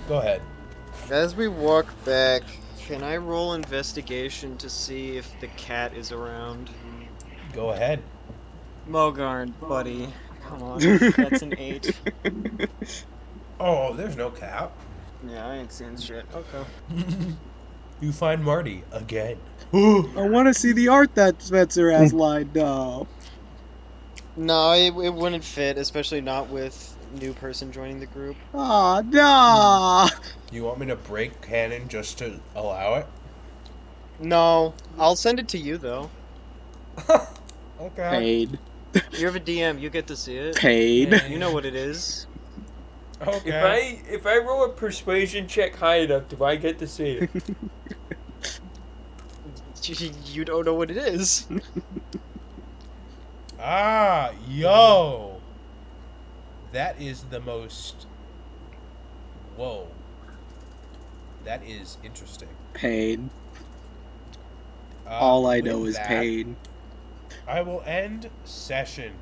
go ahead. As we walk back, can I roll investigation to see if the cat is around? Go ahead. Mogarn, buddy. Come on, that's an 8. Oh, there's no cap. Yeah, I ain't seen shit. Okay. You find Marty again. I want to see the art that Spencer has lined up. No, it wouldn't fit, especially not with new person joining the group. Aw, nah. You want me to break canon just to allow it? No, I'll send it to you though. Okay. Paid. You have a DM, you get to see it. Paid. Yeah. You know what it is. Okay. If I roll a persuasion check high enough, do I get to see it? You don't know what it is. Ah, yo. That is the most... Whoa. That is interesting. Paid. All I know with is that, paid. I will end session.